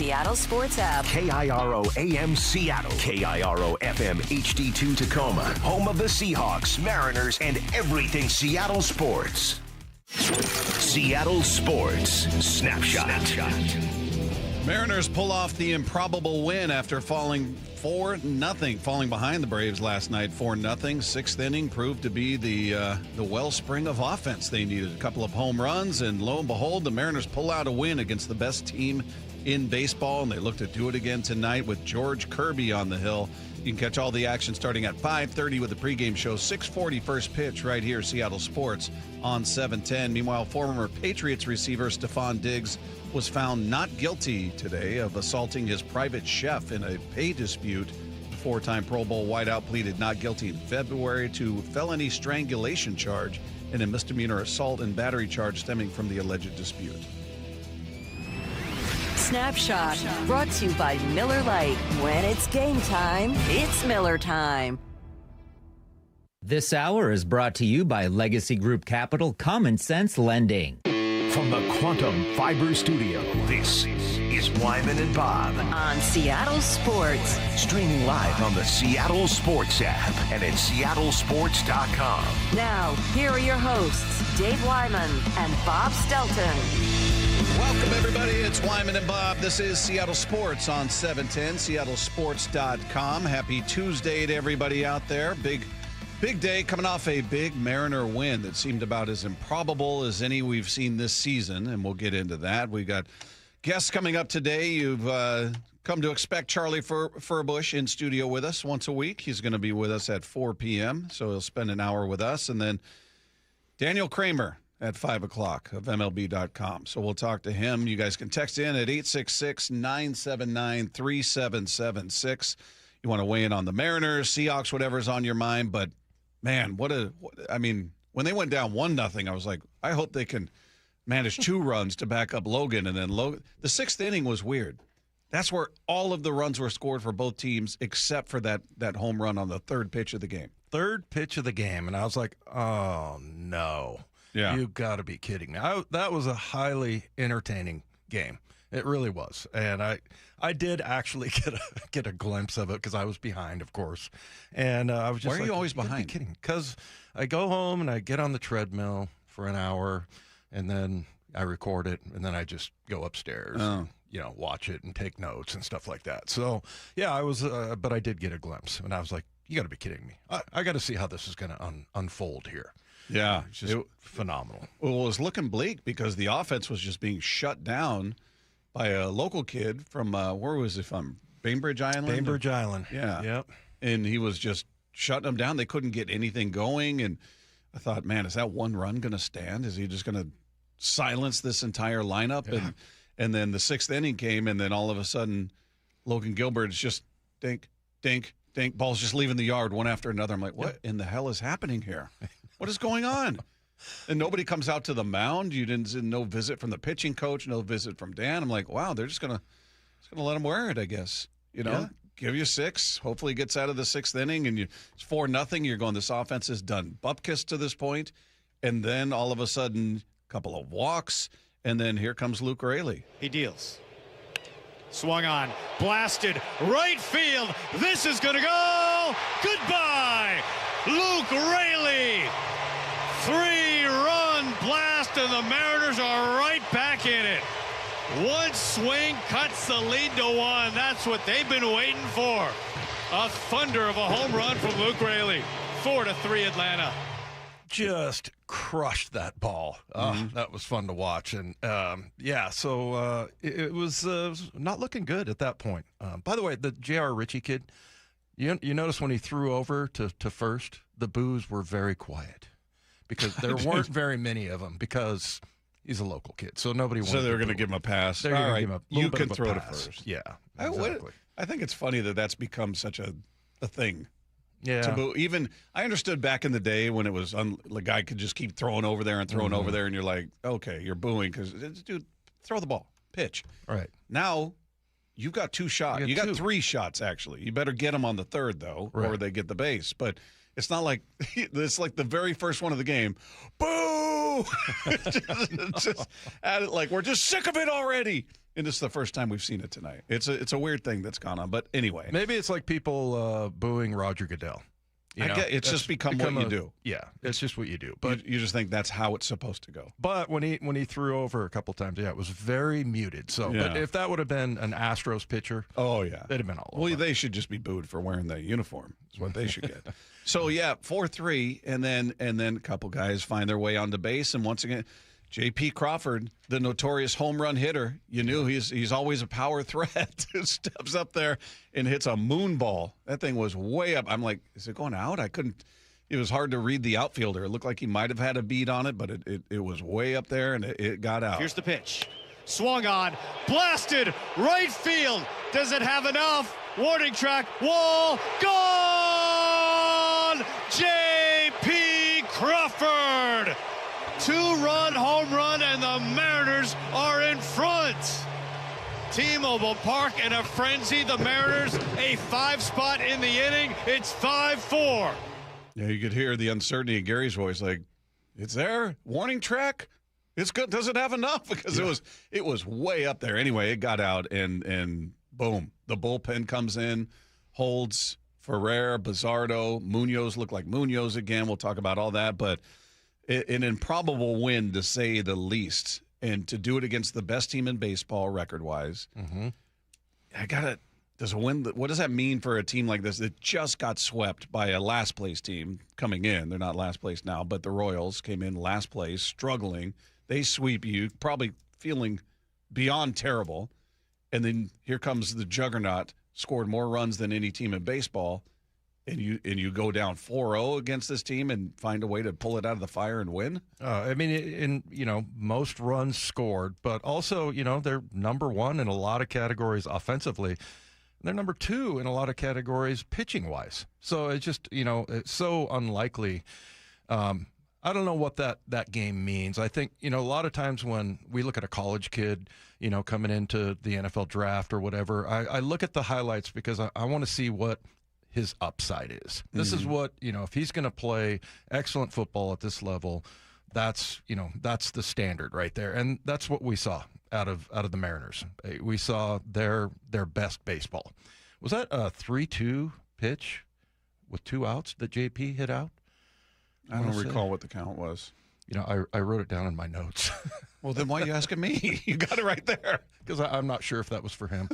Seattle Sports app. KIRO AM Seattle. KIRO FM HD2 Tacoma. Home of the Seahawks, Mariners, and everything Seattle sports. Seattle Sports Snapshot. Mariners pull off the improbable win after falling 4-0, falling behind the Braves last night 4-0. Sixth inning proved to be the wellspring of offense they needed. A couple of home runs, and lo and behold, the Mariners pull out a win against the best team in baseball, and they look to do it again tonight with George Kirby on the hill. You can catch all the action starting at 5:30 with the pregame show. 6:40 first pitch right here, Seattle Sports on 710. Meanwhile, former Patriots receiver Stephon Diggs was found not guilty today of assaulting his private chef in a pay dispute. The four-time Pro Bowl wideout pleaded not guilty in February to felony strangulation charge and a misdemeanor assault and battery charge stemming from the alleged dispute. Snapshot, brought to you by Miller Lite. When it's game time, it's Miller time. This hour is brought to you by Legacy Group Capital Common Sense Lending. From the Quantum Fiber Studio, this is Wyman and Bob. On Seattle Sports. Streaming live on the Seattle Sports app and at seattlesports.com. Now, here are your hosts, Dave Wyman and Bob Stelton. Welcome, everybody. It's Wyman and Bob. This is Seattle Sports on 710, seattlesports.com. Happy Tuesday to everybody out there. Big day coming off a big Mariner win that seemed about as improbable as any we've seen this season, and we'll get into that. We've got guests coming up today. You've come to expect Charlie Furbush in studio with us once a week. He's going to be with us at 4 p.m., so he'll spend an hour with us. And then Daniel Kramer at 5 o'clock of MLB.com. So we'll talk to him. You guys can text in at 866-979-3776. You want to weigh in on the Mariners, Seahawks, whatever's on your mind, but man, when they went down 1-0, I was like, I hope they can manage 2 runs to back up Logan. And then the sixth inning was weird. That's where all of the runs were scored for both teams except for that home run on the third pitch of the game. Third pitch of the game, and I was like, oh, no. Yeah. You got to be kidding me. That was a highly entertaining game. It really was. And I did actually get a glimpse of it because I was behind, of course. And I was just Why are you always behind? Kidding? Because I go home and I get on the treadmill for an hour, and then I record it, and then I just go upstairs and, watch it and take notes and stuff like that. So, yeah, I was, but I did get a glimpse. And I was like, you got to be kidding me. I got to see how this is going to unfold here. Yeah. It's just phenomenal. Well, it was looking bleak because the offense was just being shut down by a local kid from, where was it from? Bainbridge Island? Bainbridge Island. Yeah. Yep. And he was just shutting them down. They couldn't get anything going. And I thought, man, is that one run going to stand? Is he just going to silence this entire lineup? Yeah. And then the sixth inning came, and then all of a sudden, Logan Gilbert is just dink, dink, dink. Ball's just leaving the yard one after another. I'm like, what in the hell is happening here? What is going on? And nobody comes out to the mound. No visit from the pitching coach, no visit from Dan. I'm like, wow, they're just gonna let him wear it, I guess. Give you 6. Hopefully, he gets out of the sixth inning, and it's 4-0. You're going, this offense is done. Bupkis to this point, and then all of a sudden, a couple of walks, and then here comes Luke Raley. He deals. Swung on, blasted, right field. This is gonna go. Goodbye, Luke Raley. 3-run blast, and the Mariners are right back in it. One swing cuts the lead to 1. That's what they've been waiting for. A thunder of a home run from Luke Raley. 4-3 Atlanta. Just crushed that ball. That was fun to watch. And, so it was not looking good at that point. By the way, the J.R. Ritchie kid, you notice when he threw over to first, the boos were very quiet. Because there weren't very many of them because he's a local kid. So nobody wanted So they were going to give him a pass. All right, you can throw to first. Yeah, exactly. I think it's funny that that's become such a thing. Yeah. To boo. Even I understood back in the day when it was the guy could just keep throwing over there and throwing over there, and you're like, okay, you're booing because, dude, throw the ball, pitch. All right. Now you've got 2 shots. You got 3 shots, actually. You better get them on the third, though, or they get the base. But it's not like it's like the very first one of the game. Boo! just add it like we're just sick of it already. And this is the first time we've seen it tonight. It's a weird thing that's gone on. But anyway. Maybe it's like people booing Roger Goodell. It's just become what you do. Yeah, it's just what you do. But you just think that's how it's supposed to go. But when he threw over a couple times, it was very muted. So, But if that would have been an Astros pitcher, they'd have been all over. Well, they should just be booed for wearing the uniform. Is what they should get. So 4-3, and then a couple guys find their way onto base, and once again, J.P. Crawford, the notorious home run hitter, you knew he's always a power threat, steps up there and hits a moon ball. That thing was way up. I'm like, is it going out? It was hard to read the outfielder. It looked like he might have had a beat on it, but it was way up there, and it got out. Here's the pitch. Swung on, blasted, right field. Does it have enough? Warning track, wall, gone! J.P. Crawford! 2-run home run, and the Mariners are in front. T-Mobile Park in a frenzy. The Mariners, a 5-spot in the inning. It's 5-4. Yeah, you could hear the uncertainty in Gary's voice, like, it's there? Warning track? It's good. Does it have enough? Because it was way up there. Anyway, it got out, and boom. The bullpen comes in, holds Ferrer, Bizzardo, Munoz looked like Munoz again. We'll talk about all that, but an improbable win, to say the least, and to do it against the best team in baseball record-wise. Mm-hmm. Does a win? What does that mean for a team like this that just got swept by a last-place team coming in? They're not last place now, but the Royals came in last place, struggling. They sweep you, probably feeling beyond terrible, and then here comes the juggernaut, scored more runs than any team in baseball. And you go down 4-0 against this team and find a way to pull it out of the fire and win? Most runs scored, but also, they're number one in a lot of categories offensively. They're number two in a lot of categories pitching-wise. So it's just, it's so unlikely. I don't know what that game means. I think, a lot of times when we look at a college kid, coming into the NFL draft or whatever, I look at the highlights because I want to see what his upside is. This is what, if he's going to play excellent football at this level, that's the standard right there. And that's what we saw out of the Mariners. We saw their best baseball. Was that a 3-2 pitch with 2 outs that JP hit out? I don't recall what the count was. I wrote it down in my notes. Well, then why are you asking me? You got it right there. Because I'm not sure if that was for him.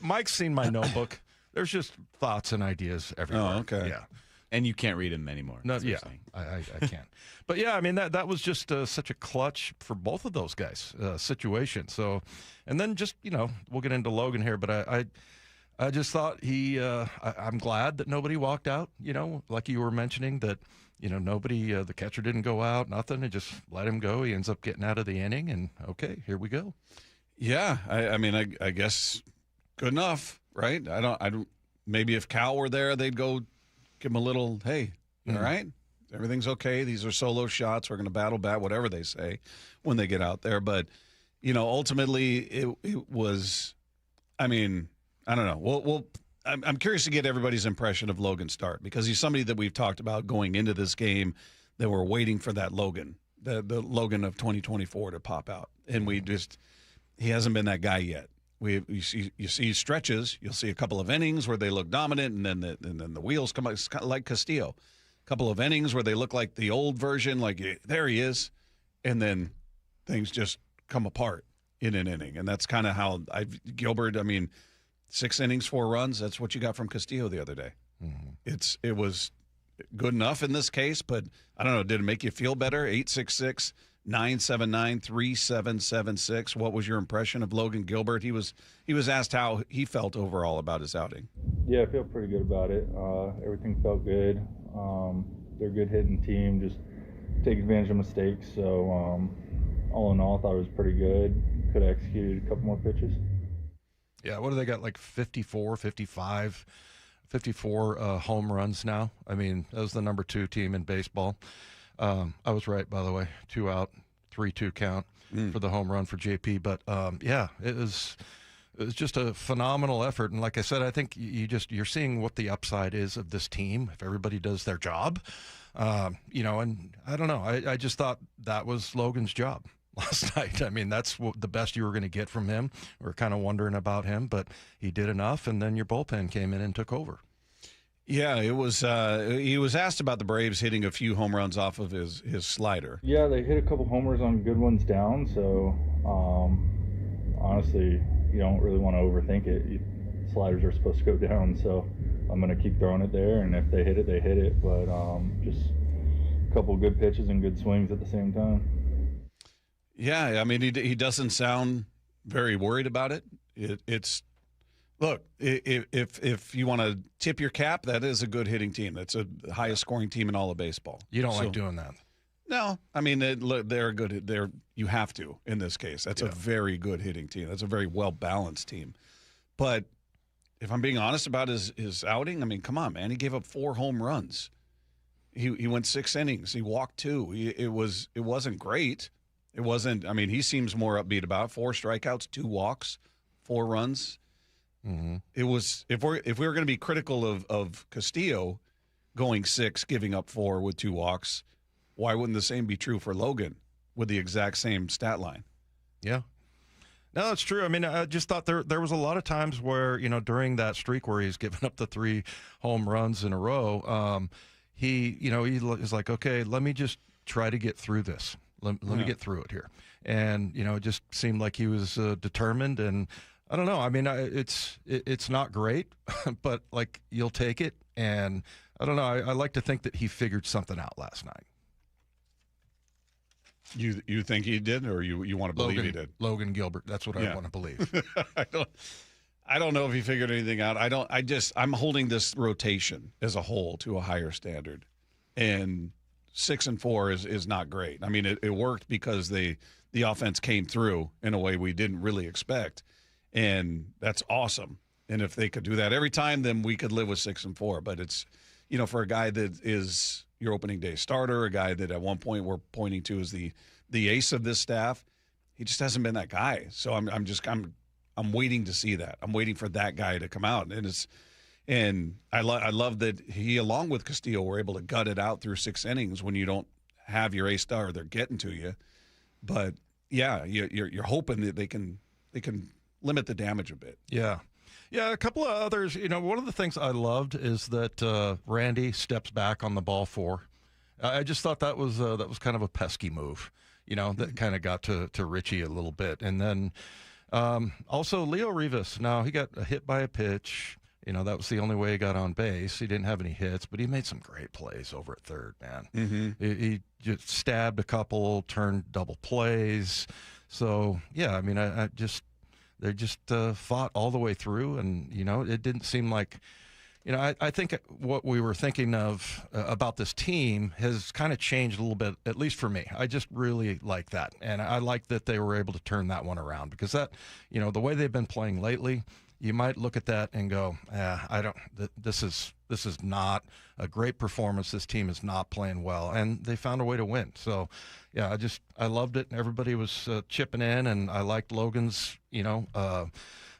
Mike's seen my notebook. There's just thoughts and ideas everywhere. Oh, okay. Yeah. And you can't read them anymore. No, yeah, I can't. But yeah, I mean that was just such a clutch for both of those guys situation. So, and then just we'll get into Logan here, but I just thought I'm glad that nobody walked out. Like you were mentioning that. Nobody, the catcher didn't go out, nothing. They just let him go. He ends up getting out of the inning, and okay, here we go. Yeah, I guess good enough, right? I don't. Maybe if Cal were there, they'd go give him a little, hey, all right, everything's okay. These are solo shots. We're going to battle back, whatever they say when they get out there. But ultimately, it was. I don't know. I'm curious to get everybody's impression of Logan Start, because he's somebody that we've talked about going into this game that we're waiting for that Logan, the Logan of 2024 to pop out. And he hasn't been that guy yet. You see stretches, you'll see a couple of innings where they look dominant, and then the wheels come out. It's kind of like Castillo. A couple of innings where they look like the old version, like there he is, and then things just come apart in an inning. And that's kind of how Gilbert, 6 innings, 4 runs. That's what you got from Castillo the other day. Mm-hmm. It was good enough in this case, but I don't know. Did it make you feel better? 866-979-3776. What was your impression of Logan Gilbert? He was asked how he felt overall about his outing. Yeah, I feel pretty good about it. Everything felt good. They're a good hitting team. Just take advantage of mistakes. So all in all, I thought it was pretty good. Could have executed a couple more pitches. Yeah, what do they got, like 54 home runs now? That was the number 2 team in baseball. I was right, by the way. 2 out, 3-2 count for the home run for JP. But, it was just a phenomenal effort. And like I said, I think you're seeing what the upside is of this team if everybody does their job. And I don't know. I just thought that was Logan's job. last night. I mean, that's the best you were going to get from him. We were kind of wondering about him, but he did enough, and then your bullpen came in and took over. Yeah, it was. He was asked about the Braves hitting a few home runs off of his slider. Yeah, they hit a couple homers on good ones down, so honestly, you don't really want to overthink it. Sliders are supposed to go down, so I'm going to keep throwing it there, and if they hit it, they hit it. But just a couple good pitches and good swings at the same time. Yeah, I mean, he doesn't sound very worried about it. It's look, if you want to tip your cap, that is a good hitting team. That's the highest scoring team in all of baseball. You don't like doing that? No, I mean they're good. You have to in this case. That's a very good hitting team. That's a very well balanced team. But if I'm being honest about his outing, I mean, come on, man. He gave up 4 home runs. He went 6 innings. He walked 2. It wasn't great. It wasn't. I mean, he seems more upbeat about it. 4 strikeouts, 2 walks, 4 runs. Mm-hmm. It was if we were going to be critical of Castillo going 6, giving up 4 with 2 walks, why wouldn't the same be true for Logan with the exact same stat line? Yeah. No, that's true. I mean, I just thought there was a lot of times where, during that streak where he's given up the 3 home runs in a row, he was like, okay, let me just try to get through this. Let me get through it here. And, it just seemed like he was determined. And I don't know. I mean, it's not great, but, like, you'll take it. And I don't know. I like to think that he figured something out last night. You think he did, or you want to believe he did? Logan Gilbert. That's what I want to believe. I don't know if he figured anything out. I'm holding this rotation as a whole to a higher standard, and 6 and 4 is not great. I mean, it worked because the offense came through in a way we didn't really expect, and that's awesome. And if they could do that every time, then we could live with 6 and 4. But it's, for a guy that is your opening day starter, a guy that at one point we're pointing to as the ace of this staff, he just hasn't been that guy. So I'm waiting to see that. I'm waiting for that guy to come out, and I love that he, along with Castillo, were able to gut it out through 6 innings when you don't have your ace star. They're getting to you, but yeah, you're hoping that they can limit the damage a bit. Yeah. Yeah, a couple of others. One of the things I loved is that Randy steps back on the ball 4. I just thought that was kind of a pesky move. That kind of got to Richie a little bit. And then also Leo Rivas. Now, he got hit by a pitch. That was the only way he got on base. He didn't have any hits, but he made some great plays over at third, man. Mm-hmm. He just stabbed a couple, turned double plays. So, yeah, I mean, they just fought all the way through, and, it didn't seem like, I think what we were thinking of about this team has kind of changed a little bit, at least for me. I just really like that, and I like that they were able to turn that one around, because that, the way they've been playing lately, you might look at that and go, this is not a great performance. This team is not playing well, and they found a way to win. So, yeah, I loved it. Everybody was chipping in, and I liked Logan's,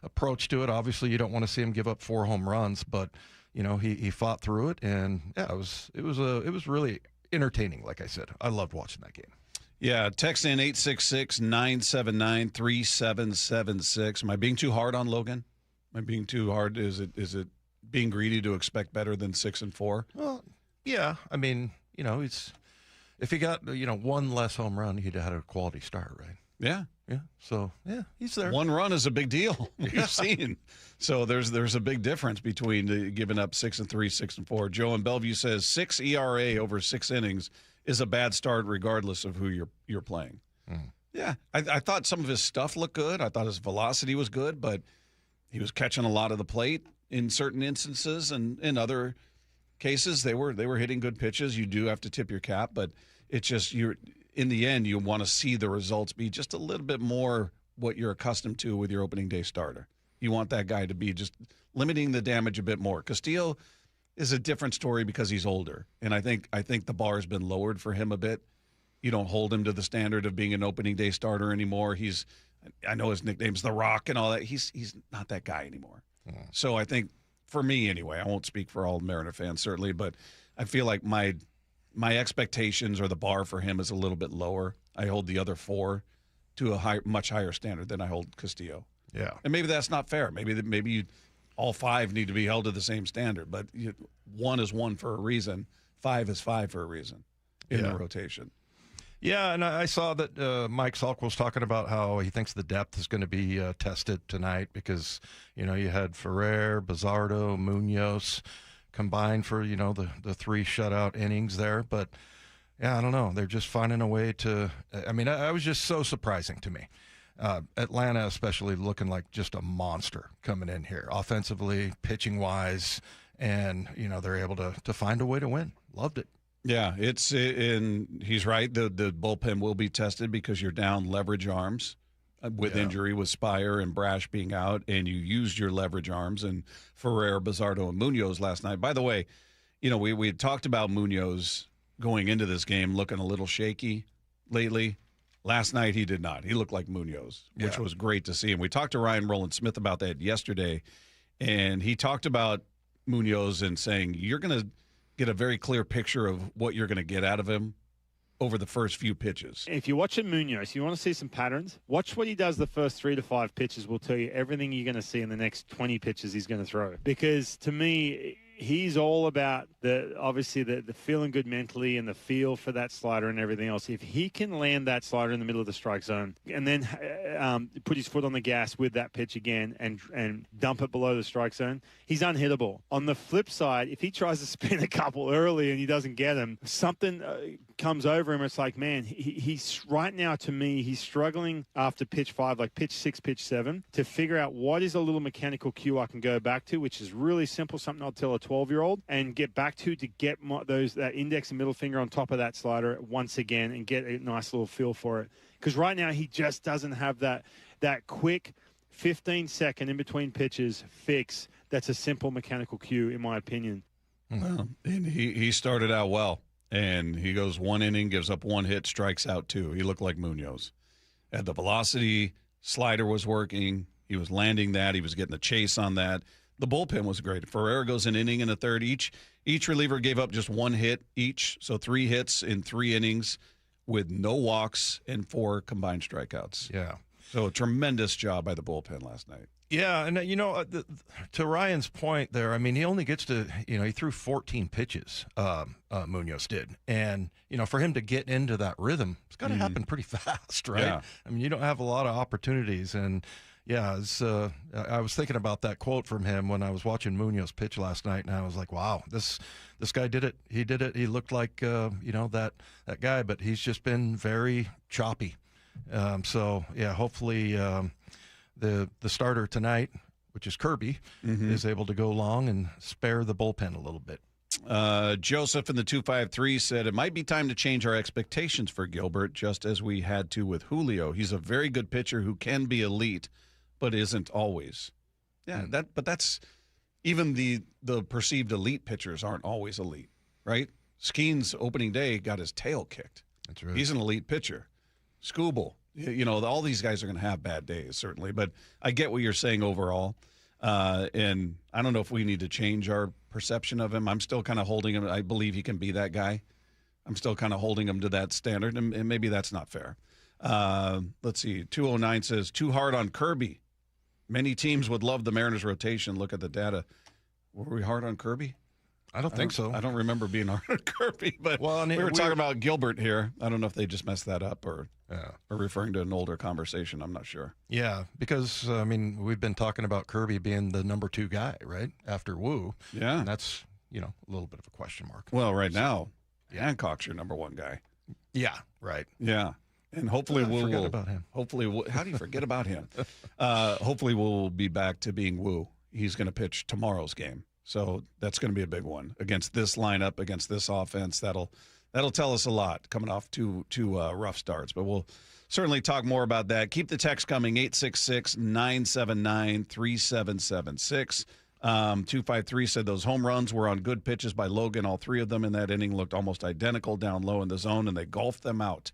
approach to it. Obviously, you don't want to see him give up 4 home runs, but he fought through it, and yeah, it was really entertaining. Like I said, I loved watching that game. Yeah, text in 866-979-3776. Am I being too hard on Logan? Am I being too hard? Is it being greedy to expect better than 6 and 4? Well, yeah. I mean, if he got 1 less home run, he'd have had a quality start, right? Yeah. Yeah. So, yeah, he's there. 1 run is a big deal. We've seen. So there's a big difference between giving up 6 and 3, 6 and 4. Joe in Bellevue says 6 ERA over 6 innings is a bad start regardless of who you're playing. Mm. Yeah. I thought some of his stuff looked good. I thought his velocity was good, but he was catching a lot of the plate in certain instances, and in other cases they were hitting good pitches. You do have to tip your cap, but it's just in the end, you want to see the results be just a little bit more what you're accustomed to with your opening day starter. You want that guy to be just limiting the damage a bit more. Castillo is a different story because he's older, and I think the bar has been lowered for him a bit. You don't hold him to the standard of being an opening day starter anymore. I know his nickname's The Rock and all that. He's not that guy anymore. Mm. So I think, for me anyway, I won't speak for all Mariner fans certainly, but I feel like my expectations or the bar for him is a little bit lower. I hold the other 4 to a much higher standard than I hold Castillo. Yeah. And maybe that's not fair. Maybe all 5 need to be held to the same standard, but 1 is 1 for a reason. 5 is 5 for a reason in the rotation. Yeah, and I saw that Mike Salk was talking about how he thinks the depth is going to be tested tonight because, you had Ferrer, Bizzardo, Munoz combined for, the 3 shutout innings there. But, yeah, I don't know. They're just finding a way to – I was just so surprising to me. Atlanta especially looking like just a monster coming in here, offensively, pitching-wise, and, they're able to find a way to win. Loved it. Yeah, he's right. The bullpen will be tested because you're down leverage arms with injury with Spire and Brash being out, and you used your leverage arms and Ferrer, Bizzardo, and Munoz last night. By the way, we had talked about Munoz going into this game looking a little shaky lately. Last night he did not. He looked like Munoz, which was great to see. And we talked to Ryan Rowland-Smith about that yesterday, and he talked about Munoz and saying you're going to get a very clear picture of what you're going to get out of him over the first few pitches. If you're watching Munoz, you want to see some patterns, watch what he does the first 3 to 5 pitches. Will tell you everything you're going to see in the next 20 pitches he's going to throw. Because to me, he's all about the feeling good mentally and the feel for that slider and everything else. If he can land that slider in the middle of the strike zone and then put his foot on the gas with that pitch again and dump it below the strike zone, he's unhittable. On the flip side, if he tries to spin a couple early and he doesn't get them, something comes over him. It's like, man, he's right now, to me, he's struggling after pitch 5, like pitch 6, pitch 7, to figure out what is a little mechanical cue I can go back to, which is really simple, something I'll tell a 12-year-old, and get back to get that index and middle finger on top of that slider once again and get a nice little feel for it. Because right now he just doesn't have that quick 15-second in between pitches fix that's a simple mechanical cue, in my opinion. Well, and he started out well. And he goes 1 inning, gives up 1 hit, strikes out 2. He looked like Munoz. Had the velocity, slider was working. He was landing that. He was getting the chase on that. The bullpen was great. Ferrer goes an inning and a third. Each reliever gave up just 1 hit each, so 3 hits in 3 innings with no walks and 4 combined strikeouts. Yeah. So a tremendous job by the bullpen last night. Yeah, and to Ryan's point there, he only gets to, he threw 14 pitches, Munoz did. And, for him to get into that rhythm, it's got to happen pretty fast, right? Yeah. You don't have a lot of opportunities. And, yeah, I was thinking about that quote from him when I was watching Munoz pitch last night, and I was like, wow, this guy did it. He did it. He looked like, that guy, but he's just been very choppy. So, yeah, hopefully the starter tonight, which is Kirby, is able to go long and spare the bullpen a little bit. Joseph in the 253 said, it might be time to change our expectations for Gilbert, just as we had to with Julio. He's a very good pitcher who can be elite, but isn't always. Yeah, but that's even the perceived elite pitchers aren't always elite, right? Skeen's opening day got his tail kicked. That's right. He's an elite pitcher. Scooble. All these guys are going to have bad days, certainly. But I get what you're saying overall. And I don't know if we need to change our perception of him. I'm still kind of holding him. I believe he can be that guy. I'm still kind of holding him to that standard, and maybe that's not fair. Let's see. 209 says, too hard on Kirby. Many teams would love the Mariners rotation. Look at the data. Were we hard on Kirby? I don't think so. I don't remember being hard on Kirby, but we were talking about Gilbert here. I don't know if they just messed that up or referring to an older conversation. I'm not sure. Yeah, because, we've been talking about Kirby being the number 2 guy, right, after Woo. Yeah. And that's, a little bit of a question mark. Well, right now, Hancock's your number 1 guy. Yeah, right. Yeah. And hopefully Woo forget about him. Hopefully, how do you forget about him? Hopefully we'll be back to being Woo. He's going to pitch tomorrow's game. So that's going to be a big one against this lineup, against this offense. That'll tell us a lot coming off two rough starts. But we'll certainly talk more about that. Keep the text coming, 866-979-3776. 253 said those home runs were on good pitches by Logan. All 3 of them in that inning looked almost identical down low in the zone, and they golfed them out.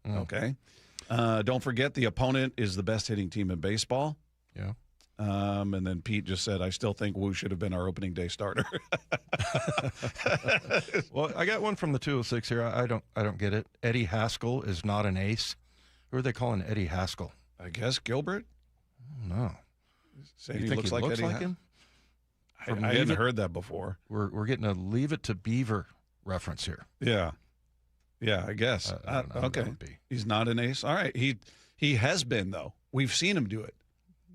Okay. Don't forget the opponent is the best hitting team in baseball. Yeah. And then Pete just said, I still think Woo should have been our opening day starter. Well, I got one from the 206 here. I don't get it. Eddie Haskell is not an ace. Who are they calling Eddie Haskell? I guess Gilbert? No. Saying You he think looks he like looks Eddie like him? I hadn't heard that before. We're getting a Leave It to Beaver reference here. Yeah. Yeah, I guess. I don't know who that okay. would be. He's not an ace. All right. He has been, though. We've seen him do it.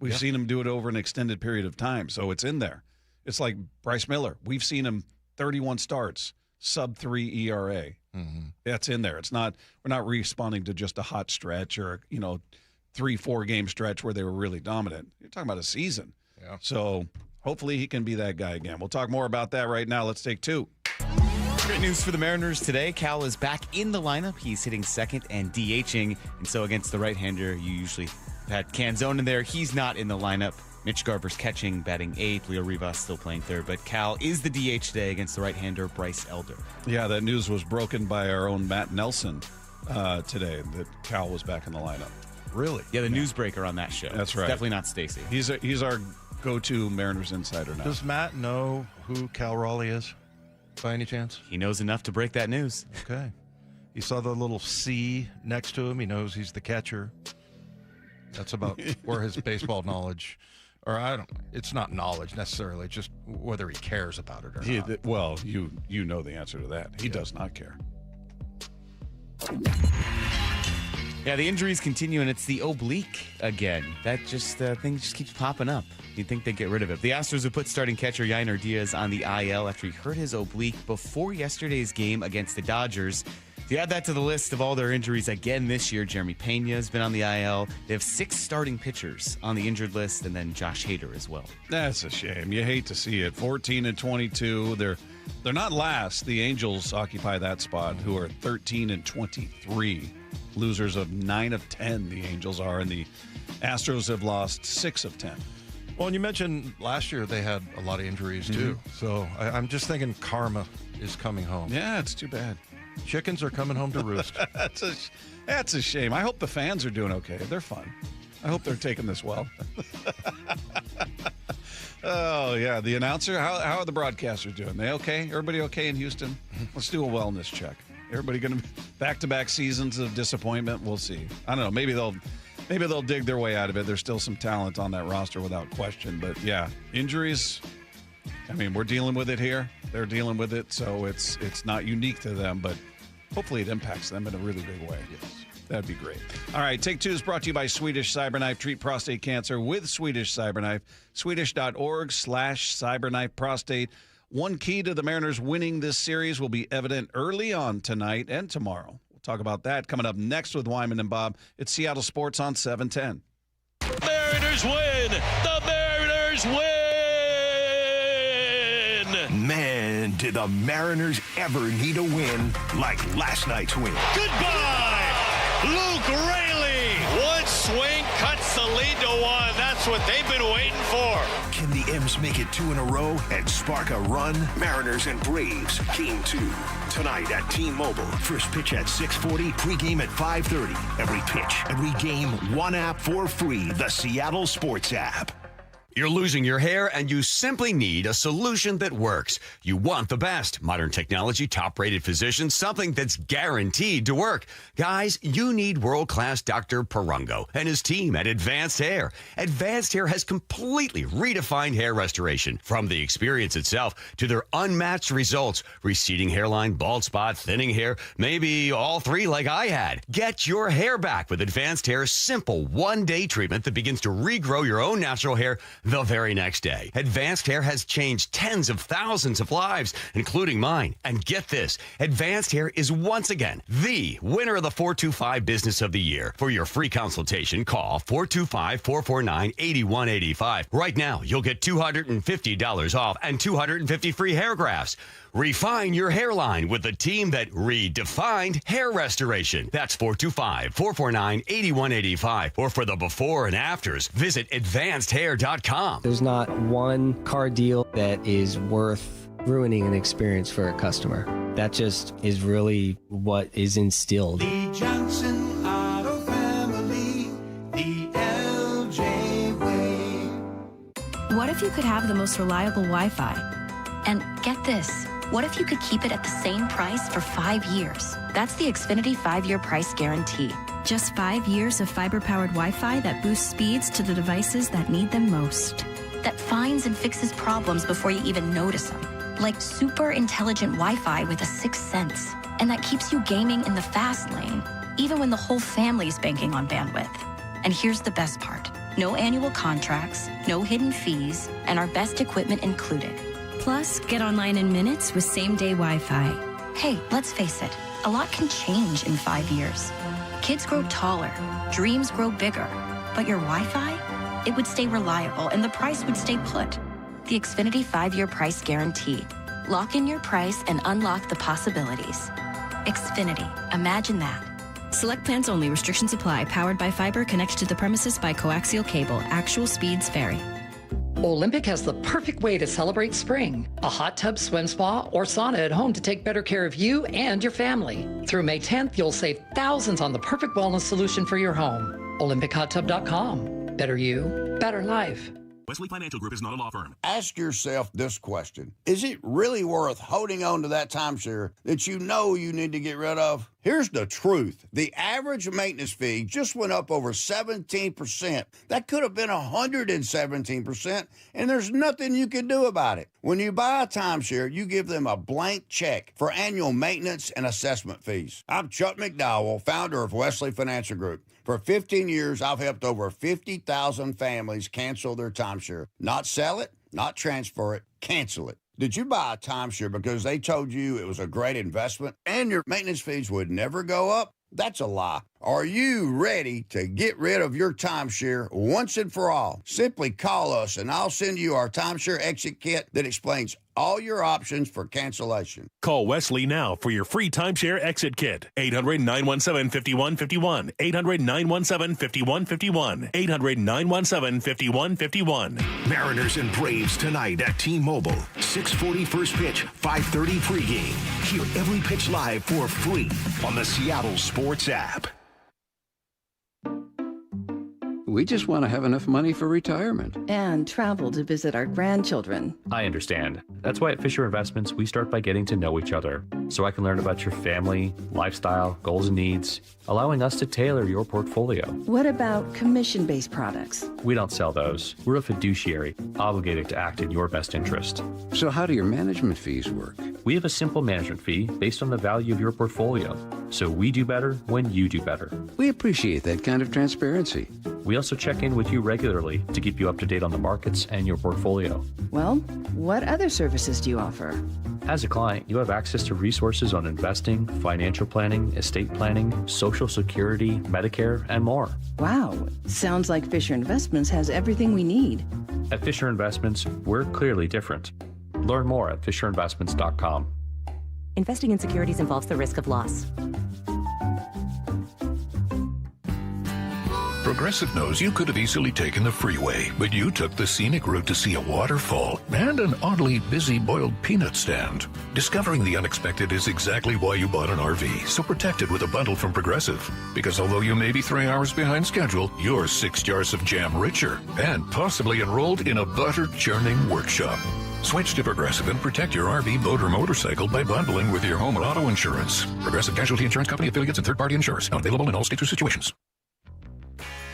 We've seen him do it over an extended period of time, so it's in there. It's like Bryce Miller. We've seen him 31 starts, sub-3 ERA. Mm-hmm. That's in there. It's not. We're not responding to just a hot stretch or 3-4 game stretch where they were really dominant. You're talking about a season. Yeah. So hopefully he can be that guy again. We'll talk more about that right now. Let's take two. Great news for the Mariners today. Cal is back in the lineup. He's hitting second and DHing. And so against the right-hander, you usually had Canzone in there. He's not in the lineup. Mitch Garver's catching, batting eighth. Leo Rivas still playing third. But Cal is the DH today against the right-hander, Bryce Elder. Yeah, that news was broken by our own Matt Nelson today, that Cal was back in the lineup. Really? Yeah, the newsbreaker on that show. That's right. It's definitely not Stacy. He's our go-to Mariners insider now. Does Matt know who Cal Raleigh is, by any chance? He knows enough to break that news. Okay. He saw the little C next to him. He knows he's the catcher. That's about where his baseball knowledge, or it's not knowledge necessarily, just whether he cares about it or not. Well, you know the answer to that. He does not care. Yeah, the injuries continue, and it's the oblique again. That thing just keeps popping up. You'd think they'd get rid of it. The Astros have put starting catcher Yainer Diaz on the IL after he hurt his oblique before yesterday's game against the Dodgers. If you add that to the list of all their injuries again this year, Jeremy Pena has been on the IL. They have 6 starting pitchers on the injured list, and then Josh Hader as well. That's a shame. You hate to see it. 14-22. They're not last. The Angels occupy that spot, who are 13-23. Losers of 9 of 10, the Angels are, and the Astros have lost 6 of 10. Well, and you mentioned last year they had a lot of injuries, too. So I'm just thinking karma is coming home. Yeah, it's too bad. Chickens are coming home to roost. That's a shame. I hope the fans are doing okay. They're fun. I hope they're taking this well. Oh, yeah. The announcer, how are the broadcasters doing? They okay? Everybody okay in Houston? Let's do a wellness check. Everybody going to back-to-back seasons of disappointment? We'll see. I don't know. Maybe they'll dig their way out of it. There's still some talent on that roster without question. But, yeah, injuries, I mean, we're dealing with it here. They're dealing with it, so it's not unique to them, but hopefully it impacts them in a really big way. Yes. That'd be great. All right, Take Two is brought to you by Swedish Cyberknife. Treat prostate cancer with Swedish Cyberknife. Swedish.org/Cyberknife Prostate. One key to the Mariners winning this series will be evident early on tonight and tomorrow. We'll talk about that coming up next with Wyman and Bob. It's Seattle Sports on 710. Mariners win! The Mariners win! Man, did the Mariners ever need a win like last night's win. Goodbye! Luke Raley! One swing cuts the lead to 1. That's what they've been waiting for. Can the M's make it 2 in a row and spark a run? Mariners and Braves, Game 2. Tonight at T-Mobile. First pitch at 6:40, pregame at 5:30. Every pitch, every game, one app for free. The Seattle Sports app. You're losing your hair, and you simply need a solution that works. You want the best. Modern technology, top-rated physicians, something that's guaranteed to work. Guys, you need world-class Dr. Perungo and his team at Advanced Hair. Advanced Hair has completely redefined hair restoration. From the experience itself to their unmatched results. Receding hairline, bald spot, thinning hair, maybe all 3 like I had. Get your hair back with Advanced Hair's simple one-day treatment that begins to regrow your own natural hair the very next day. Advanced Hair has changed tens of thousands of lives, including mine. And get this, Advanced Hair is once again the winner of the 425 Business of the Year. For your free consultation, call 425-449-8185. Right now, you'll get $250 off and 250 free hair grafts. Refine your hairline with the team that redefined hair restoration. That's 425-449-8185. Or for the before and afters, visit advancedhair.com. There's not one car deal that is worth ruining an experience for a customer. That just is really what is instilled. The Johnson Auto Family, the LJ way. What if you could have the most reliable Wi-Fi? And get this, what if you could keep it at the same price for 5 years? That's the Xfinity 5-year price guarantee. Just 5 years of fiber-powered Wi-Fi that boosts speeds to the devices that need them most. That finds and fixes problems before you even notice them. Like super intelligent Wi-Fi with a sixth sense. And that keeps you gaming in the fast lane, even when the whole family's banking on bandwidth. And here's the best part. No annual contracts, no hidden fees, and our best equipment included. Plus, get online in minutes with same-day Wi-Fi. Hey, let's face it, a lot can change in 5 years. Kids grow taller, dreams grow bigger, but your Wi-Fi? It would stay reliable and the price would stay put. The Xfinity 5-year price guarantee. Lock in your price and unlock the possibilities. Xfinity, imagine that. Select plans only. Restrictions apply. Powered by fiber. Connected to the premises by coaxial cable. Actual speeds vary. Olympic has the perfect way to celebrate spring. A hot tub, swim spa, or sauna at home to take better care of you and your family. Through May 10th, you'll save thousands on the perfect wellness solution for your home. OlympicHotTub.com. Better you, better life. Wesley Financial Group is not a law firm. Ask yourself this question. Is it really worth holding on to that timeshare that you know you need to get rid of? Here's the truth. The average maintenance fee just went up over 17%. That could have been 117%, and there's nothing you can do about it. When you buy a timeshare, you give them a blank check for annual maintenance and assessment fees. I'm Chuck McDowell, founder of Wesley Financial Group. For 15 years, I've helped over 50,000 families cancel their timeshare. Not sell it, not transfer it, cancel it. Did you buy a timeshare because they told you it was a great investment and your maintenance fees would never go up? That's a lie. Are you ready to get rid of your timeshare once and for all? Simply call us and I'll send you our timeshare exit kit that explains all your options for cancellation. Call Wesley now for your free timeshare exit kit. 800-917-5151. 800-917-5151. 800-917-5151. Mariners and Braves tonight at T-Mobile. 6:40 first pitch, 5:30 pregame. Hear every pitch live for free on the Seattle Sports app. We just want to have enough money for retirement. And travel to visit our grandchildren. I understand. That's why at Fisher Investments, we start by getting to know each other, so I can learn about your family, lifestyle, goals and needs, allowing us to tailor your portfolio. What about commission-based products? We don't sell those. We're a fiduciary, obligated to act in your best interest. So how do your management fees work? We have a simple management fee based on the value of your portfolio, so we do better when you do better. We appreciate that kind of transparency. We also check in with you regularly to keep you up to date on the markets and your portfolio. Well, what other services do you offer? As a client, you have access to resources on investing, financial planning, estate planning, Social Security, Medicare, and more. Wow, sounds like Fisher Investments has everything we need. At Fisher Investments, we're clearly different. Learn more at FisherInvestments.com. Investing in securities involves the risk of loss. Progressive knows you could have easily taken the freeway, but you took the scenic route to see a waterfall and an oddly busy boiled peanut stand. Discovering the unexpected is exactly why you bought an RV, so protect it with a bundle from Progressive. Because although you may be 3 hours behind schedule, you're 6 jars of jam richer and possibly enrolled in a butter churning workshop. Switch to Progressive and protect your RV, boat, or motorcycle by bundling with your home and auto insurance. Progressive Casualty Insurance Company affiliates and third-party insurers. Not available in all states or situations.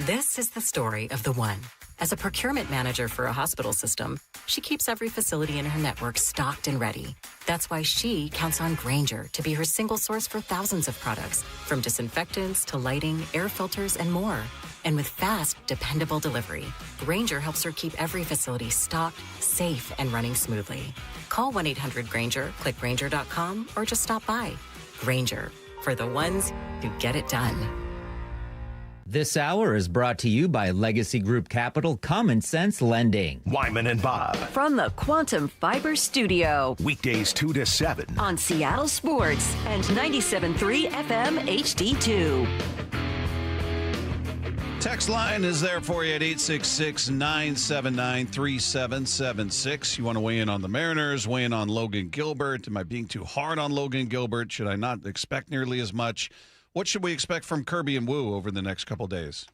This is the story of the one. As a procurement manager for a hospital system, she keeps every facility in her network stocked and ready. That's why she counts on Grainger to be her single source for thousands of products, from disinfectants to lighting, air filters, and more. And with fast, dependable delivery, Grainger helps her keep every facility stocked, safe, and running smoothly. Call 1-800-GRAINGER, click Grainger.com, or just stop by. Grainger, for the ones who get it done. This hour is brought to you by Legacy Group Capital Common Sense Lending. Wyman and Bob. From the Quantum Fiber Studio. Weekdays 2 to 7. On Seattle Sports and 97.3 FM HD2. Text line is there for you at 866-979-3776. You want to weigh in on the Mariners, weigh in on Logan Gilbert. Am I being too hard on Logan Gilbert? Should I not expect nearly as much? What should we expect from Kirby and Woo over the next couple of days?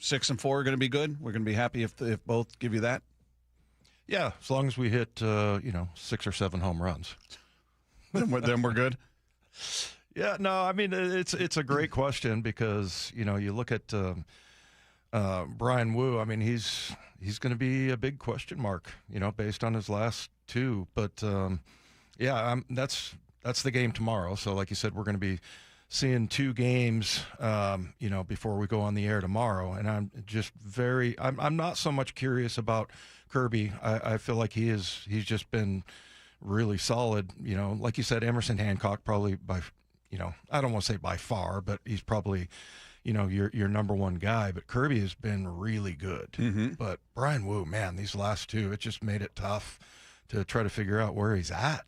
6 and 4 are going to be good? We're going to be happy if both give you that? Yeah, as long as we hit, 6 or 7 home runs. Then we're good? Yeah, no, I mean, it's a great question because, you look at Brian Woo. I mean, he's going to be a big question mark, based on his last two. But, that's the game tomorrow. So, like you said, we're going to be seeing two games, before we go on the air tomorrow. And I'm just I'm not so much curious about Kirby. I feel like he's just been really solid. Like you said, Emerson Hancock probably I don't want to say by far, but he's probably, your number one guy. But Kirby has been really good. Mm-hmm. But Brian Woo, man, these last two, it just made it tough to try to figure out where he's at.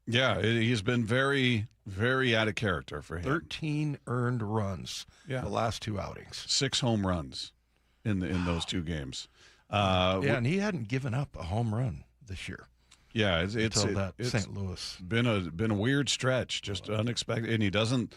Yeah, he's been very, very out of character for him. 13 earned runs the last two outings. 6 home runs in those two games. And he hadn't given up a home run this year. Yeah, it's St. Louis been a weird stretch, just unexpected, and he doesn't.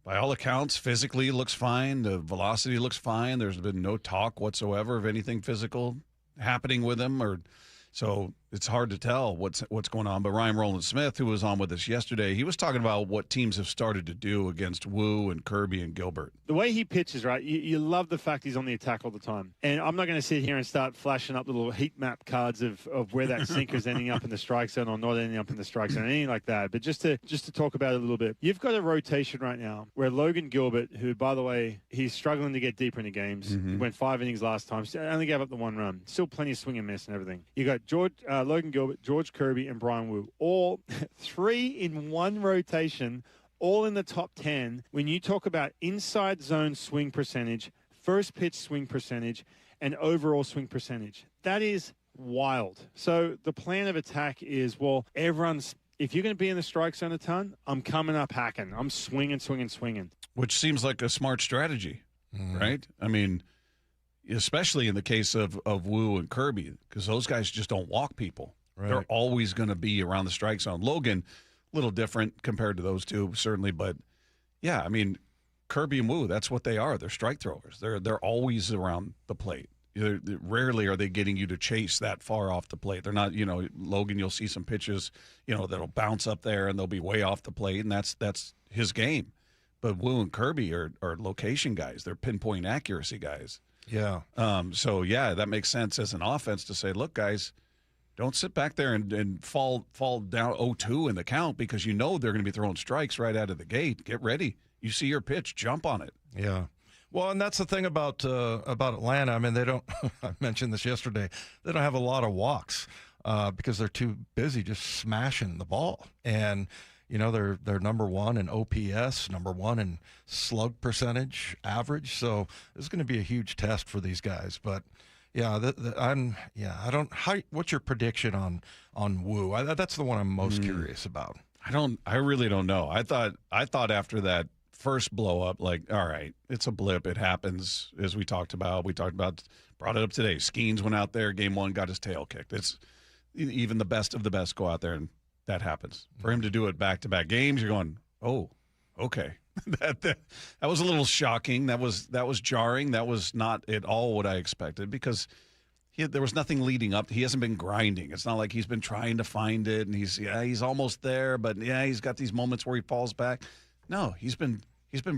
By all accounts, physically looks fine. The velocity looks fine. There's been no talk whatsoever of anything physical happening with him, so it's hard to tell what's going on. But Ryan Rowland-Smith, who was on with us yesterday, he was talking about what teams have started to do against Woo and Kirby and Gilbert. The way he pitches, right, you love the fact he's on the attack all the time. And I'm not going to sit here and start flashing up little heat map cards of where that sinker's ending up in the strike zone or not ending up in the strike zone, anything like that. But just to talk about it a little bit, you've got a rotation right now where Logan Gilbert, who, by the way, he's struggling to get deeper into games. Mm-hmm. He went 5 innings last time. Only gave up the 1 run. Still plenty of swing and miss and everything. You got Logan Gilbert, George Kirby, and Brian Woo, all 3 in one rotation, all in the top 10. When you talk about inside zone swing percentage, first pitch swing percentage, and overall swing percentage, that is wild. So the plan of attack is, if you're going to be in the strike zone a ton, I'm coming up hacking. I'm swinging. Which seems like a smart strategy, right? I mean, especially in the case of Woo and Kirby, because those guys just don't walk people. Right. They're always going to be around the strike zone. Logan, a little different compared to those two, certainly. But, yeah, I mean, Kirby and Woo, that's what they are. They're strike throwers. They're always around the plate. Rarely are they getting you to chase that far off the plate. They're not, Logan, you'll see some pitches, that'll bounce up there and they'll be way off the plate, and that's his game. But Woo and Kirby are location guys. They're pinpoint accuracy guys. Yeah. So, yeah, that makes sense as an offense to say, look, guys, don't sit back there and fall down 0-2 in the count because they're going to be throwing strikes right out of the gate. Get ready. You see your pitch, jump on it. Yeah. Well, and that's the thing about Atlanta. I mean, they don't – I mentioned this yesterday. They don't have a lot of walks because they're too busy just smashing the ball. And – they're number 1 in OPS, number 1 in slug percentage average. So this is going to be a huge test for these guys. But what's your prediction on Woo? That's the one I'm most curious about. I really don't know. I thought after that first blow up, like, all right, it's a blip. It happens, as we talked about, brought it up today. Skeens went out there, game 1, got his tail kicked. It's even the best of the best go out there and that happens. For him to do it back-to-back games, you're going, oh, okay. that was a little shocking. That was jarring. That was not at all what I expected because there was nothing leading up. He hasn't been grinding. It's not like he's been trying to find it, and he's almost there, but, he's got these moments where he falls back. No, he's been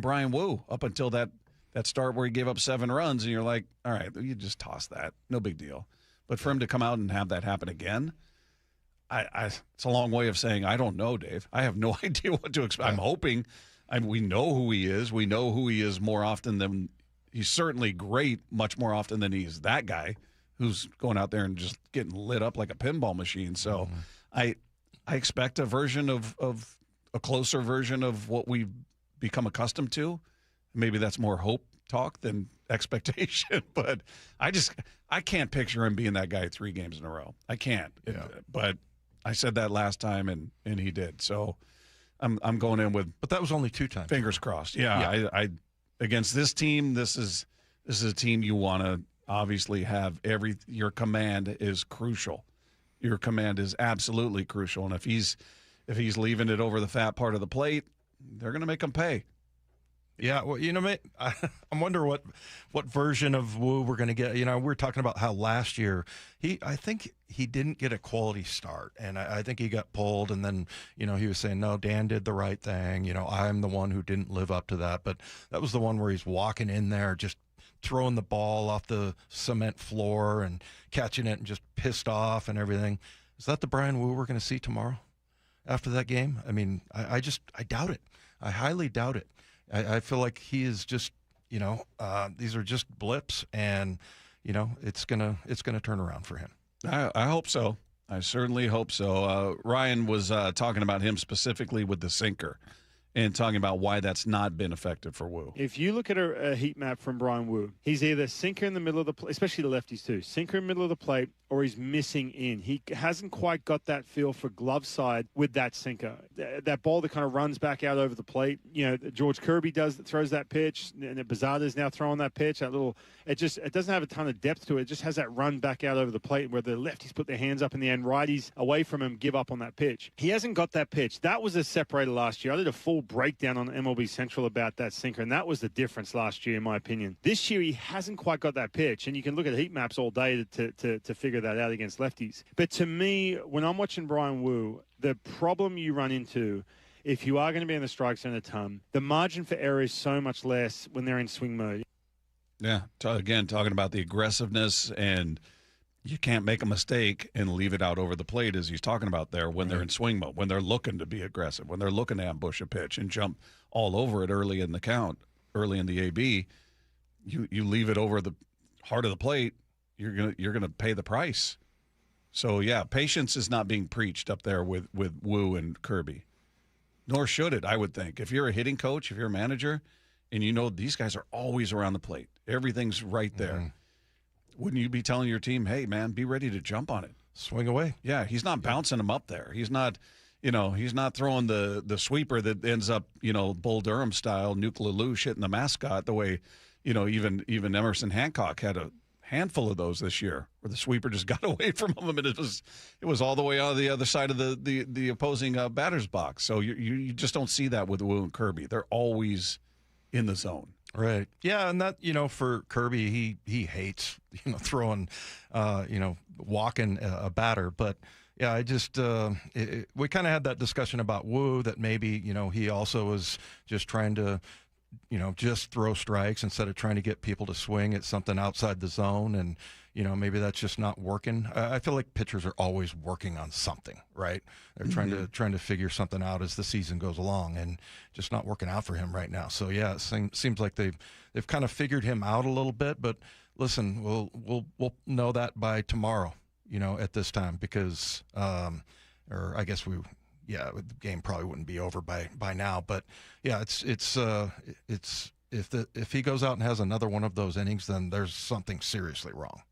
Brian Woo up until that start where he gave up 7 runs, and you're like, all right, you just toss that. No big deal. But for him to come out and have that happen again, it's a long way of saying I don't know, Dave. I have no idea what to expect. I'm hoping. We know who he is. We know who he is more often than he's certainly great, much more often than he's that guy who's going out there and just getting lit up like a pinball machine. So I expect a version of a closer version of what we've become accustomed to. Maybe that's more hope talk than expectation, but I can't picture him being that guy 3 games in a row. I can't. Yeah. But I said that last time, and he did. So I'm going in with. But that was only 2 times. Fingers crossed. Yeah. I against this team, this is a team you want to obviously have your command is crucial. Your command is absolutely crucial, and if he's leaving it over the fat part of the plate, they're going to make him pay. Yeah, well, I wonder what version of Woo we're going to get. We're talking about how last year I think he didn't get a quality start, and I think he got pulled, and then he was saying, no, Dan did the right thing. I'm the one who didn't live up to that, but that was the one where he's walking in there just throwing the ball off the cement floor and catching it and just pissed off and everything. Is that the Brian Woo we're going to see tomorrow after that game? I mean, I doubt it. I highly doubt it. I feel like he is just, these are just blips, and it's gonna turn around for him. I hope so. I certainly hope so. Ryan was talking about him specifically with the sinker, and talking about why that's not been effective for Woo. If you look at a heat map from Brian Woo, he's either sinker in the middle of the plate, especially the lefties too, sinker in the middle of the plate, or he's missing in. He hasn't quite got that feel for glove side with that sinker. That ball that kind of runs back out over the plate. George Kirby throws that pitch, and Bazada's now throwing that pitch. It doesn't have a ton of depth to it. It just has that run back out over the plate where the lefties put their hands up in the end, righties away from him give up on that pitch. He hasn't got that pitch. That was a separator last year. I did a full breakdown on MLB Central about that sinker, and that was the difference last year, in my opinion. This year, he hasn't quite got that pitch, and you can look at heat maps all day to figure that out against lefties. But to me, when I'm watching Brian Woo, the problem you run into, if you are going to be in the strike zone a ton, the margin for error is so much less when they're in swing mode. Yeah, again, talking about the aggressiveness, and you can't make a mistake and leave it out over the plate, as he's talking about there, when they're in swing mode, when they're looking to be aggressive, when they're looking to ambush a pitch and jump all over it early in the count, early in the AB. You leave it over the heart of the plate, you're gonna pay the price. So yeah, patience is not being preached up there with Woo and Kirby, nor should it. I would think if you're a hitting coach, if you're a manager, and these guys are always around the plate, everything's right there. Wouldn't you be telling your team, hey, man, be ready to jump on it? Swing away. Yeah, he's not bouncing them up there. He's not, he's not throwing the sweeper that ends up, Bull Durham style, Nuke LaLoosh hitting the mascot the way, even Emerson Hancock had a handful of those this year where the sweeper just got away from him, and it was all the way on the other side of the opposing batter's box. So you just don't see that with Woo and Kirby. They're always in the zone. Right. Yeah, and that, for Kirby, he hates, throwing, walking a batter. But, yeah, I just we kind of had that discussion about Woo, that maybe, he also was just trying to, just throw strikes instead of trying to get people to swing at something outside the zone. And, maybe that's just not working. I feel like pitchers are always working on something, right? They're trying to figure something out as the season goes along, and just not working out for him right now. So yeah, it seems like they've kind of figured him out a little bit. But listen, we'll know that by tomorrow, at this time, because or I guess the game probably wouldn't be over by now. But yeah, it's if he goes out and has another one of those innings, then there's something seriously wrong.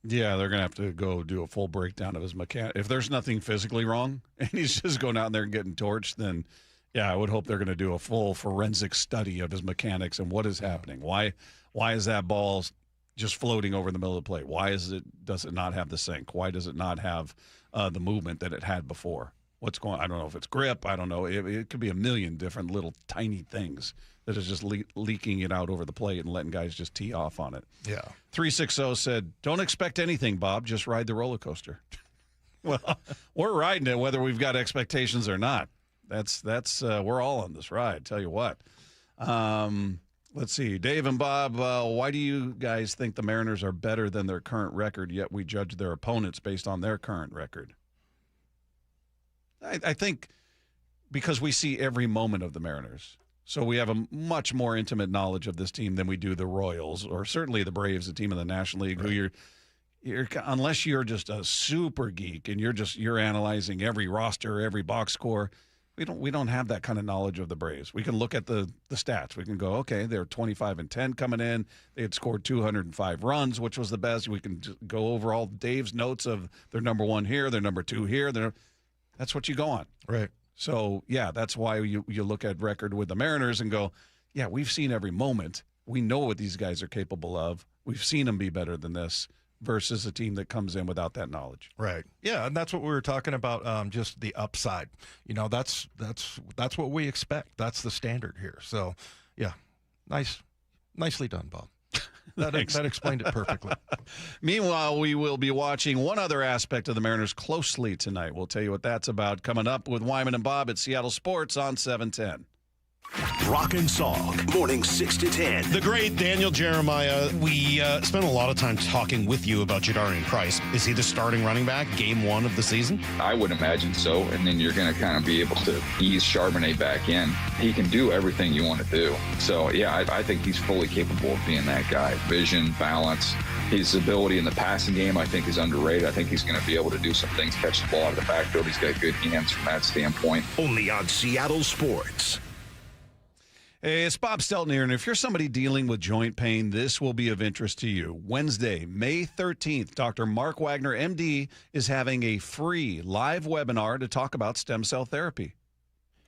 Yeah, they're going to have to go do a full breakdown of his mechanic. If there's nothing physically wrong and he's just going out there and getting torched, then, yeah, I would hope they're going to do a full forensic study of his mechanics and what is happening. Why is that ball just floating over the middle of the plate? Does it not have the sink? Why does it not have the movement that it had before? What's going on? I don't know if it's grip. I don't know. It could be a million different little tiny things that is just leaking it out over the plate and letting guys just tee off on it. Yeah. 360 said, don't expect anything, Bob. Just ride the roller coaster. Well, we're riding it whether we've got expectations or not. That's we're all on this ride, tell you what. Let's see. Dave and Bob, why do you guys think the Mariners are better than their current record, yet we judge their opponents based on their current record? I think because we see every moment of the Mariners. So we have a much more intimate knowledge of this team than we do the Royals, or certainly the Braves, the team in the National League, who you're unless you're just a super geek and you're analyzing every roster, every box score. We don't have that kind of knowledge of the Braves. We can look at the stats. We can go, okay, they're 25-10 coming in. They had scored 205 runs, which was the best. We can just go over all Dave's notes of they're number one here, they're number two here. That's what you go on. Right. So, yeah, that's why you look at record with the Mariners and go, yeah, we've seen every moment. We know what these guys are capable of. We've seen them be better than this versus a team that comes in without that knowledge. Right. Yeah, and that's what we were talking about, just the upside. That's what we expect. That's the standard here. So, yeah, Nicely done, Bob. That explained it perfectly. Meanwhile, we will be watching one other aspect of the Mariners closely tonight. We'll tell you what that's about coming up with Wyman and Bob at Seattle Sports on 710. Rock and Salk, morning 6 to 10. The great Daniel Jeremiah, we spent a lot of time talking with you about Jadarian Price. Is he the starting running back game one of the season? I would imagine so, and then you're going to kind of be able to ease Charbonnet back in. He can do everything you want to do. So, yeah, I think he's fully capable of being that guy. Vision, balance. His ability in the passing game, I think, is underrated. I think he's going to be able to do some things, catch the ball out of the backfield. He's got good hands from that standpoint. Only on Seattle Sports. Hey, it's Bob Stelton here, and if you're somebody dealing with joint pain, this will be of interest to you. Wednesday, May 13th, Dr. Mark Wagner, MD, is having a free live webinar to talk about stem cell therapy.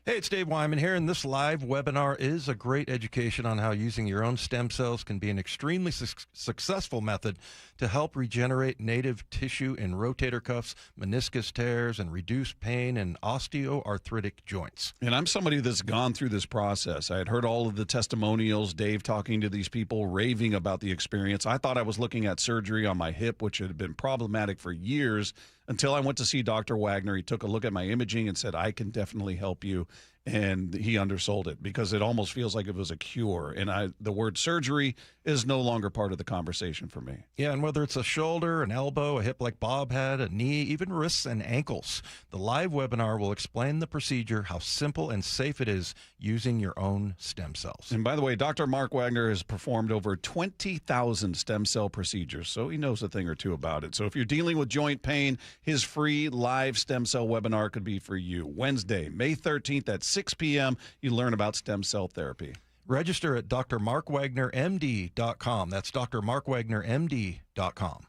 Hey, it's Dave Wyman here, and this live webinar is a great education on how using your own stem cells can be an extremely successful method to help regenerate native tissue in rotator cuffs, meniscus tears, and reduce pain in osteoarthritic joints. And I'm somebody that's gone through this process. I had heard all of the testimonials, Dave talking to these people, raving about the experience. I thought I was looking at surgery on my hip, which had been problematic for years, until I went to see Dr. Wagner. He took a look at my imaging and said, I can definitely help you. And he undersold it because it almost feels like it was a cure. And the word surgery is no longer part of the conversation for me. Yeah, and whether it's a shoulder, an elbow, a hip like Bob had, a knee, even wrists and ankles, the live webinar will explain the procedure, how simple and safe it is using your own stem cells. And by the way, Dr. Mark Wagner has performed over 20,000 stem cell procedures, so he knows a thing or two about it. So if you're dealing with joint pain, his free live stem cell webinar could be for you. Wednesday, May 13th at 6 p.m., you learn about stem cell therapy. Register at drmarkwagnermd.com. That's drmarkwagnermd.com.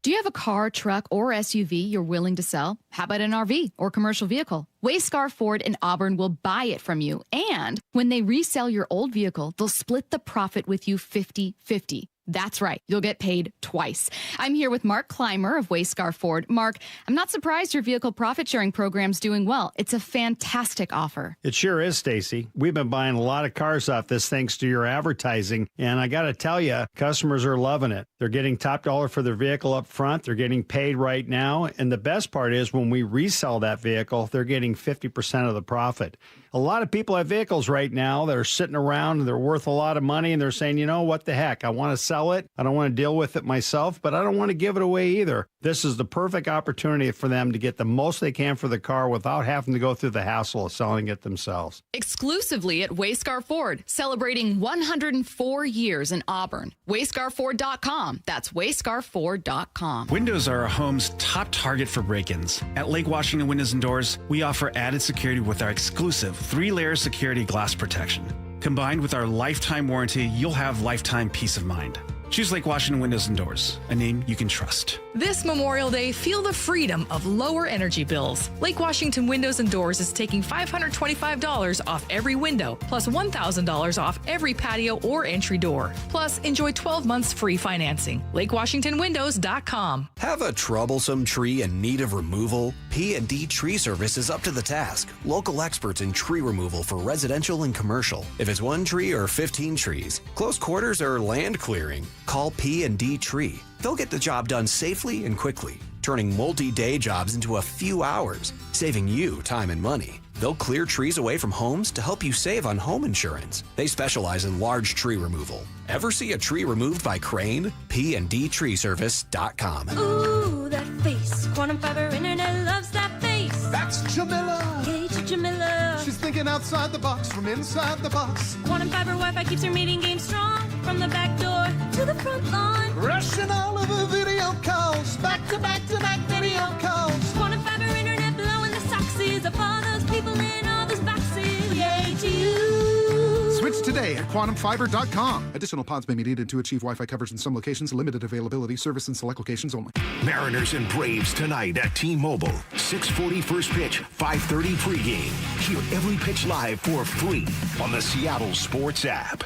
Do you have a car, truck, or SUV you're willing to sell? How about an RV or commercial vehicle? Wayscar Ford in Auburn will buy it from you. And when they resell your old vehicle, they'll split the profit with you 50-50. That's right. You'll get paid twice. I'm here with Mark Clymer of Wayscar Ford. Mark, I'm not surprised your vehicle profit-sharing program's doing well. It's a fantastic offer. It sure is, Stacy. We've been buying a lot of cars off this thanks to your advertising, and I got to tell you, customers are loving it. They're getting top dollar for their vehicle up front. They're getting paid right now, and the best part is when we resell that vehicle, they're getting 50% of the profit. A lot of people have vehicles right now that are sitting around and they're worth a lot of money, and they're saying, you know, what the heck? I want to sell it. I don't want to deal with it myself, but I don't want to give it away either. This is the perfect opportunity for them to get the most they can for the car without having to go through the hassle of selling it themselves. Exclusively at Wayscar Ford, celebrating 104 years in Auburn. WayscarFord.com. That's WayscarFord.com. Windows are our home's top target for break-ins. At Lake Washington Windows and Doors, we offer added security with our exclusive 3-layer security glass protection. Combined with our lifetime warranty, you'll have lifetime peace of mind. Choose Lake Washington Windows and Doors, a name you can trust. This Memorial Day, feel the freedom of lower energy bills. Lake Washington Windows and Doors is taking $525 off every window, plus $1,000 off every patio or entry door. Plus, enjoy 12 months free financing. LakeWashingtonWindows.com. Have a troublesome tree in need of removal? P&D Tree Service is up to the task. Local experts in tree removal for residential and commercial. If it's 1 tree or 15 trees, close quarters or land clearing, call P&D Tree. They'll get the job done safely and quickly, turning multi-day jobs into a few hours, saving you time and money. They'll clear trees away from homes to help you save on home insurance. They specialize in large tree removal. Ever see a tree removed by crane? PNDTreeService.com. Ooh, that face. Quantum Fiber Internet loves that face. That's Jamila. Gauge Jamila. She's thinking outside the box from inside the box. Quantum Fiber Wi-Fi keeps her meeting game strong. From the back door to the front lawn. Rushing all of her video calls. Back to back to back video calls. Quantum Fiber Internet blowing the soxies up all those people in all those boxes. Yay to you. Switch today at quantumfiber.com. Additional pods may be needed to achieve Wi-Fi coverage in some locations. Limited availability. Service in select locations only. Mariners and Braves tonight at T-Mobile. 6:40 first pitch, 5:30 pregame. Hear every pitch live for free on the Seattle Sports app.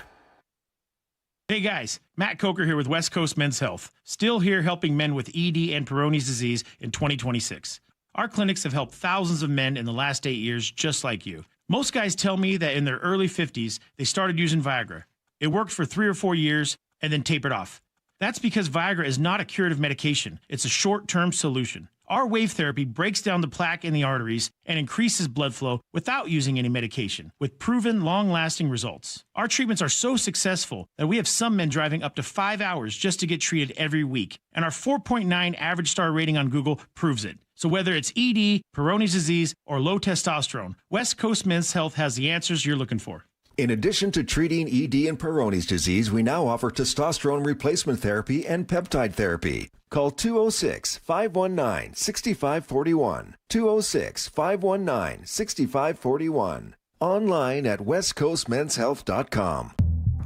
Hey guys, Matt Coker here with West Coast Men's Health. Still here helping men with ED and Peyronie's disease in 2026. Our clinics have helped thousands of men in the last 8 years just like you. Most guys tell me that in their early 50s, they started using Viagra. It worked for 3 or 4 years and then tapered off. That's because Viagra is not a curative medication. It's a short-term solution. Our wave therapy breaks down the plaque in the arteries and increases blood flow without using any medication, with proven long-lasting results. Our treatments are so successful that we have some men driving up to 5 hours just to get treated every week, and our 4.9 average star rating on Google proves it. So whether it's ED, Peyronie's disease, or low testosterone, West Coast Men's Health has the answers you're looking for. In addition to treating ED and Peyronie's disease, we now offer testosterone replacement therapy and peptide therapy. Call 206-519-6541. 206-519-6541. Online at westcoastmenshealth.com.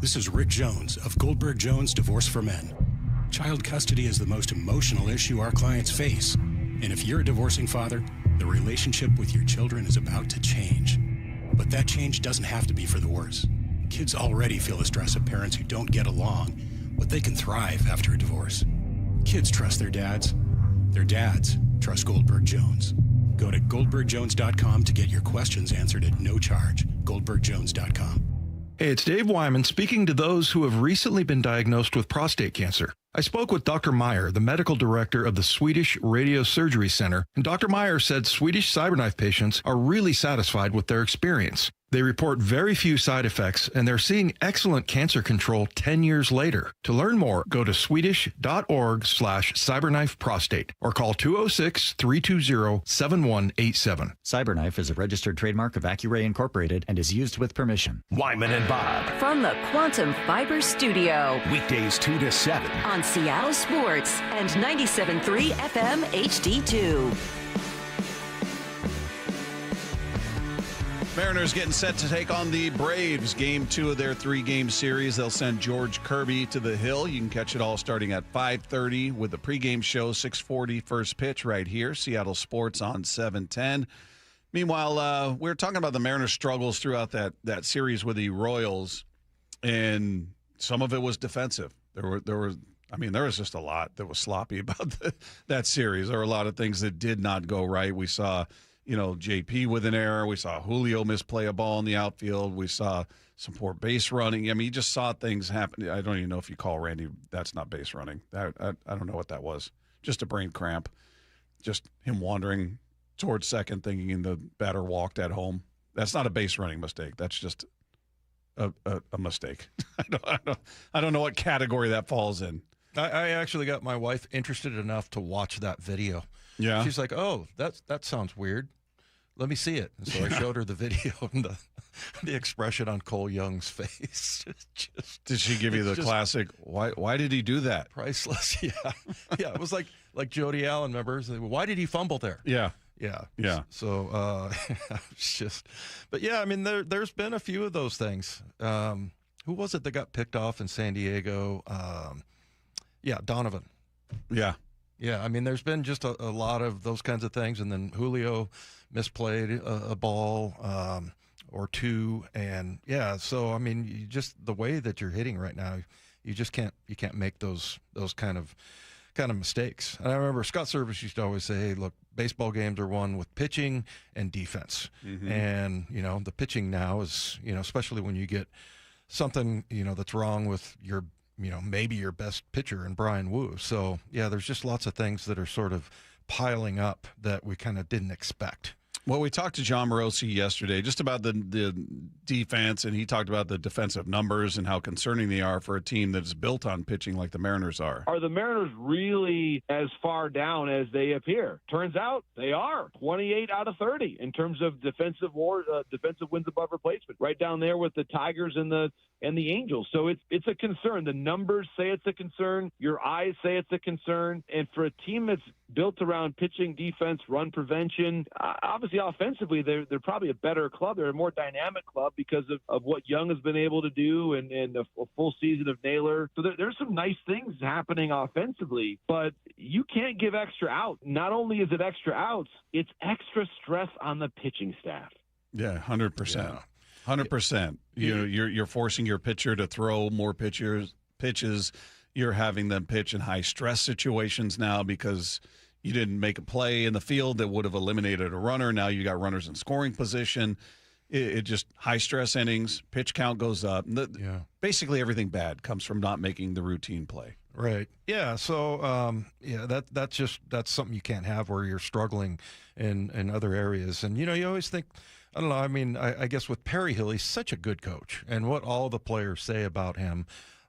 This is Rick Jones of Goldberg Jones Divorce for Men. Child custody is the most emotional issue our clients face. And if you're a divorcing father, the relationship with your children is about to change. But that change doesn't have to be for the worse. Kids already feel the stress of parents who don't get along, but they can thrive after a divorce. Kids trust their dads. Their dads trust Goldberg Jones. Go to goldbergjones.com to get your questions answered at no charge. goldbergjones.com. Hey, it's Dave Wyman speaking to those who have recently been diagnosed with prostate cancer. I spoke with Dr. Meyer, the medical director of the Swedish Radiosurgery Center, and Dr. Meyer said Swedish CyberKnife patients are really satisfied with their experience. They report very few side effects, and they're seeing excellent cancer control 10 years later. To learn more, go to swedish.org/cyberknifeprostate or call 206-320-7187. CyberKnife is a registered trademark of Accuray Incorporated and is used with permission. Wyman and Bob. From the Quantum Fiber Studio. Weekdays 2 to 7. On Seattle Sports and 97.3 FM HD2. Mariners getting set to take on the Braves. Game 2 of their 3-game series. They'll send George Kirby to the hill. You can catch it all starting at 5:30 with the pregame show, 6:40 first pitch right here. Seattle Sports on 710. Meanwhile, we were talking about the Mariners' struggles throughout that series with the Royals, and some of it was defensive. There was just a lot that was sloppy about that series. There were a lot of things that did not go right. We saw JP with an error. We saw Julio misplay a ball in the outfield. We saw some poor base running. I mean, you just saw things happen. I don't even know if you call Randy, that's not base running. I don't know what that was. Just a brain cramp. Just him wandering towards second thinking the batter walked at home. That's not a base running mistake. That's just a mistake. I don't know what category that falls in. I actually got my wife interested enough to watch that video. Yeah. She's like, oh, that sounds weird. Let me see it. And so I showed her the video and the expression on Cole Young's face. Did she give you the classic, why did he do that? Priceless, yeah. Yeah, it was like Jody Allen, remember? Why did he fumble there? Yeah. Yeah. So it's just, but yeah, I mean, there's been a few of those things. Who was it that got picked off in San Diego? Donovan. Yeah. Yeah, I mean, there's been just a lot of those kinds of things, and then Julio misplayed a ball or two, and yeah, so I mean, you just the way that you're hitting right now, you just can't make those kind of mistakes. And I remember Scott Service used to always say, "Hey, look, baseball games are won with pitching and defense," and the pitching now is especially when you get something that's wrong with your maybe your best pitcher in Brian Woo. So, yeah, there's just lots of things that are sort of piling up that we kind of didn't expect. Well, we talked to John Morosi yesterday just about the defense, and he talked about the defensive numbers and how concerning they are for a team that's built on pitching like the Mariners are. Are the Mariners really as far down as they appear? Turns out they are 28 out of 30 in terms of defensive wins above replacement, right down there with the Tigers and the Angels. So it's a concern. The numbers say it's a concern. Your eyes say it's a concern. And for a team that's built around pitching, defense, run prevention, obviously offensively, they're probably a better club. They're a more dynamic club because of what Young has been able to do and a full season of Naylor. So there's some nice things happening offensively, but you can't give extra out. Not only is it extra outs, it's extra stress on the pitching staff. Yeah, 100%. 100%. You're forcing your pitcher to throw more pitches. You're having them pitch in high stress situations now because you didn't make a play in the field that would have eliminated a runner. Now you got runners in scoring position. it just high stress innings, pitch count goes up. Basically everything bad comes from not making the routine play. Right. Yeah. So, that's something you can't have where you're struggling in other areas. And, you always think, I don't know. I mean, I guess with Perry Hill, he's such a good coach, and what all the players say about him,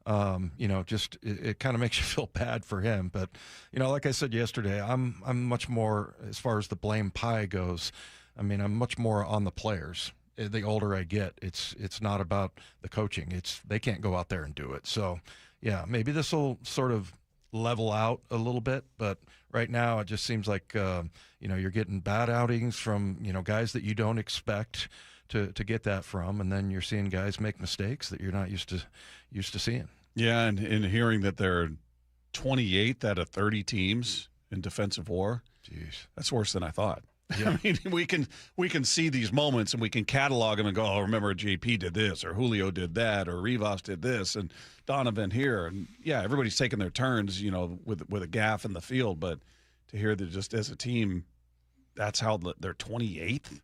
it kind of makes you feel bad for him. But, like I said yesterday, I'm much more, as far as the blame pie goes, I mean, I'm much more on the players. The older I get, it's not about the coaching. They can't go out there and do it. So, yeah, maybe this will sort of level out a little bit, but right now it just seems like you're getting bad outings from guys that you don't expect to get that from, and then you're seeing guys make mistakes that you're not used to seeing. Yeah, and in hearing that they're 28th out of 30 teams in defensive WAR, jeez, that's worse than I thought. Yeah. I mean, we can see these moments and we can catalog them and go, oh, remember JP did this, or Julio did that, or Rivas did this, and Donovan here. And yeah, everybody's taking their turns, with a gaff in the field. But to hear that just as a team, that's how they're 28th.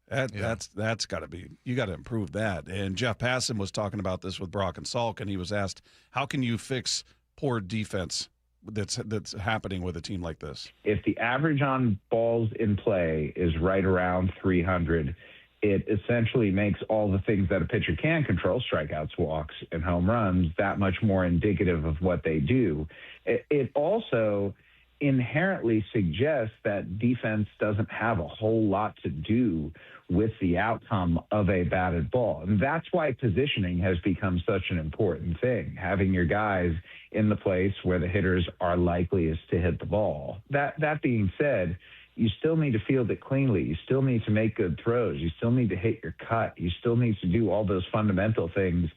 That's got to be, you got to improve that. And Jeff Passan was talking about this with Brock and Salk, and he was asked, how can you fix poor defense that's happening with a team like this? If the average on balls in play is right around 300, it essentially makes all the things that a pitcher can control, strikeouts, walks, and home runs, that much more indicative of what they do. It also inherently suggests that defense doesn't have a whole lot to do with the outcome of a batted ball. And that's why positioning has become such an important thing, having your guys in the place where the hitters are likeliest to hit the ball. That being said, you still need to field it cleanly. You still need to make good throws. You still need to hit your cut. You still need to do all those fundamental things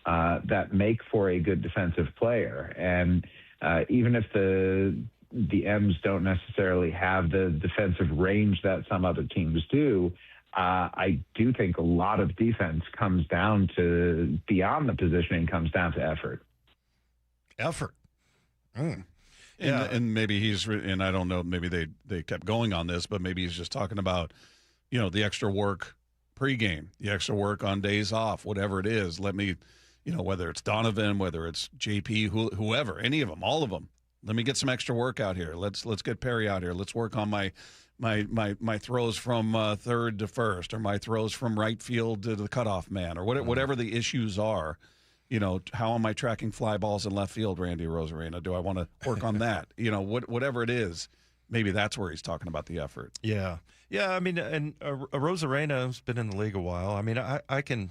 that make for a good defensive player. And even if the M's don't necessarily have the defensive range that some other teams do, I do think a lot of defense comes down to, beyond the positioning, comes down to effort. Yeah, and maybe and I don't know, maybe they kept going on this, but maybe he's just talking about, the extra work pregame, the extra work on days off, whatever it is. Let me, whether it's Donovan, whether it's JP, whoever, any of them, all of them. Let me get some extra work out here. Let's get Perry out here. Let's work on my throws from third to first, or my throws from right field to the cutoff man, or whatever the issues are. How am I tracking fly balls in left field, Randy Arozarena? Do I want to work on that? Whatever it is, maybe that's where he's talking about the effort. Yeah. Yeah, I mean, and Arozarena's been in the league a while. I mean, I can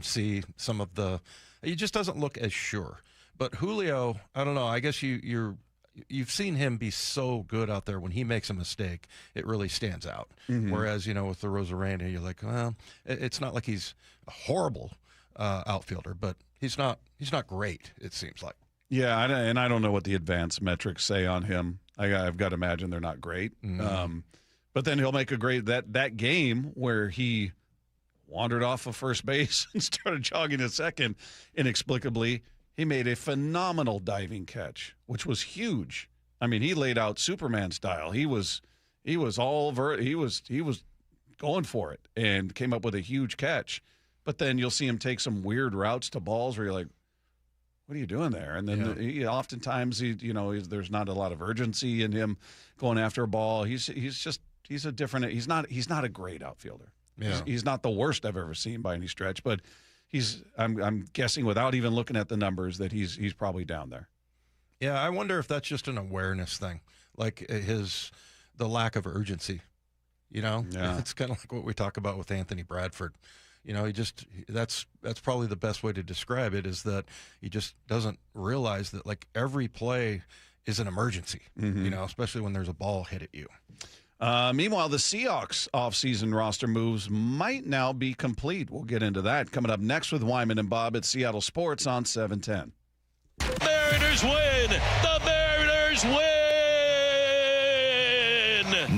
see some of he just doesn't look as sure. But Julio, I don't know, I guess you've seen him be so good out there. When he makes a mistake, it really stands out. Mm-hmm. Whereas, with the Arozarena, you're like, well, it's not like he's a horrible outfielder, but he's not great, it seems like. Yeah, and I don't know what the advanced metrics say on him. I've got to imagine they're not great. Mm-hmm. But then he'll make a great that game where he wandered off of first base and started jogging to second inexplicably. He made a phenomenal diving catch, which was huge. I mean, he laid out Superman style. He was going for it and came up with a huge catch. But then you'll see him take some weird routes to balls where you're like, what are you doing there? And then oftentimes there's not a lot of urgency in him going after a ball. He's a different. He's not a great outfielder. Yeah. He's not the worst I've ever seen by any stretch, but I'm guessing without even looking at the numbers that he's probably down there. Yeah, I wonder if that's just an awareness thing, like the lack of urgency. Yeah. It's kind of like what we talk about with Anthony Bradford. That's probably the best way to describe it, is that he just doesn't realize that like every play is an emergency, especially when there's a ball hit at you. Meanwhile, the Seahawks offseason roster moves might now be complete. We'll get into that coming up next with Wyman and Bob at Seattle Sports on 710. Mariners win! The Mariners win!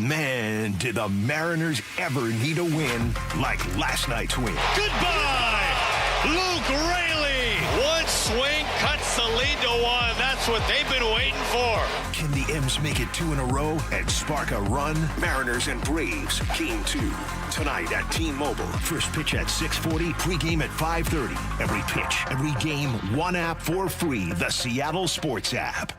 Man, did the Mariners ever need a win like last night's win. Goodbye, Luke Raley! Once swing cuts the lead to one. That's what they've been waiting for. Can the M's make it 2 in a row and spark a run? Mariners and Braves, Game 2. Tonight at T-Mobile. First pitch at 6:40, pregame at 5:30. Every pitch, every game, one app for free. The Seattle Sports app.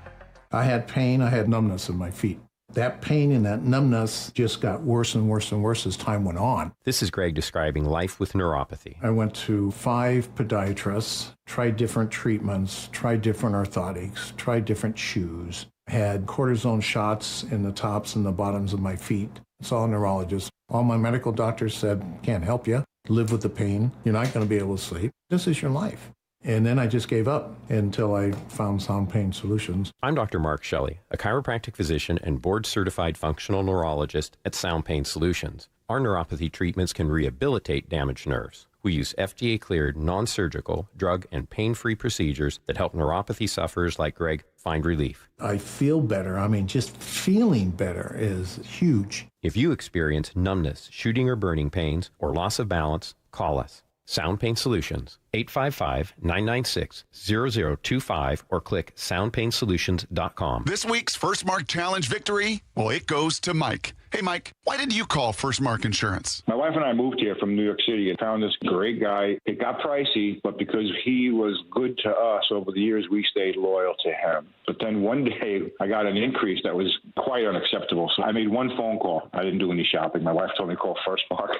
I had pain. I had numbness in my feet. That pain and that numbness just got worse and worse and worse as time went on. This is Greg describing life with neuropathy. I went to 5 podiatrists, tried different treatments, tried different orthotics, tried different shoes, had cortisone shots in the tops and the bottoms of my feet. Saw a neurologist. All my medical doctors said, can't help you. Live with the pain. You're not going to be able to sleep. This is your life. And then I just gave up until I found Sound Pain Solutions. I'm Dr. Mark Shelley, a chiropractic physician and board-certified functional neurologist at Sound Pain Solutions. Our neuropathy treatments can rehabilitate damaged nerves. We use FDA-cleared, non-surgical, drug and pain-free procedures that help neuropathy sufferers like Greg find relief. I feel better. I mean, just feeling better is huge. If you experience numbness, shooting or burning pains, or loss of balance, call us. Sound Pain Solutions, 855-996-0025, or click soundpainsolutions.com. This week's First Mark Challenge victory, well, it goes to Mike. Hey, Mike, why did you call First Mark Insurance? My wife and I moved here from New York City and found this great guy. It got pricey, but because he was good to us over the years, we stayed loyal to him. But then one day I got an increase that was quite unacceptable. So I made one phone call. I didn't do any shopping. My wife told me to call First Mark.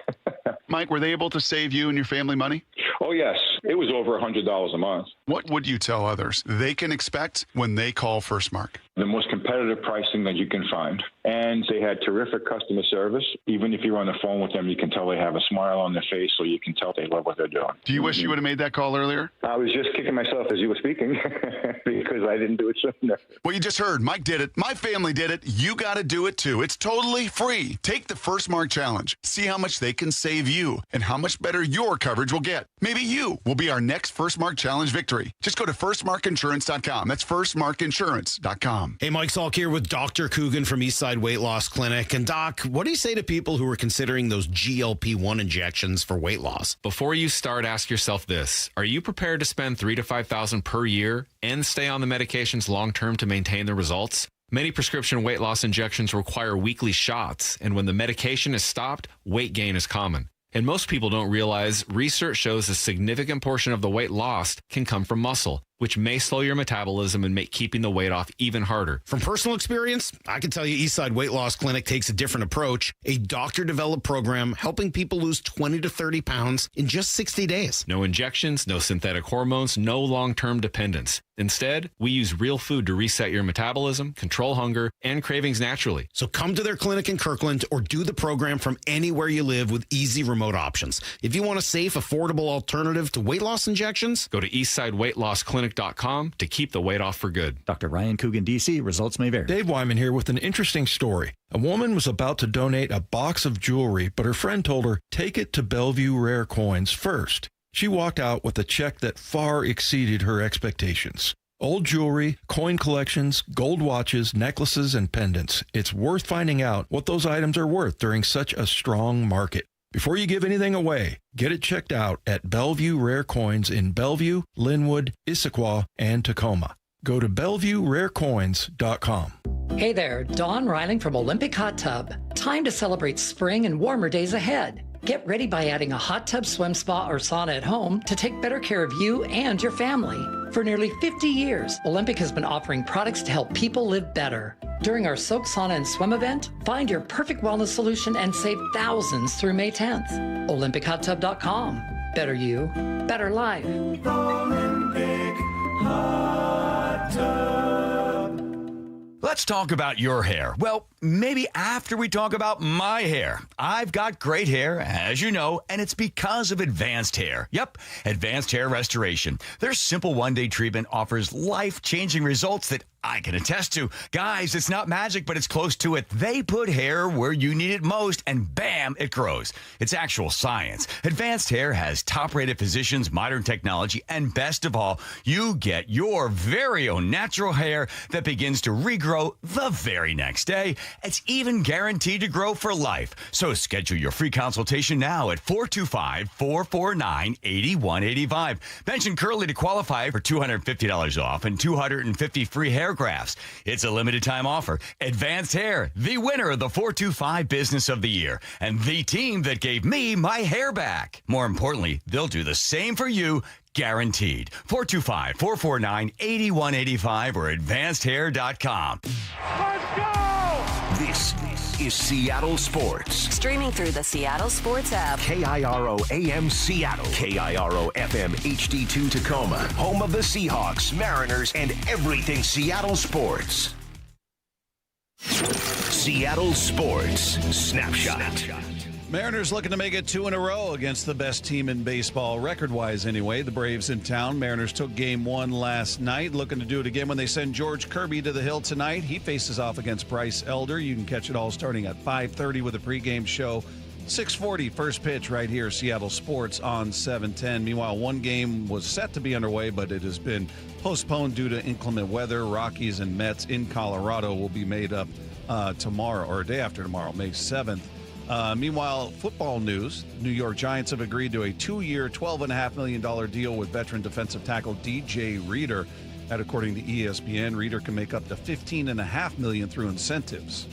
Mike, were they able to save you and your family money? Oh, yes. It was over $100 a month. What would you tell others they can expect when they call First Mark? The most competitive pricing that you can find. And they had terrific customer service. Even if you're on the phone with them, you can tell they have a smile on their face, so you can tell they love what they're doing. Do you wish you would have made that call earlier? I was just kicking myself as you were speaking because I didn't do it sooner. Well, you just heard. Mike did it. My family did it. You got to do it, too. It's totally free. Take the First Mark Challenge. See how much they can save you and how much better your coverage will get. Maybe you will be our next First Mark Challenge victory. Just go to firstmarkinsurance.com. That's firstmarkinsurance.com. Hey, Mike Salk here with Dr. Coogan from Eastside Weight Loss Clinic. And Doc, what do you say to people who are considering those GLP-1 injections for weight loss? Before you start, ask yourself this. Are you prepared to spend $3,000 to $5,000 per year and stay on the medications long-term to maintain the results? Many prescription weight loss injections require weekly shots, and when the medication is stopped, weight gain is common. And most people don't realize research shows a significant portion of the weight lost can come from muscle, which may slow your metabolism and make keeping the weight off even harder. From personal experience, I can tell you Eastside Weight Loss Clinic takes a different approach, a doctor-developed program helping people lose 20 to 30 pounds in just 60 days. No injections, no synthetic hormones, no long-term dependence. Instead, we use real food to reset your metabolism, control hunger, and cravings naturally. So come to their clinic in Kirkland or do the program from anywhere you live with easy remote options. If you want a safe, affordable alternative to weight loss injections, go to eastsideweightlossclinic.com to keep the weight off for good. Dr. Ryan Coogan, D.C. Results may vary. Dave Wyman here with an interesting story. A woman was about to donate a box of jewelry, but her friend told her, take it to Bellevue Rare Coins first. She walked out with a check that far exceeded her expectations. Old jewelry, coin collections, gold watches, necklaces, and pendants. It's worth finding out what those items are worth during such a strong market. Before you give anything away, get it checked out at Bellevue Rare Coins in Bellevue, Linwood, Issaquah, and Tacoma. Go to BellevueRareCoins.com. Hey there, Dawn Reiling from Olympic Hot Tub. Time to celebrate spring and warmer days ahead. Get ready by adding a hot tub, swim spa, or sauna at home to take better care of you and your family. For nearly 50 years, Olympic has been offering products to help people live better. During our Soak, Sauna, and Swim event, find your perfect wellness solution and save thousands through May 10th. OlympicHotTub.com. Better you, better life. Olympic Hot Tub. Let's talk about your hair. Well, maybe after we talk about my hair. I've got great hair, as you know, and it's because of Advanced Hair. Yep, Advanced Hair Restoration. Their simple one-day treatment offers life-changing results that I can attest to. Guys, it's not magic, but it's close to it. They put hair where you need it most, and bam, it grows. It's actual science. Advanced Hair has top-rated physicians, modern technology, and best of all, you get your very own natural hair that begins to regrow the very next day. It's even guaranteed to grow for life. So schedule your free consultation now at 425-449-8185. Mention Curly to qualify for $250 off and 250 free hair grafts. It's a limited time offer. Advanced Hair, the winner of the 425 Business of the Year, and the team that gave me my hair back. More importantly, they'll do the same for you, guaranteed. 425-449-8185 or advancedhair.com. Let's go! This is Seattle Sports. Streaming through the Seattle Sports app. KIRO AM Seattle. KIRO FM HD2 Tacoma. Home of the Seahawks, Mariners, and everything Seattle sports. Seattle Sports Snapshot. Mariners looking to make it 2 in a row against the best team in baseball, record-wise anyway. The Braves in town. Mariners took game 1 last night, looking to do it again when they send George Kirby to the hill tonight. He faces off against Bryce Elder. You can catch it all starting at 5:30 with a pregame show. 6:40 first pitch right here, Seattle Sports on 710. Meanwhile, one game was set to be underway, but it has been postponed due to inclement weather. Rockies and Mets in Colorado will be made up tomorrow, or day after tomorrow, May 7th. Meanwhile, football news, New York Giants have agreed to a 2-year, $12.5 million deal with veteran defensive tackle DJ Reader. That, according to ESPN, Reader can make up to $15.5 million through incentives.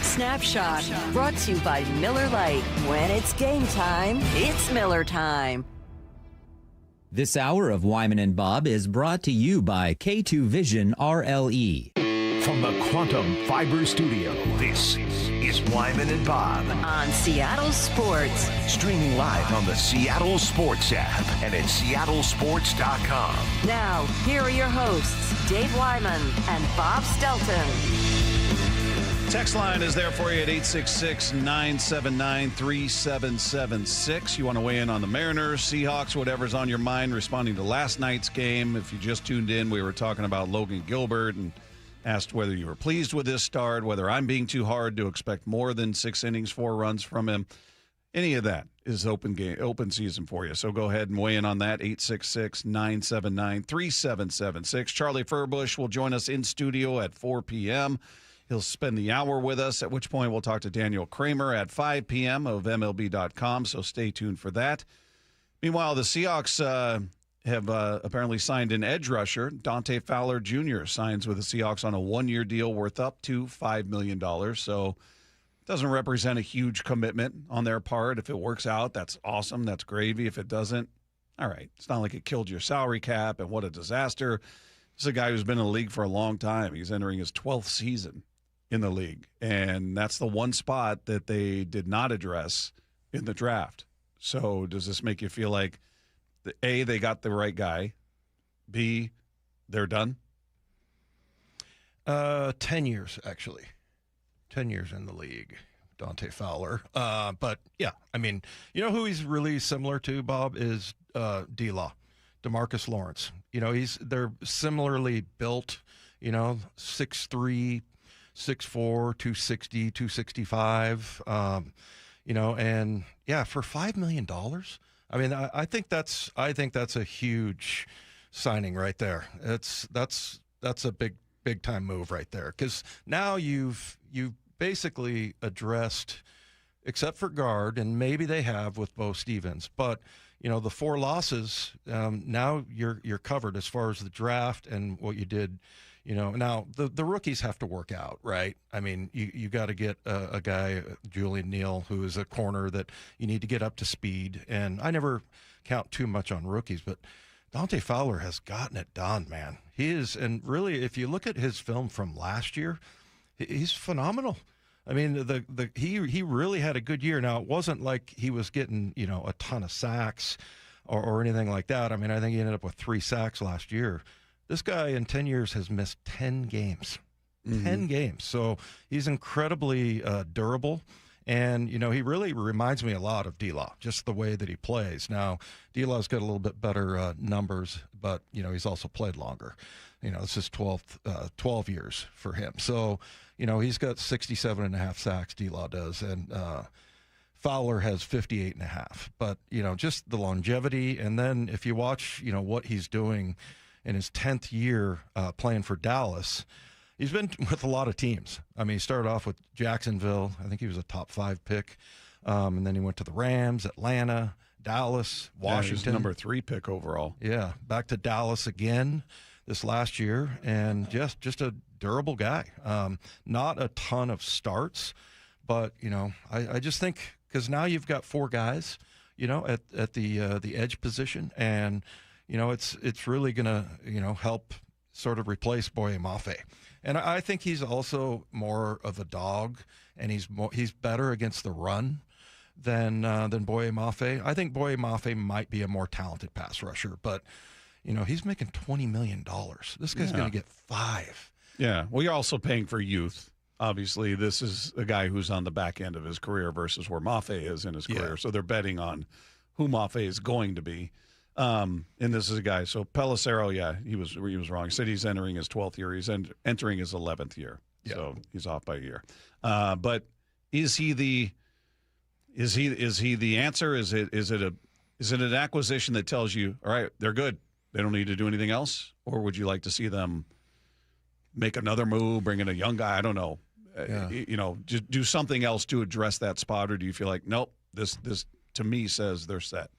Snapshot, brought to you by Miller Lite. When it's game time, it's Miller time. This hour of Wyman and Bob is brought to you by K2 Vision RLE. From the Quantum Fiber Studio, this is Wyman and Bob on Seattle Sports. Streaming live on the Seattle Sports app and at seattlesports.com. Now, here are your hosts, Dave Wyman and Bob Stelton. Text line is there for you at 866-979-3776. You want to weigh in on the Mariners, Seahawks, whatever's on your mind, responding to last night's game. If you just tuned in, we were talking about Logan Gilbert and asked whether you were pleased with this start, whether I'm being too hard to expect more than 6 innings, 4 runs from him. Any of that is open season for you. So go ahead and weigh in on that, 866-979-3776. Charlie Furbush will join us in studio at 4 p.m. He'll spend the hour with us, at which point we'll talk to Daniel Kramer at 5 p.m. of MLB.com, so stay tuned for that. Meanwhile, the Seahawks have apparently signed an edge rusher. Dante Fowler Jr. signs with the Seahawks on a 1-year deal worth up to $5 million. So it doesn't represent a huge commitment on their part. If it works out, that's awesome. That's gravy. If it doesn't, all right. It's not like it killed your salary cap, and what a disaster. This is a guy who's been in the league for a long time. He's entering his 12th season in the league, and that's the one spot that they did not address in the draft. So does this make you feel like, A, they got the right guy, B, they're done? 10 years, actually. 10 years in the league, Dante Fowler. But, yeah, I mean, you know who he's really similar to, Bob, is D-Law, DeMarcus Lawrence. You know, they're similarly built, 6'3", 6'4", 260, 265, and yeah, for $5 million. I mean, I think that's a huge signing right there. That's a big time move right there, because now you've basically addressed, except for guard, and maybe they have with Bo Stevens, but the 4 losses, now you're covered as far as the draft and what you did. Now the rookies have to work out, right? I mean, you got to get a guy, Julian Neal, who is a corner that you need to get up to speed. And I never count too much on rookies, but Dante Fowler has gotten it done, man. He is, and really, if you look at his film from last year, he's phenomenal. I mean, he really had a good year. Now, it wasn't like he was getting a ton of sacks or anything like that. I mean, I think he ended up with 3 sacks last year. This guy in 10 years has missed 10 games. 10 games. So he's incredibly durable. And, he really reminds me a lot of D-Law, just the way that he plays. Now, D-Law's got a little bit better numbers, but, he's also played longer. This is 12 years for him. So, he's got 67.5 sacks, D-Law does. And Fowler has 58.5. But, just the longevity. And then if you watch, what he's doing in his 10th year playing for Dallas, he's been with a lot of teams. I mean, he started off with Jacksonville. I think he was a top 5 pick. And then he went to the Rams, Atlanta, Dallas, Washington. Number 3 pick overall. Yeah, back to Dallas again this last year, and just a durable guy. Not a ton of starts, but, I just think because now you've got 4 guys, at the edge position, and, it's really going to, help sort of replace Boye Mafe. And I think he's also more of a dog, and he's better against the run than Boye Mafe. I think Boye Mafe might be a more talented pass rusher, but he's making $20 million. This guy's going to get 5. Yeah. Well, you're also paying for youth. Obviously, this is a guy who's on the back end of his career versus where Mafe is in his career. So they're betting on who Mafe is going to be. And this is a guy. So Pelissero, he was wrong. He said he's entering his 12th year. He's entering his 11th year. Yeah. So he's off by a year. But is he the answer? Is it an acquisition that tells you, all right, they're good, they don't need to do anything else? Or would you like to see them make another move, bring in a young guy? I don't know. Just do something else to address that spot, or do you feel like, nope, this to me says they're set?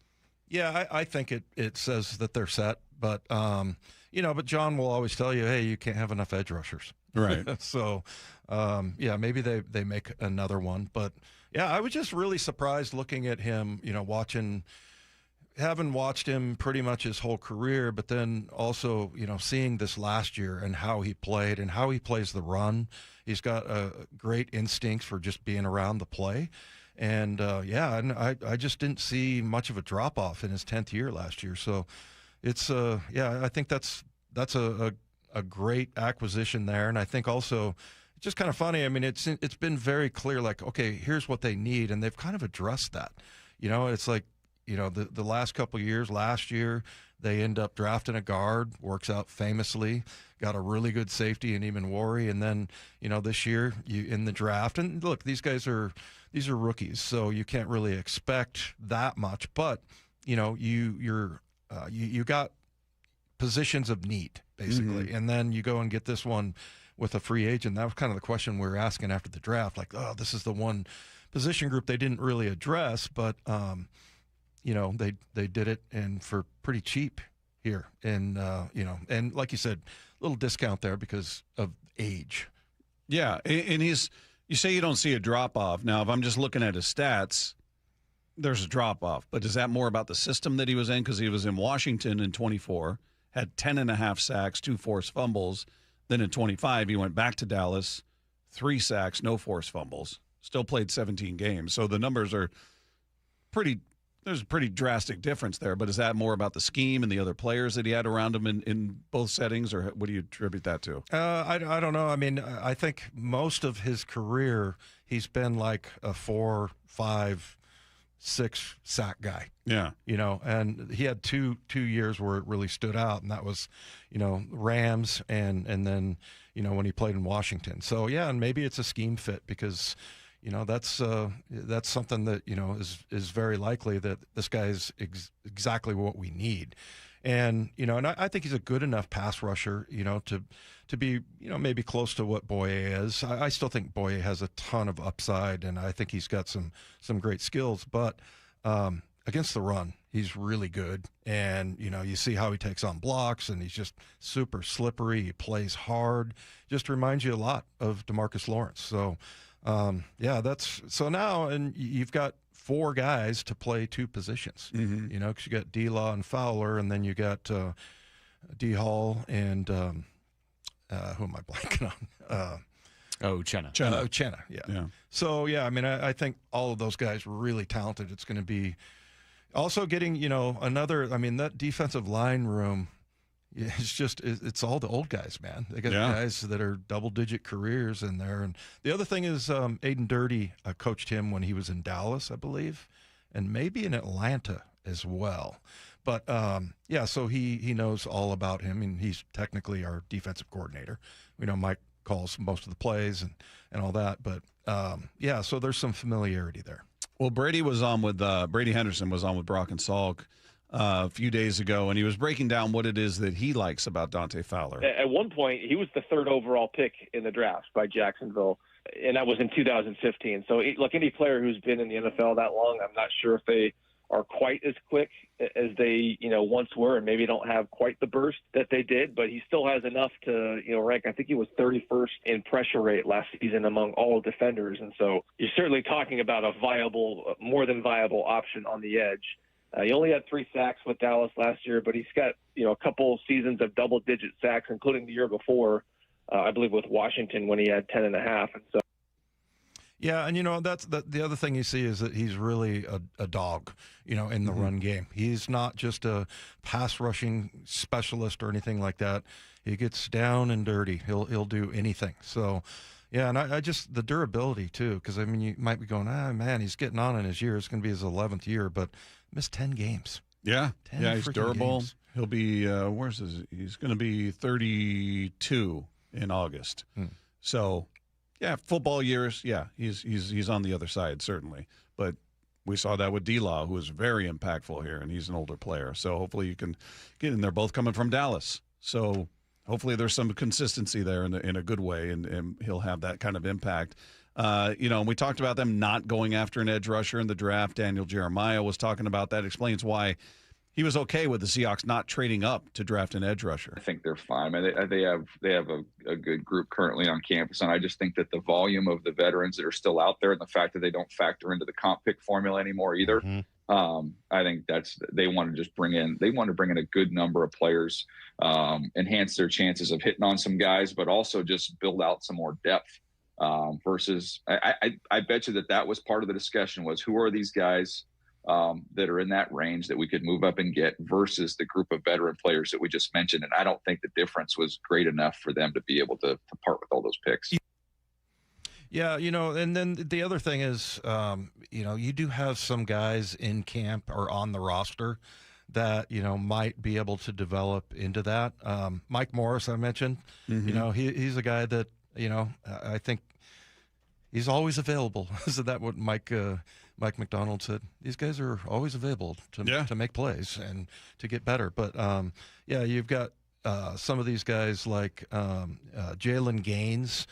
Yeah, I think it says that they're set, but but John will always tell you, hey, you can't have enough edge rushers, right? So, maybe they make another one, but yeah, I was just really surprised looking at him, having watched him pretty much his whole career, but then also, seeing this last year and how he played and how he plays the run. He's got a great instinct for just being around the play. And, and I just didn't see much of a drop-off in his 10th year last year. So it's, I think that's a great acquisition there. And I think also it's just kind of funny. I mean, it's been very clear, like, okay, here's what they need. And they've kind of addressed that. It's like, the last couple of years, last year, they end up drafting a guard, works out famously, got a really good safety and even Worry. And then, this year you in the draft, and look, these are rookies, so you can't really expect that much, but you got positions of need basically. Mm-hmm. And then you go and get this one with a free agent. That was kind of the question we were asking after the draft, like, oh, this is the one position group they didn't really address, but they did it and for pretty cheap here. And, and like you said, a little discount there because of age. Yeah. And you say you don't see a drop off. Now, if I'm just looking at his stats, there's a drop off, but is that more about the system that he was in? Cause he was in Washington in 24, had 10.5 sacks, 2 forced fumbles. Then in 25, he went back to Dallas, 3 sacks, no forced fumbles, still played 17 games. So the numbers are there's a pretty drastic difference there, but is that more about the scheme and the other players that he had around him in both settings, or what do you attribute that to? I don't know. I mean, I think most of his career, he's been like a 4, 5, 6 sack guy. Yeah. And he had two years where it really stood out, and that was, Rams and then, when he played in Washington. So, yeah, and maybe it's a scheme fit because – that's something that, is very likely that this guy is exactly what we need. And, and I think he's a good enough pass rusher, to be, maybe close to what Boye is. I still think Boye has a ton of upside, and I think he's got some great skills. But against the run, he's really good. And, you see how he takes on blocks, and he's just super slippery. He plays hard. Just reminds you a lot of DeMarcus Lawrence. So, that's so now, and you've got 4 guys to play 2 positions, because you got D-Law and Fowler, and then you got D-Hall and who am I blanking on? Chenna. Chenna, yeah. So, I mean, I think all of those guys were really talented. It's going to be also getting, that defensive line room. Yeah, it's all the old guys, man. They got guys that are double-digit careers in there. And the other thing is Aiden Dirty coached him when he was in Dallas, I believe, and maybe in Atlanta as well. But, so he knows all about him, and he's technically our defensive coordinator. Mike calls most of the plays and all that. But, so there's some familiarity there. Well, Brady Henderson was on with Brock and Salk a few days ago, and he was breaking down what it is that he likes about Dante Fowler. At one point, he was the 3rd overall pick in the draft by Jacksonville, and that was in 2015. So, look, any player who's been in the NFL that long, I'm not sure if they are quite as quick as they, once were, and maybe don't have quite the burst that they did, but he still has enough to, rank. I think he was 31st in pressure rate last season among all defenders. And so you're certainly talking about a viable, more than viable option on the edge. He only had 3 sacks with Dallas last year, but he's got, a couple seasons of double-digit sacks, including the year before, I believe with Washington when he had 10.5. And so. Yeah, and that's the other thing you see is that he's really a dog, in the run game. He's not just a pass rushing specialist or anything like that. He gets down and dirty. He'll do anything. So, yeah, and I just the durability too, because you might be going, man, he's getting on in his year. It's going to be his 11th year, but missed 10 games. Yeah, he's durable. Games. He'll be he's going to be 32 in August. So. Yeah, football years, he's on the other side, certainly. But we saw that with D-Law, who was very impactful here, and he's an older player. So hopefully you can get in there, both coming from Dallas. So hopefully there's some consistency there in a good way, and he'll have that kind of impact. We talked about them not going after an edge rusher in the draft. Daniel Jeremiah was talking about that, explains why he was okay with the Seahawks not trading up to draft an edge rusher. I think they're fine. They have a good group currently on campus, and I just think that the volume of the veterans that are still out there and the fact that they don't factor into the comp pick formula anymore either, I think they want to bring in a good number of players, enhance their chances of hitting on some guys, but also just build out some more depth. Versus, I bet you that was part of the discussion was who are these guys that are in that range that we could move up and get versus the group of veteran players that we just mentioned. And I don't think the difference was great enough for them to be able to part with all those picks. Yeah, and then the other thing is, you do have some guys in camp or on the roster that, might be able to develop into that. Mike Morris, I mentioned, he's a guy that, I think he's always available. Is that what Mike McDonald said? These guys are always available to make plays and to get better. But, you've got some of these guys like Jalen Gaines,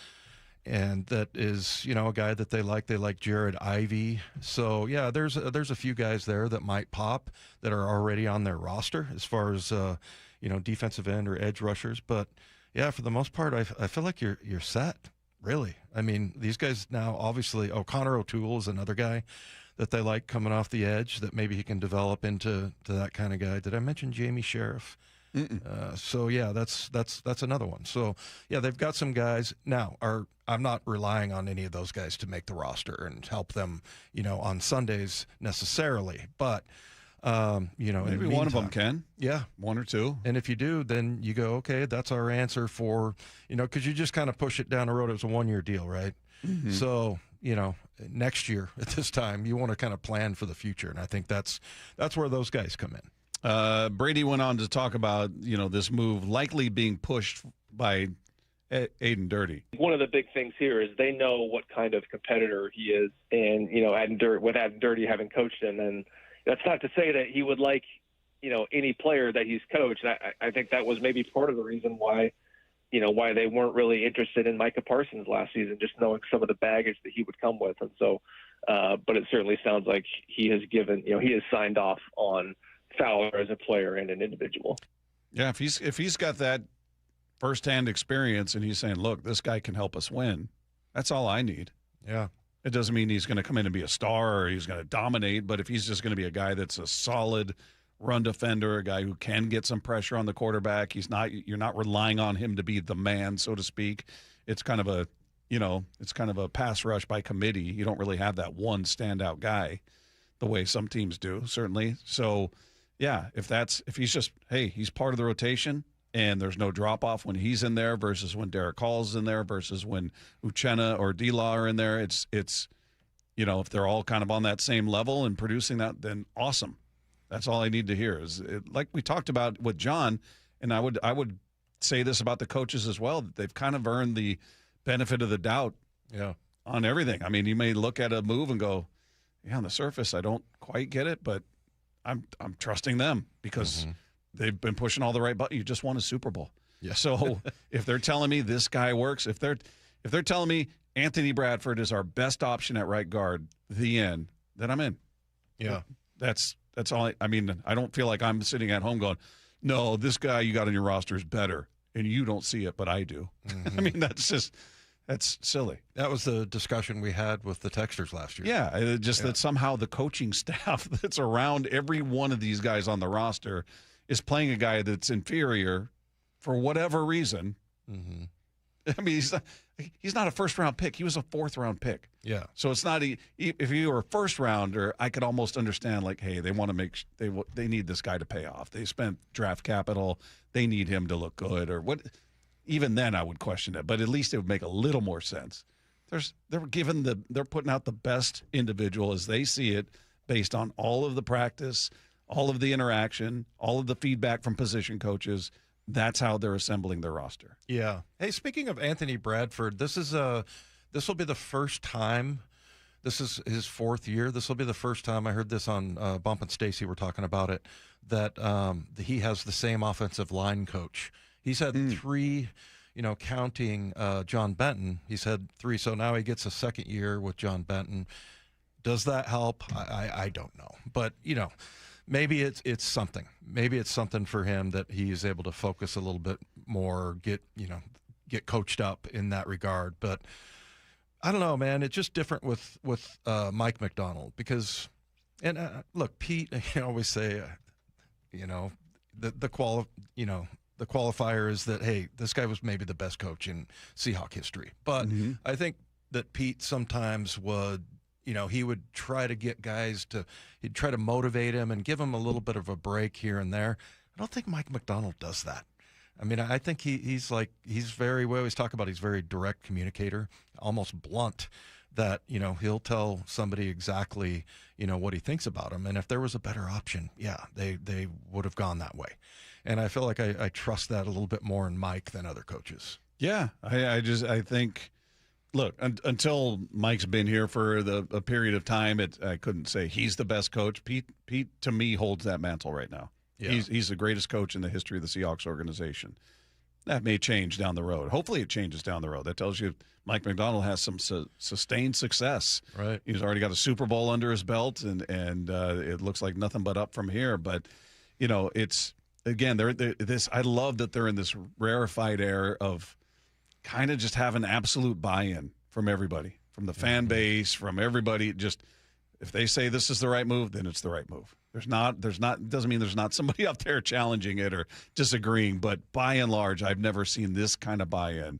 and that is, a guy that they like. They like Jared Ivey. So, there's a few guys there that might pop that are already on their roster as far as, defensive end or edge rushers. But, for the most part, I feel like you're set. Really. These guys now, obviously, Connor O'Toole is another guy that they like coming off the edge that maybe he can develop into that kind of guy. Did I mention Jamie Sheriff? That's another one. So, they've got some guys. Now, I'm not relying on any of those guys to make the roster and help them, on Sundays necessarily. But, maybe one of them can. Yeah. One or two. And if you do, then you go, okay, that's our answer for, because you just kind of push it down the road. It was a 1-year deal, right? Mm-hmm. So, next year at this time, you want to kind of plan for the future. And I think that's where those guys come in. Brady went on to talk about, this move likely being pushed by Aiden Dirty. One of the big things here is they know what kind of competitor he is. And, with Aiden Dirty having coached him, and that's not to say that he would like, any player that he's coached. I think that was maybe part of the reason why they weren't really interested in Micah Parsons last season, just knowing some of the baggage that he would come with. And so, but it certainly sounds like he has signed off on Fowler as a player and an individual. Yeah, if he's got that firsthand experience and he's saying, look, this guy can help us win, that's all I need. Yeah. It doesn't mean he's going to come in and be a star or he's going to dominate, but if he's just going to be a guy that's a solid run defender, a guy who can get some pressure on the quarterback, you're not relying on him to be the man, so to speak. It's kind of a pass rush by committee. You don't really have that one standout guy the way some teams do, certainly. So, if he's just, hey, he's part of the rotation and there's no drop-off when he's in there versus when Derek Hall's in there versus when Uchenna or D-Law are in there, it's if they're all kind of on that same level and producing that, then awesome. That's all I need to hear. Like we talked about with John, and I would say this about the coaches as well, that they've kind of earned the benefit of the doubt on everything. You may look at a move and go, on the surface, I don't quite get it, but I'm trusting them because they've been pushing all the right buttons. You just won a Super Bowl. Yeah. So if they're telling me this guy works, if they're telling me Anthony Bradford is our best option at right guard, the end, then I'm in. Yeah. That's all. I mean, I don't feel like I'm sitting at home going, no, this guy you got on your roster is better, and you don't see it, but I do. I mean, that's silly. That was the discussion we had with the Texters last year. Yeah, that somehow the coaching staff that's around every one of these guys on the roster is playing a guy that's inferior for whatever reason. I mean, he's not a first-round pick. He was a fourth-round pick. Yeah. So it's not if you were a first-rounder, I could almost understand, like, hey, they want to make they need this guy to pay off. They spent draft capital. They need him to look good or what. Even then, I would question it, but at least it would make a little more sense. They're putting out the best individual as they see it, based on all of the practice, all of the interaction, all of the feedback from position coaches. That's how they're assembling their roster. Yeah. Hey, speaking of Anthony Bradford, this will be the first time. This is his fourth year. This will be the first time I heard this on Bump and Stacy were talking about it, that he has the same offensive line coach. He's had three, counting John Benton. He's had three, so now he gets a second year with John Benton. Does that help? I don't know, but maybe it's something. Maybe it's something for him that he's able to focus a little bit more, get coached up in that regard. But I don't know, man. It's just different with Mike McDonald because, and look, Pete, always say, the qualifier is that, hey, this guy was maybe the best coach in Seahawk history. But I think that Pete sometimes would. He would try to get guys he'd try to motivate him and give him a little bit of a break here and there. I don't think Mike McDonald does that. I mean, I think he's very, we always talk about he's very direct communicator, almost blunt, that, he'll tell somebody exactly, what he thinks about him. And if there was a better option, yeah, they would have gone that way. And I feel like I trust that a little bit more in Mike than other coaches. Yeah, I think. Look, until Mike's been here for a period of time, I couldn't say he's the best coach. Pete, to me, holds that mantle right now. Yeah. He's the greatest coach in the history of the Seahawks organization. That may change down the road. Hopefully it changes down the road. That tells you Mike McDonald has some sustained success. Right. He's already got a Super Bowl under his belt, and it looks like nothing but up from here. But, it's, again, I love that they're in this rarefied air of kind of just have an absolute buy-in from everybody, from the fan base, from everybody. Just if they say this is the right move, then it's the right move. It doesn't mean there's not somebody out there challenging it or disagreeing, but by and large, I've never seen this kind of buy-in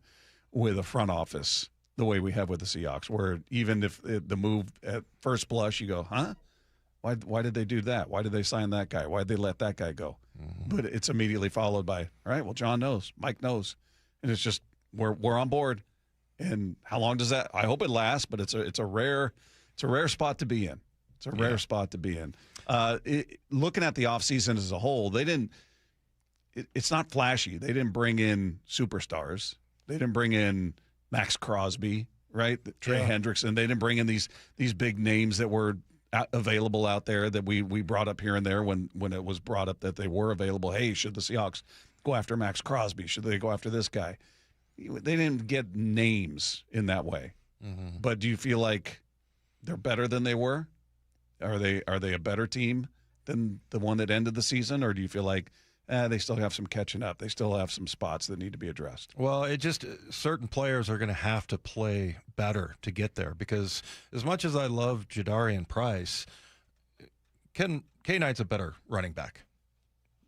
with a front office the way we have with the Seahawks, where even if the move at first blush, you go, huh? Why did they do that? Why did they sign that guy? Why did they let that guy go? But it's immediately followed by, all right, well, John knows, Mike knows. And it's just, we're on board, and how long does that? I hope it lasts, but it's a rare spot to be in. It's a rare spot to be in. Looking at the offseason as a whole, they didn't. It's not flashy. They didn't bring in superstars. They didn't bring in Max Crosby, right? Trey Hendrickson. They didn't bring in these big names that were available out there that we brought up here and there when it was brought up that they were available. Hey, should the Seahawks go after Max Crosby? Should they go after this guy? They didn't get names in that way. But do you feel like they're better than they were? Are they a better team than the one that ended the season? Or do you feel like they still have some catching up? They still have some spots that need to be addressed. Well, certain players are going to have to play better to get there, because as much as I love Jadarian Price, K-Knight's a better running back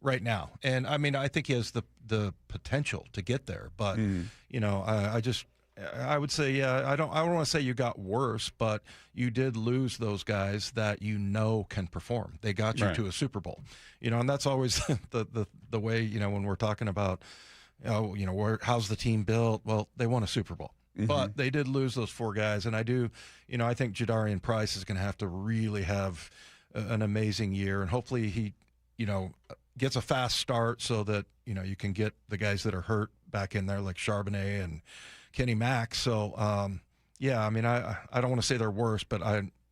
right now. And I mean, I think he has the potential to get there, but I would say, I don't want to say you got worse, but you did lose those guys that can perform. They got you to a Super Bowl, and that's always the way, when we're talking about, how's the team built? Well, they won a Super Bowl, but they did lose those four guys. And I think Jadarian Price is going to have to really have an amazing year, and hopefully he, gets a fast start so that, you can get the guys that are hurt back in there, like Charbonnet and Kenny Mack. So, I mean, I don't want to say they're worse, but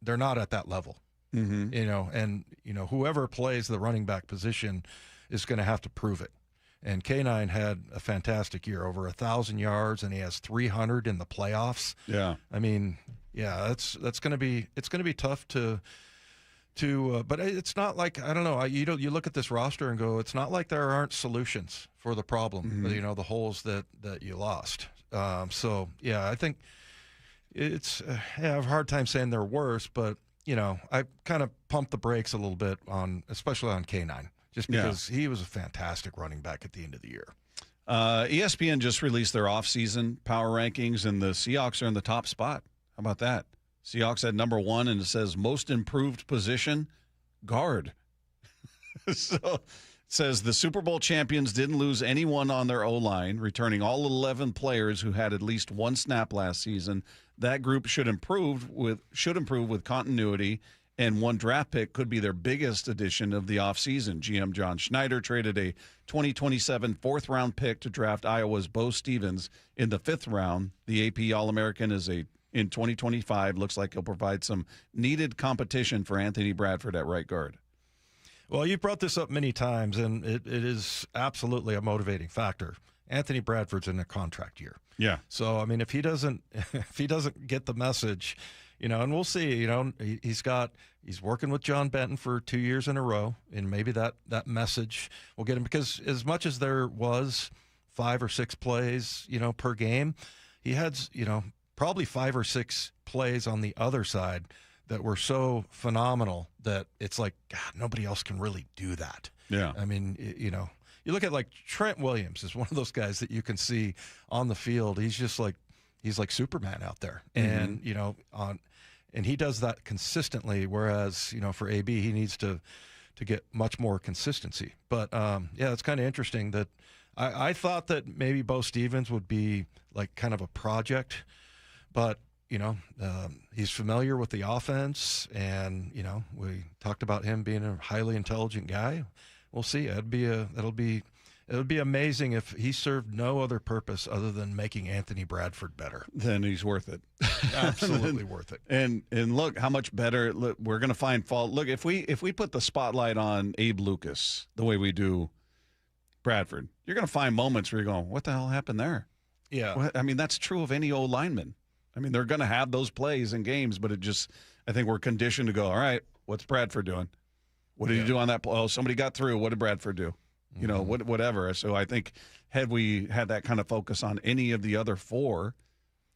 they're not at that level. And whoever plays the running back position is going to have to prove it. And K9 had a fantastic year, over 1,000 yards, and he has 300 in the playoffs. Yeah, I mean, that's going to be tough to but it's not like, I don't know, you look at this roster and go, it's not like there aren't solutions for the problem, the holes that you lost. I think it's I have a hard time saying they're worse, but I kind of pumped the brakes a little bit especially on K9, just because he was a fantastic running back at the end of the year. ESPN just released their offseason power rankings, and the Seahawks are in the top spot. How about that? Seahawks at number 1, and it says most improved position, guard. So it says the Super Bowl champions didn't lose anyone on their O-line, returning all 11 players who had at least one snap last season. That group should improve with continuity, and one draft pick could be their biggest addition of the offseason. GM John Schneider traded a 2027 fourth-round pick to draft Iowa's Bo Stevens in the 5th round. The AP All-American in 2025 looks like he'll provide some needed competition for Anthony Bradford at right guard. Well, you've brought this up many times, and it is absolutely a motivating factor. Anthony Bradford's in a contract year. Yeah. So, I mean, if he doesn't get the message, and we'll see, he's working with John Benton for 2 years in a row, and maybe that message will get him, because as much as there was 5 or 6 plays, per game, he had, probably 5 or 6 plays on the other side that were so phenomenal that it's like, God, nobody else can really do that. Yeah. I mean, you look at like Trent Williams is one of those guys that you can see on the field. He's just like, he's like Superman out there. And, and he does that consistently. Whereas, for AB, he needs to get much more consistency. But it's kind of interesting that I thought that maybe Bo Stevens would be like kind of a project, but he's familiar with the offense, and we talked about him being a highly intelligent guy. We'll see. It'll be amazing if he served no other purpose other than making Anthony Bradford better. Then he's worth it. Absolutely worth it. And look how much better. Look, we're going to find fault. Look, if we put the spotlight on Abe Lucas the way we do Bradford, you're going to find moments where you're going, what the hell happened there? Yeah. I mean, that's true of any old lineman. I mean, they're going to have those plays in games, but I think we're conditioned to go, all right, what's Bradford doing? What did he do on that play? Oh, somebody got through. What did Bradford do? Whatever. So I think had we had that kind of focus on any of the other 4,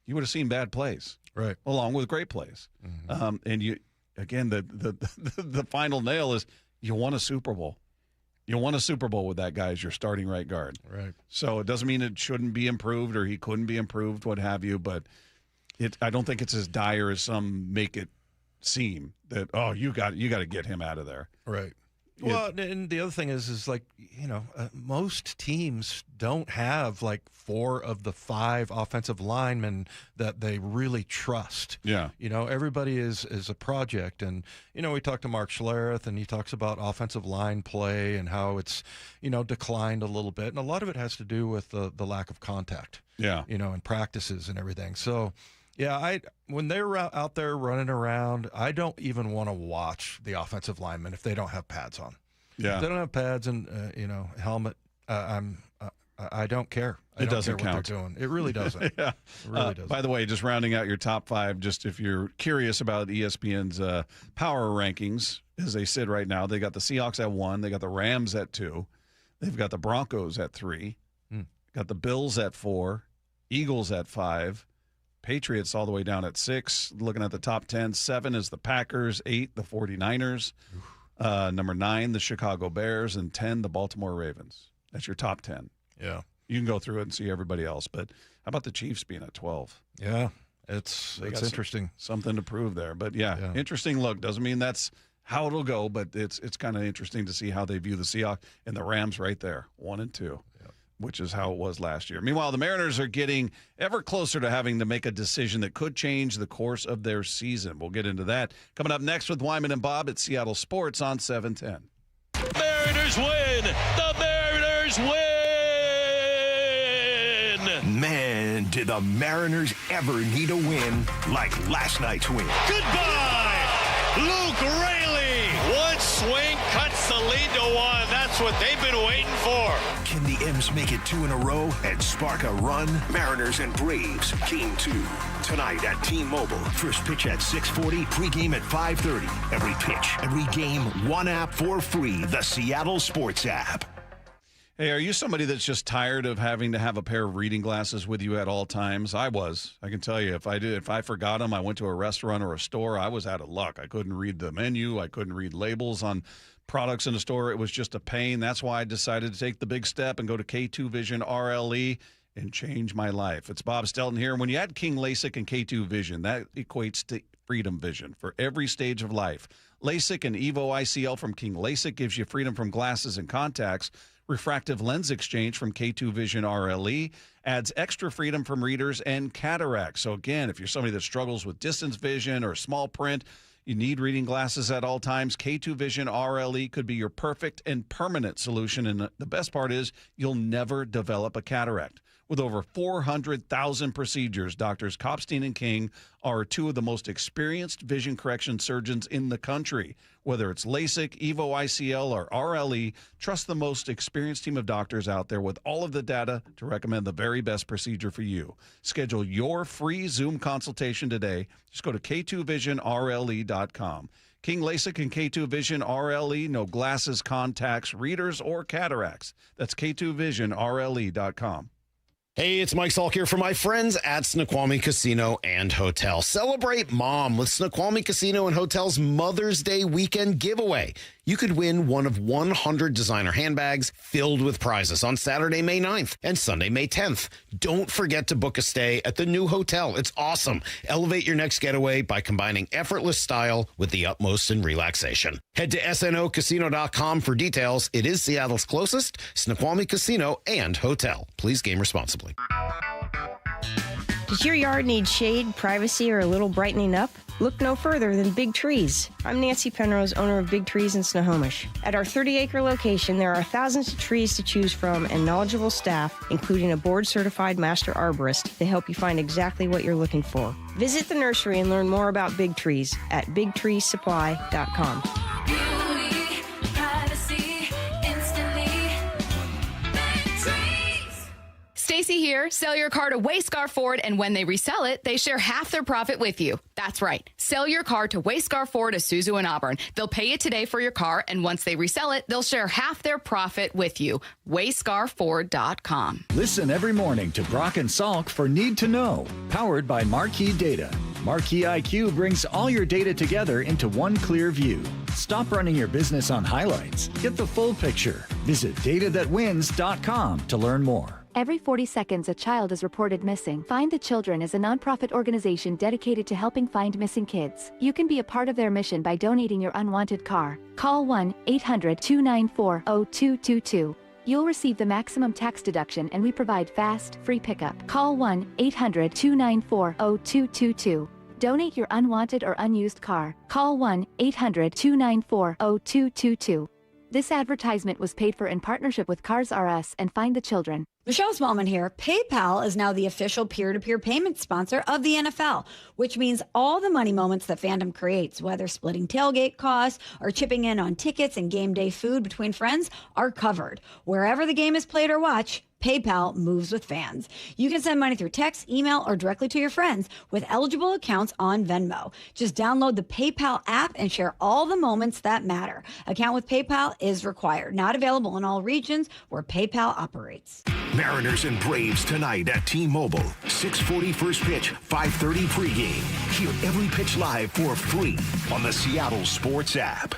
you would have seen bad plays, right, along with great plays. And you, again, the final nail is you won a Super Bowl. You won a Super Bowl with that guy as your starting right guard. Right. So it doesn't mean it shouldn't be improved or he couldn't be improved, what have you, but I don't think it's as dire as some make it seem that, oh, you got to get him out of there. Right. Well, and the other thing is like, most teams don't have like 4 of the 5 offensive linemen that they really trust. Yeah. Everybody is a project. And, we talked to Mark Schlereth, and he talks about offensive line play and how it's, declined a little bit. And a lot of it has to do with the lack of contact. Yeah. In practices and everything. So, yeah, when they're out there running around, I don't even want to watch the offensive linemen if they don't have pads on. Yeah, if they don't have pads and helmet. I don't care. It doesn't care count. What they're doing. It really doesn't. Yeah, it really doesn't. By the way, just rounding out your top 5, just if you're curious about ESPN's power rankings as they sit right now, they got the Seahawks at 1, they got the Rams at 2, they've got the Broncos at 3, got the Bills at 4, Eagles at 5. Patriots all the way down at 6. Looking at the top 10, 7 is the Packers, 8 the 49ers, number 9 the Chicago Bears, and 10 the Baltimore Ravens. That's your top 10. Yeah. You can go through it and see everybody else, but how about the Chiefs being at 12? Yeah, it's interesting. Something to prove there, but yeah, interesting look. Doesn't mean that's how it'll go, but it's kind of interesting to see how they view the Seahawks and the Rams right there, 1 and 2. Which is how it was last year. Meanwhile, the Mariners are getting ever closer to having to make a decision that could change the course of their season. We'll get into that coming up next with Wyman and Bob at Seattle Sports on 710. Mariners win! The Mariners win! Man, did the Mariners ever need a win like last night's win. Goodbye! Luke Raley. One swing cuts the lead to 1. That's what they've been waiting for. Can the M's make it 2 in a row and spark a run? Mariners and Braves, Game 2. Tonight at T-Mobile. First pitch at 6:40, pregame at 5:30. Every pitch, every game, one app for free. The Seattle Sports app. Hey, are you somebody that's just tired of having to have a pair of reading glasses with you at all times? I was. I can tell you, if I forgot them, I went to a restaurant or a store, I was out of luck. I couldn't read the menu. I couldn't read labels on products in the store. It was just a pain. That's why I decided to take the big step and go to K2 Vision RLE and change my life. It's Bob Stelton here. When you add King LASIK and K2 Vision, that equates to freedom vision for every stage of life. LASIK and Evo ICL from King LASIK gives you freedom from glasses and contacts. Refractive lens exchange from K2 Vision RLE adds extra freedom from readers and cataracts. So again, if you're somebody that struggles with distance vision or small print, you need reading glasses at all times, K2 Vision RLE could be your perfect and permanent solution. And the best part is you'll never develop a cataract. With over 400,000 procedures, Doctors Kopstein and King are two of the most experienced vision correction surgeons in the country. Whether it's LASIK, Evo ICL, or RLE, trust the most experienced team of doctors out there with all of the data to recommend the very best procedure for you. Schedule your free Zoom consultation today. Just go to k2visionrle.com. King LASIK and K2 Vision RLE, no glasses, contacts, readers, or cataracts. That's k2visionrle.com. Hey, it's Mike Salk here for my friends at Snoqualmie Casino and Hotel. Celebrate Mom with Snoqualmie Casino and Hotel's Mother's Day weekend giveaway. You could win one of 100 designer handbags filled with prizes on Saturday, May 9th and Sunday, May 10th. Don't forget to book a stay at the new hotel. It's awesome. Elevate your next getaway by combining effortless style with the utmost in relaxation. Head to snocasino.com for details. It is Seattle's closest Snoqualmie Casino and Hotel. Please game responsibly. Does your yard need shade, privacy, or a little brightening up? Look no further than Big Trees. I'm Nancy Penrose, owner of Big Trees in Snohomish. At our 30-acre location, there are thousands of trees to choose from and knowledgeable staff, including a board-certified master arborist, to help you find exactly what you're looking for. Visit the nursery and learn more about Big Trees at bigtreesupply.com. Stacy here. Sell your car to Wayscar Ford, and when they resell it, they share half their profit with you. That's right. Sell your car to Wayscar Ford, Isuzu, and Auburn. They'll pay you today for your car, and once they resell it, they'll share half their profit with you. WayscarFord.com. Listen every morning to Brock and Salk for Need to Know, powered by Marquee Data. Marquee IQ brings all your data together into one clear view. Stop running your business on highlights. Get the full picture. Visit datathatwins.com to learn more. Every 40 seconds, a child is reported missing. Find the Children is a nonprofit organization dedicated to helping find missing kids. You can be a part of their mission by donating your unwanted car. Call 1-800-294-0222. You'll receive the maximum tax deduction, and we provide fast, free pickup. Call 1-800-294-0222. Donate your unwanted or unused car. Call 1-800-294-0222. This advertisement was paid for in partnership with Cars R Us and Find the Children. Michelle Smallman here. PayPal is now the official peer-to-peer payment sponsor of the NFL, which means all the money moments that fandom creates, whether splitting tailgate costs or chipping in on tickets and game day food between friends, are covered. Wherever the game is played or watched, PayPal moves with fans. You can send money through text, email, or directly to your friends with eligible accounts on Venmo. Just download the PayPal app and share all the moments that matter. Account with PayPal is required. Not available in all regions where PayPal operates. Mariners and Braves tonight at T-Mobile. 6:40 first pitch, 5:30 pregame. Hear every pitch live for free on the Seattle Sports app.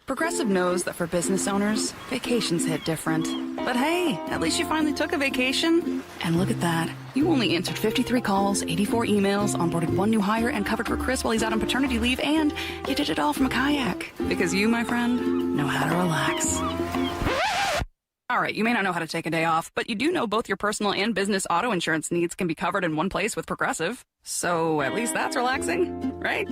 Progressive knows that for business owners, vacations hit different. But hey, at least you finally took a vacation. And look at that. You only answered 53 calls, 84 emails, onboarded one new hire, and covered for Chris while he's out on paternity leave, and you did it all from a kayak. Because you, my friend, know how to relax. All right, you may not know how to take a day off, but you do know both your personal and business auto insurance needs can be covered in one place with Progressive. So at least that's relaxing, right?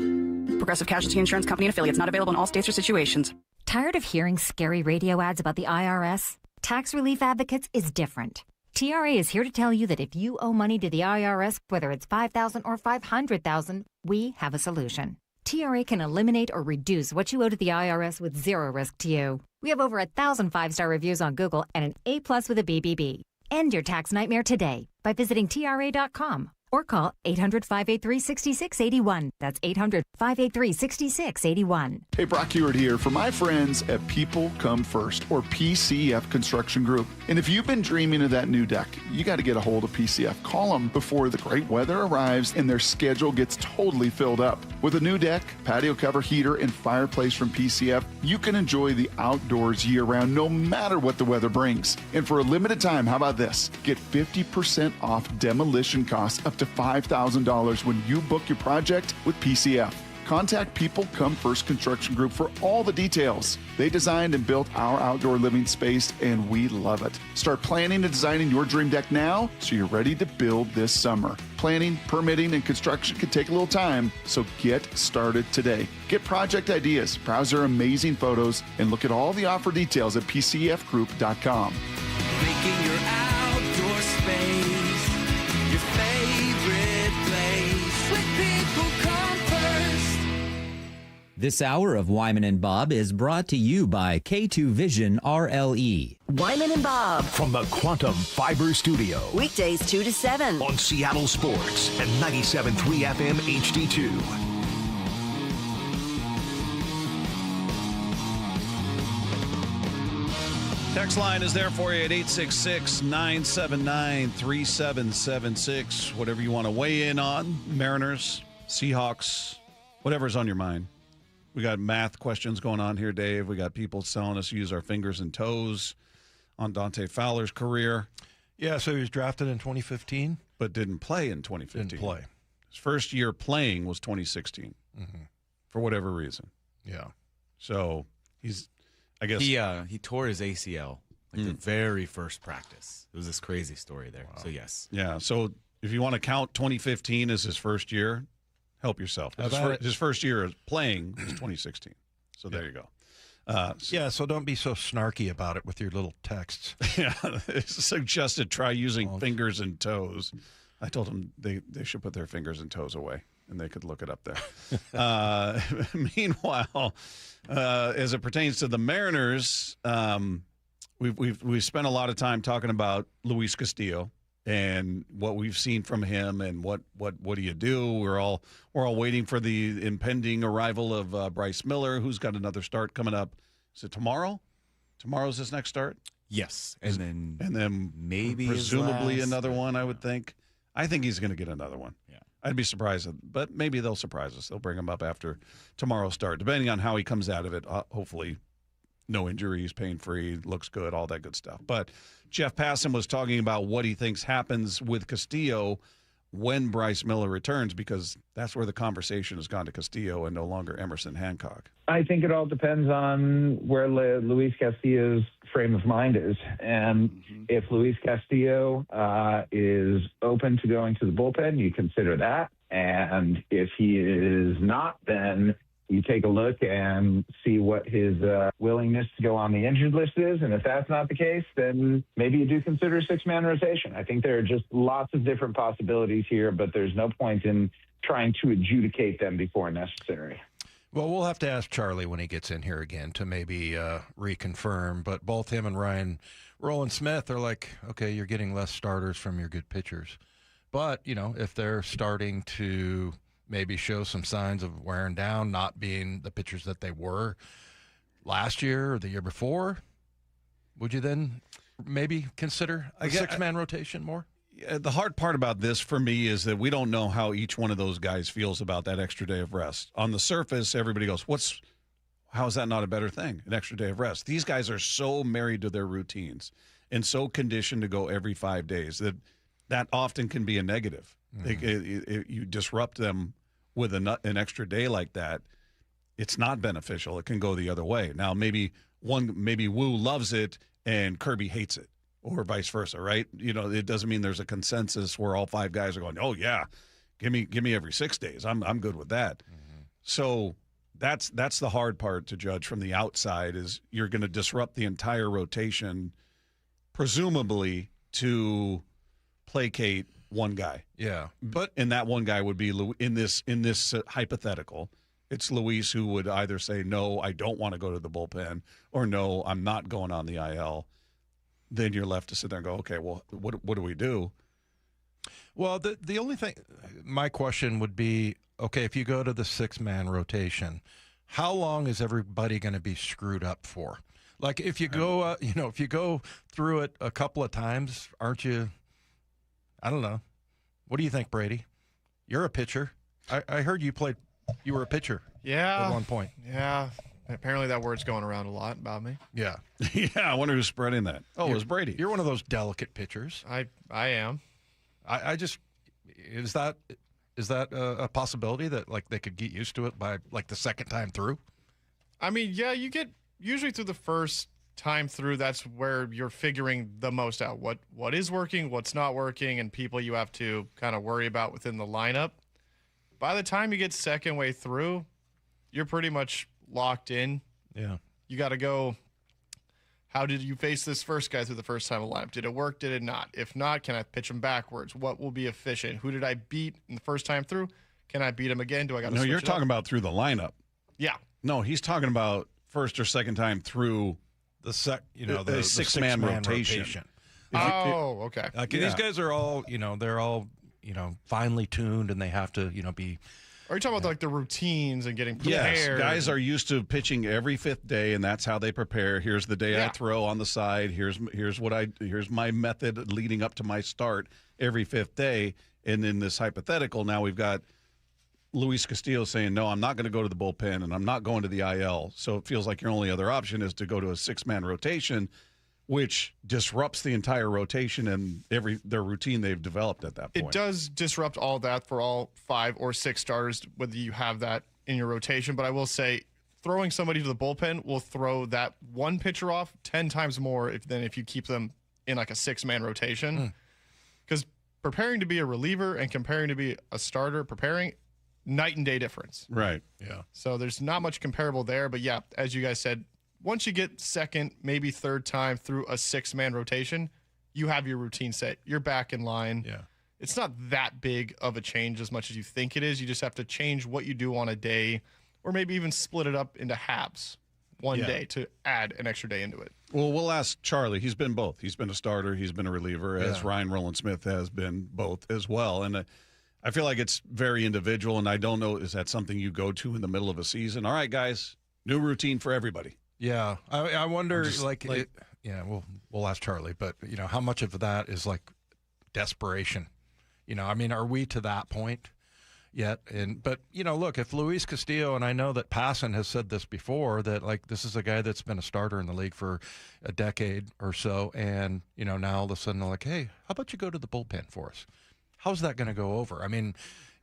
Progressive Casualty Insurance Company and affiliates, not available in all states or situations. Tired of hearing scary radio ads about the IRS? Tax Relief Advocates is different. TRA is here to tell you that if you owe money to the IRS, whether it's $5,000 or $500,000, we have a solution. TRA can eliminate or reduce what you owe to the IRS with zero risk to you. We have over 1,000 5-star reviews on Google and an A+ with a BBB. End your tax nightmare today by visiting TRA.com or call 800-583-6681. That's 800-583-6681. Hey, Brock Hewitt here for my friends at People Come First, or PCF Construction Group. And if you've been dreaming of that new deck, you got to get a hold of PCF. Call them before the great weather arrives and their schedule gets totally filled up. With a new deck, patio cover, heater, and fireplace from PCF, you can enjoy the outdoors year-round no matter what the weather brings. And for a limited time, how about this? Get 50% off demolition costs up to $5,000 when you book your project with PCF. Contact People Come First Construction Group for all the details. They designed and built our outdoor living space, and we love it. Start planning and designing your dream deck now so you're ready to build this summer. Planning, permitting, and construction can take a little time, so get started today. Get project ideas, browse their amazing photos, and look at all the offer details at pcfgroup.com. Making your outdoor space your favorite place with People Come First. This hour of Wyman and Bob is brought to you by K2 Vision RLE. Wyman and Bob. From the Quantum Fiber Studio. Weekdays 2 to 7. On Seattle Sports and 97.3 FM HD2. Text line is there for you at 866-979-3776. Whatever you want to weigh in on. Mariners, Seahawks, whatever's on your mind. We got math questions going on here, Dave. We got people telling us to use our fingers and toes on Dante Fowler's career. Yeah, so he was drafted in 2015. But didn't play in 2015. Didn't play. His first year playing was 2016. For whatever reason. Yeah. So he's... I guess he tore his ACL the very first practice. It was this crazy story there. Wow. So yes. Yeah. So if you want to count 2015 as his first year, help yourself. His first year of playing was 2016. So there you go. So don't be so snarky about it with your little texts. Yeah. It's suggested try using fingers and toes. I told them they should put their fingers and toes away, and they could look it up there. Meanwhile, as it pertains to the Mariners, we've spent a lot of time talking about Luis Castillo and what we've seen from him, and what do you do? We're all waiting for the impending arrival of Bryce Miller, who's got another start coming up. Is it tomorrow? Tomorrow's his next start. Yes, and then maybe presumably another one. I would think. I think he's going to get another one. Yeah. I'd be surprised, but maybe they'll surprise us. They'll bring him up after tomorrow's start, depending on how he comes out of it. Hopefully, no injuries, pain-free, looks good, all that good stuff. But Jeff Passan was talking about what he thinks happens with Castillo when Bryce Miller returns, because that's where the conversation has gone to Castillo and no longer Emerson Hancock. I think it all depends on where Luis Castillo's frame of mind is. And if Luis Castillo is open to going to the bullpen, you consider that. And if he is not, then you take a look and see what his willingness to go on the injured list is. And if that's not the case, then maybe you do consider a six-man rotation. I think there are just lots of different possibilities here, but there's no point in trying to adjudicate them before necessary. Well, we'll have to ask Charlie when he gets in here again to maybe reconfirm. But both him and Ryan Rowland-Smith are like, okay, you're getting less starters from your good pitchers. But, if they're starting to maybe show some signs of wearing down, not being the pitchers that they were last year or the year before, would you then maybe consider a six-man rotation more? The hard part about this for me is that we don't know how each one of those guys feels about that extra day of rest. On the surface, everybody goes, how is that not a better thing, an extra day of rest? These guys are so married to their routines and so conditioned to go every 5 days that often can be a negative. You disrupt them with an extra day like that, it's not beneficial. It can go the other way. Now, maybe Woo loves it and Kirby hates it, or vice versa, right? It doesn't mean there's a consensus where all five guys are going, oh yeah, give me every 6 days. I'm good with that. So that's the hard part to judge from the outside, is you're going to disrupt the entire rotation, presumably to placate one guy. Yeah. And that one guy would be, in this hypothetical, it's Luis who would either say, no, I don't want to go to the bullpen, or no, I'm not going on the IL, then you're left to sit there and go, okay, well, what do we do? Well, the only thing, my question would be, okay, if you go to the 6-man rotation, how long is everybody going to be screwed up for? Like if you go, if you go through it a couple of times, aren't you? I don't know. What do you think, Brady? You're a pitcher. I heard you were a pitcher. Yeah. At one point. Yeah. Apparently that word's going around a lot about me. Yeah. Yeah. I wonder who's spreading that. Oh, it was Brady. You're one of those delicate pitchers. I am. I just is that a possibility that like they could get used to it by like the second time through? I mean, yeah, you get usually through the first time through, that's where you're figuring the most out. What is working, what's not working, and people you have to kind of worry about within the lineup. By the time you get second way through, you're pretty much locked in. Yeah. You got to go, how did you face this first guy through the first time of lineup? Did it work? Did it not? If not, can I pitch him backwards? What will be efficient? Who did I beat in the first time through? Can I beat him again? Do I got to No, switch you're it talking up? about through the lineup. Yeah. No, he's talking about first or second time through the the six-man rotation. Okay. Like these guys are all, they're all, finely tuned, and they have to, be. Are you talking about like the routines and getting prepared? Yes, guys are used to pitching every fifth day, and that's how they prepare. Here's the day I throw on the side. Here's my method leading up to my start every fifth day. And in this hypothetical, now we've got Luis Castillo saying, no, I'm not going to go to the bullpen, and I'm not going to the IL. So it feels like your only other option is to go to a 6-man rotation, which disrupts the entire rotation and their routine they've developed at that point. It does disrupt all that for all 5 or 6 starters, whether you have that in your rotation. But I will say, throwing somebody to the bullpen will throw that one pitcher off 10 times more than if you keep them in like a 6-man rotation. Because preparing to be a reliever and comparing to be a starter, night and day difference. Right. Yeah. So there's not much comparable there. But yeah, as you guys said, once you get second, maybe third time through a 6-man rotation, you have your routine set. You're back in line. Yeah. It's not that big of a change as much as you think it is. You just have to change what you do on a day, or maybe even split it up into halves one day to add an extra day into it. Well, we'll ask Charlie. He's been both. He's been a starter. He's been a reliever, as Ryan Rowland-Smith has been both as well. And I feel like it's very individual, and I don't know, is that something you go to in the middle of a season? All right, guys, new routine for everybody. Yeah, I wonder, we'll ask Charlie, but, how much of that is, like, desperation? Are we to that point yet? But, look, if Luis Castillo, and I know that Passan has said this before, that, like, this is a guy that's been a starter in the league for a decade or so, and, now all of a sudden they're like, hey, how about you go to the bullpen for us? How's that going to go over? I mean,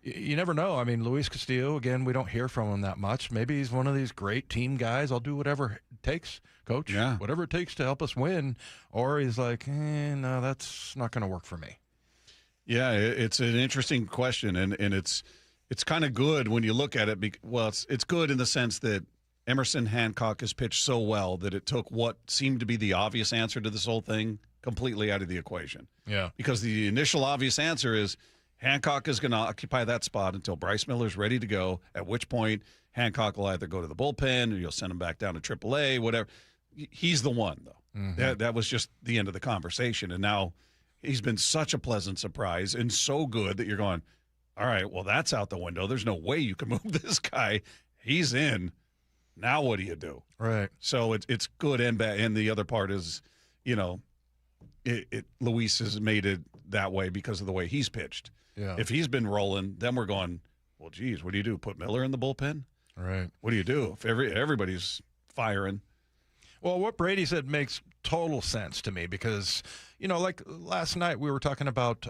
you never know. I mean, Luis Castillo, again, we don't hear from him that much. Maybe he's one of these great team guys. I'll do whatever it takes, coach. Yeah. Whatever it takes to help us win. Or he's like, no, that's not going to work for me. Yeah, it's an interesting question, and it's kind of good when you look at it. It's good in the sense that Emerson Hancock has pitched so well that it took what seemed to be the obvious answer to this whole thing completely out of the equation. Yeah. Because the initial obvious answer is Hancock is going to occupy that spot until Bryce Miller's ready to go, at which point Hancock will either go to the bullpen or you'll send him back down to AAA, whatever. He's the one, though. Mm-hmm. That was just the end of the conversation. And now he's been such a pleasant surprise and so good that you're going, all right, well, that's out the window. There's no way you can move this guy. He's in. Now what do you do? Right. So it's good and bad. And the other part is, Luis has made it that way because of the way he's pitched. Yeah. If he's been rolling, then we're going, well, geez, what do you do? Put Miller in the bullpen? Right. What do you do if everybody's firing? Well, what Brady said makes total sense to me because, like last night we were talking about,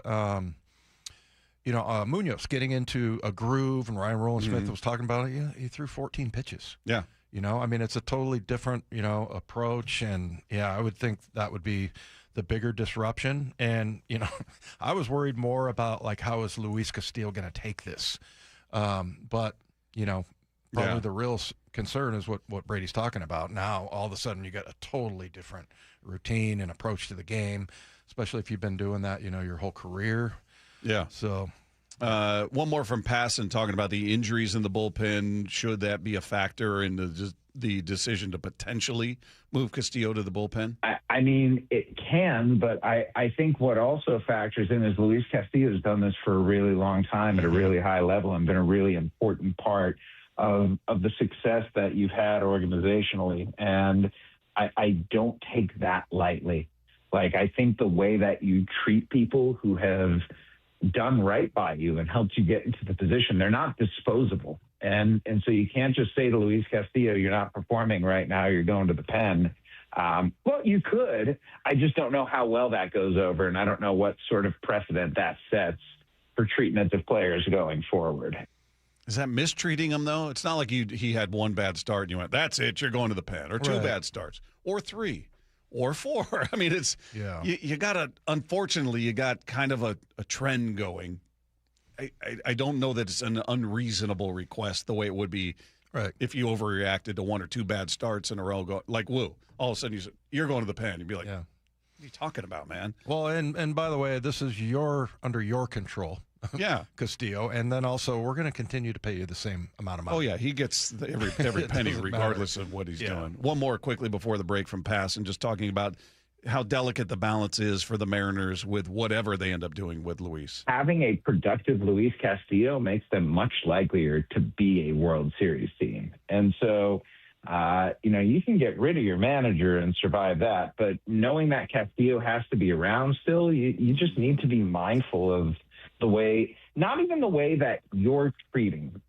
Munoz getting into a groove, and Ryan Rowland-Smith was talking about it. Yeah, he threw 14 pitches. Yeah. It's a totally different, approach. And, I would think that would be the bigger disruption. And, I was worried more about, like, how is Luis Castillo going to take this? But, probably the real concern is what Brady's talking about. Now, all of a sudden, you got a totally different routine and approach to the game, especially if you've been doing that, your whole career. Yeah. So, One more from Passon talking about the injuries in the bullpen. Should that be a factor in the decision to potentially move Castillo to the bullpen? I mean, it can, but I think what also factors in is Luis Castillo has done this for a really long time at a really high level and been a really important part of the success that you've had organizationally. And I don't take that lightly. Like, I think the way that you treat people who have done right by you and helped you get into the position, they're not disposable. And so you can't just say to Luis Castillo, you're not performing right now, you're going to the pen. Well, you could. I just don't know how well that goes over, and I don't know what sort of precedent that sets for treatment of players going forward. Is that mistreating him, though? It's not like he had one bad start and you went, that's it, you're going to the pen, or two bad starts, or three, or four. I mean, it's you got to, unfortunately, you got kind of a trend going. I don't know that it's an unreasonable request the way it would be if you overreacted to one or two bad starts in a row, like Woo. All of a sudden, you're going to the pen. You'd be like, what are you talking about, man? Well, and by the way, this is under your control. Yeah. Castillo. And then also, we're going to continue to pay you the same amount of money. Oh, yeah. He gets every penny regardless of what he's doing. One more quickly before the break from Passon, just talking about how delicate the balance is for the Mariners with whatever they end up doing with Luis. Having a productive Luis Castillo makes them much likelier to be a World Series team. And so, you can get rid of your manager and survive that. But knowing that Castillo has to be around still, you just need to be mindful of the way, not even the way that you're treating him,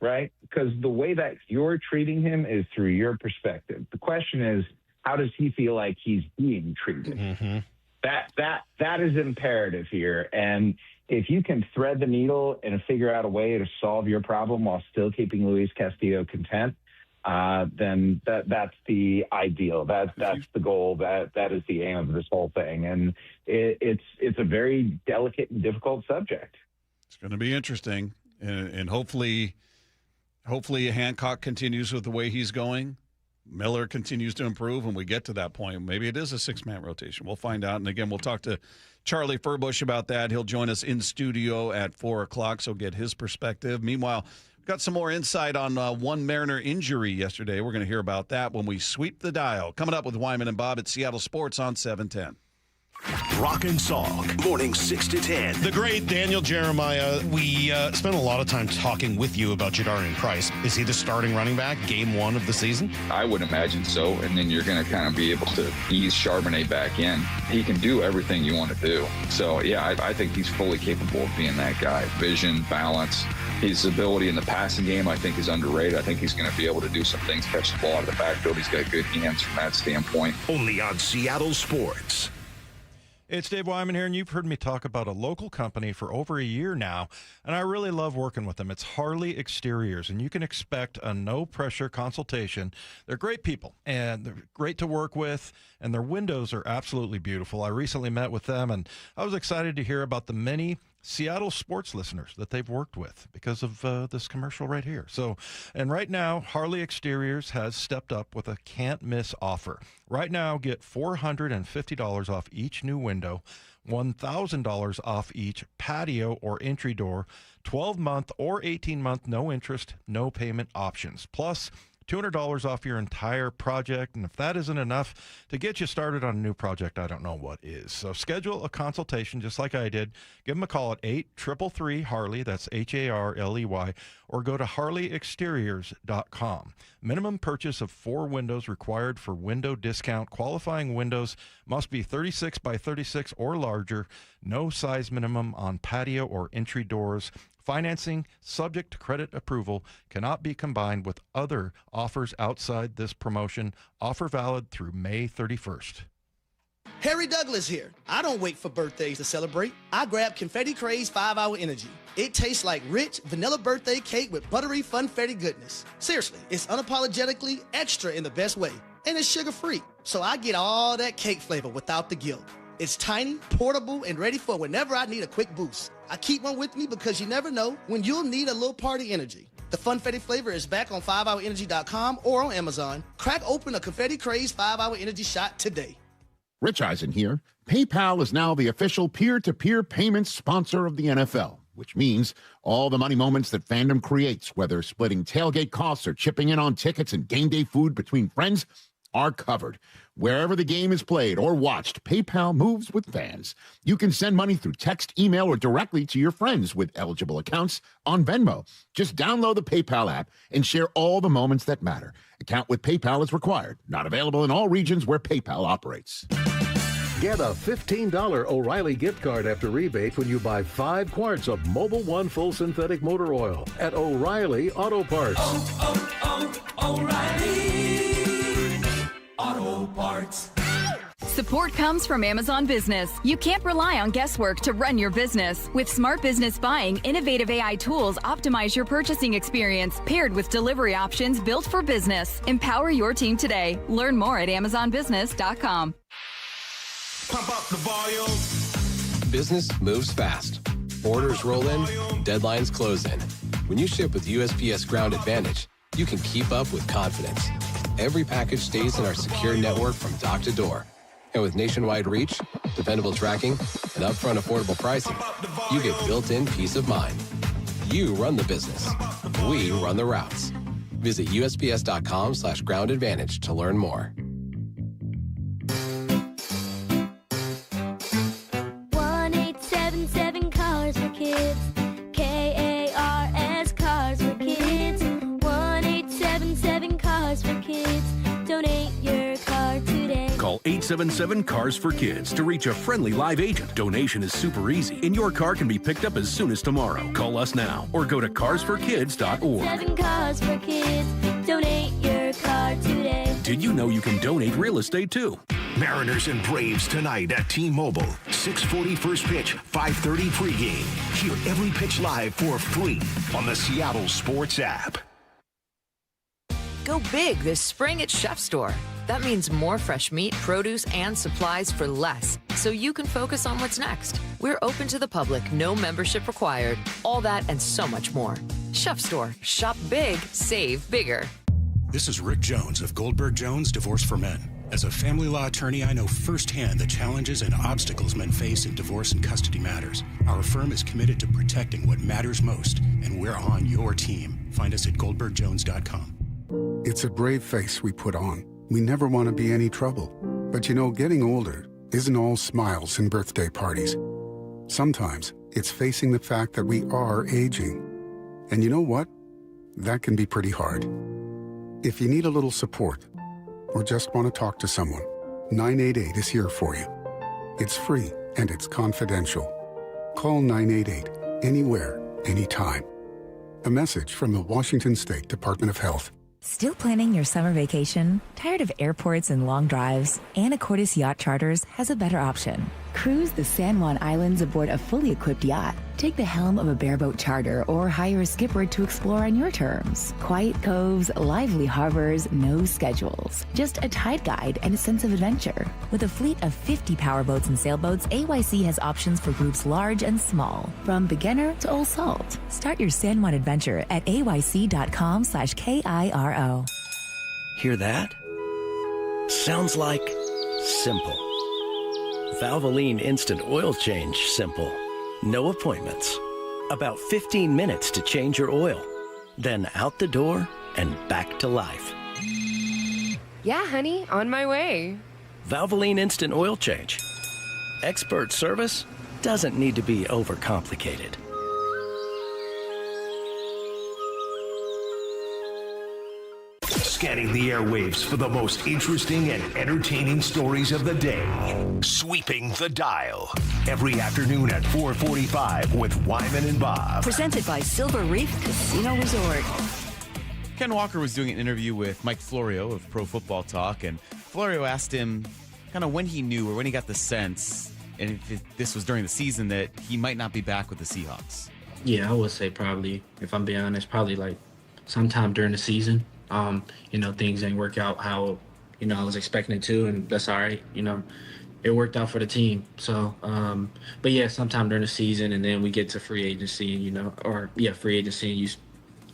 right? Because the way that you're treating him is through your perspective. The question is, how does he feel like he's being treated? Mm-hmm. That is imperative here. And if you can thread the needle and figure out a way to solve your problem while still keeping Luis Castillo content, then that's the ideal. That's the goal. That is the aim of this whole thing. And it's a very delicate and difficult subject. It's going to be interesting, and hopefully Hancock continues with the way he's going. Miller continues to improve, and we get to that point. Maybe it is a six-man rotation. We'll find out. And again, we'll talk to Charlie Furbush about that. He'll join us in studio at 4 o'clock, so get his perspective. Meanwhile, got some more insight on one Mariner injury yesterday. We're going to hear about that when we sweep the dial. Coming up with Wyman and Bob at Seattle Sports on 710. Rock and Salk, morning 6 to 10. The great Daniel Jeremiah, we spent a lot of time talking with you about Jadarian Price. Is he the starting running back game one of the season? I would imagine so, and then you're going to kind of be able to ease Charbonnet back in. He can do everything you want to do. So, yeah, I think he's fully capable of being that guy. Vision, balance. His ability in the passing game, I think, is underrated. I think he's going to be able to do some things, catch the ball out of the backfield. He's got good hands from that standpoint. Only on Seattle Sports. It's Dave Wyman here, and you've heard me talk about a local company for over a year now, and I really love working with them. It's Harley Exteriors, and you can expect a no-pressure consultation. They're great people, and they're great to work with, and their windows are absolutely beautiful. I recently met with them, and I was excited to hear about the many Seattle sports listeners that they've worked with because of this commercial right here. And right now, Harley Exteriors has stepped up with a can't-miss offer. Right now, get $450 off each new window, $1,000 off each patio or entry door, 12-month or 18-month no interest, no payment options. Plus, $200 off your entire project, and if that isn't enough to get you started on a new project, I don't know what is. So schedule a consultation just like I did. Give them a call at 833-HARLEY, that's HARLEY, or go to harleyexteriors.com. Minimum purchase of 4 windows required for window discount. Qualifying windows must be 36 by 36 or larger. No size minimum on patio or entry doors. Financing, subject to credit approval, cannot be combined with other offers outside this promotion. Offer valid through May 31st. Harry Douglas here. I don't wait for birthdays to celebrate. I grab Confetti Craze 5-Hour Energy. It tastes like rich vanilla birthday cake with buttery funfetti goodness. Seriously, it's unapologetically extra in the best way. And it's sugar-free, so I get all that cake flavor without the guilt. It's tiny, portable, and ready for whenever I need a quick boost. I keep one with me because you never know when you'll need a little party energy. The Funfetti flavor is back on 5hourenergy.com or on Amazon. Crack open a Confetti Craze 5-Hour Energy shot today. Rich Eisen here. PayPal is now the official peer-to-peer payments sponsor of the NFL. which means all the money moments that fandom creates, whether splitting tailgate costs or chipping in on tickets and game day food between friends, are covered. Wherever the game is played or watched, PayPal moves with fans. You can send money through text, email, or directly to your friends with eligible accounts on Venmo. Just download the PayPal app and share all the moments that matter. Account with PayPal is required. Not available in all regions where PayPal operates. Get a $15 O'Reilly gift card after rebate when you buy 5 quarts of Mobil 1 full synthetic motor oil at O'Reilly Auto Parts. O'Reilly Auto Parts. Support comes from Amazon Business. You can't rely on guesswork to run your business. With Smart Business Buying, innovative AI tools optimize your purchasing experience, paired with delivery options built for business. Empower your team today. Learn more at amazonbusiness.com. Pump up the volume. Business moves fast. Orders roll in, deadlines close in. When you ship with USPS Ground Advantage, you can keep up with confidence. Every package stays in our secure network from dock to door. And with nationwide reach, dependable tracking, and upfront affordable pricing, you get built-in peace of mind. You run the business. We run the routes. Visit USPS.com/Ground Advantage to learn more. 1-877 Cars for Kids. KARS Cars for Kids. 1-877 Cars for Kids. Donate your car today. Call 877 Cars for Kids to reach a friendly live agent. Donation is super easy, and your car can be picked up as soon as tomorrow. Call us now or go to carsforkids.org. 7 Cars for Kids. Donate your car today. Did you know you can donate real estate too? Mariners and Braves tonight at T-Mobile. 6:40 first pitch, 5:30 pregame. Hear every pitch live for free on the Seattle Sports app. Go big this spring at Chef Store. That means more fresh meat, produce, and supplies for less, so you can focus on what's next. We're open to the public, no membership required. All that and so much more. Chef Store. Shop big, save bigger. This is Rick Jones of Goldberg Jones Divorce for Men. As a family law attorney, I know firsthand the challenges and obstacles men face in divorce and custody matters. Our firm is committed to protecting what matters most, and we're on your team. Find us at goldbergjones.com. It's a brave face we put on. We never want to be any trouble. But you know, getting older isn't all smiles and birthday parties. Sometimes it's facing the fact that we are aging. And you know what? That can be pretty hard. If you need a little support or just want to talk to someone, 988 is here for you. It's free and it's confidential. Call 988 anywhere, anytime. A message from the Washington State Department of Health. Still planning your summer vacation? Tired of airports and long drives? Anacortes Yacht Charters has a better option. Cruise the San Juan Islands aboard a fully equipped yacht. Take the helm of a bareboat charter or hire a skipper to explore on your terms. Quiet coves, lively harbors, no schedules. Just a tide guide and a sense of adventure. With a fleet of 50 powerboats and sailboats, AYC has options for groups large and small. From beginner to old salt. Start your San Juan adventure at ayc.com/KIRO. Hear that? Sounds like simple. Valvoline Instant Oil Change simple. No appointments. About 15 minutes to change your oil. Then out the door and back to life. Yeah, honey, on my way. Valvoline Instant Oil Change. Expert service doesn't need to be overcomplicated. Scanning the airwaves for the most interesting and entertaining stories of the day. Sweeping the dial. Every afternoon at 4:45 with Wyman and Bob. Presented by Silver Reef Casino Resort. Ken Walker was doing an interview with Mike Florio of Pro Football Talk, and Florio asked him kind of when he knew or when he got the sense, and if this was during the season, that he might not be back with the Seahawks. Yeah, I would say probably, if I'm being honest, probably like sometime during the season. Things didn't work out how, I was expecting it to, and that's all right. It worked out for the team. So, but yeah, sometime during the season, and then we get to free agency, and, free agency, and you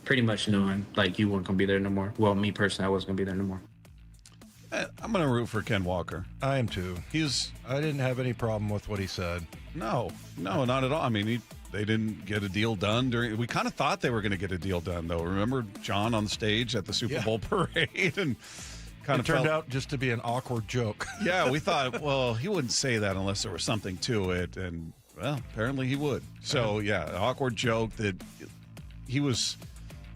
pretty much knowing, like, you weren't going to be there no more. Well, me personally, I wasn't going to be there no more. I'm going to root for Ken Walker. I am too. I didn't have any problem with what he said. No, not at all. I mean, they didn't get a deal done during. We kind of thought they were going to get a deal done, though. Remember John on the stage at the Super Bowl parade, and kind of turned out just to be an awkward joke. Yeah, we thought, well, he wouldn't say that unless there was something to it, and well, apparently he would. So yeah, an awkward joke that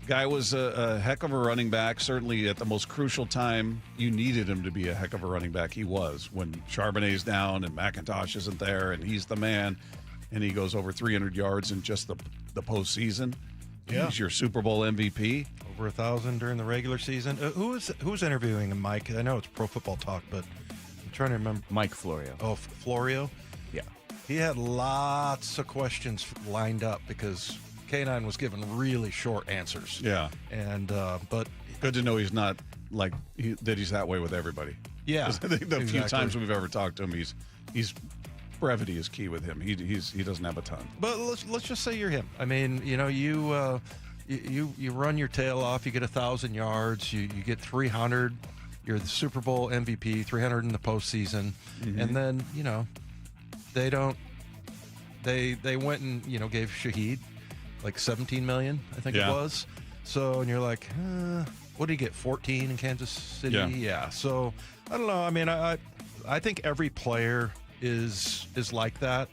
guy was a heck of a running back. Certainly at the most crucial time, you needed him to be a heck of a running back. He was, when Charbonnet's down and McIntosh isn't there, and he's the man, and he goes over 300 yards in just the postseason. Yeah. He's your Super Bowl MVP. Over 1,000 during the regular season. Who's interviewing him, Mike? I know it's Pro Football Talk, but I'm trying to remember. Mike Florio. Oh, Florio? Yeah. He had lots of questions lined up because K9 was given really short answers. Yeah. And but good to know he's not like that he's that way with everybody. Yeah. I think the few times we've ever talked to him, he's brevity is key with him. He doesn't have a ton. But let's just say you're him. I mean, you know, you run your tail off, you get 1,000 yards, you get 300, you're the Super Bowl MVP, 300 in the postseason, and then, you know, they went and, you know, gave Shaheed like $17 million, I think it was. So, and you're like, what did he get, 14 in Kansas City? Yeah. So, I don't know. I mean, I think every player is like that,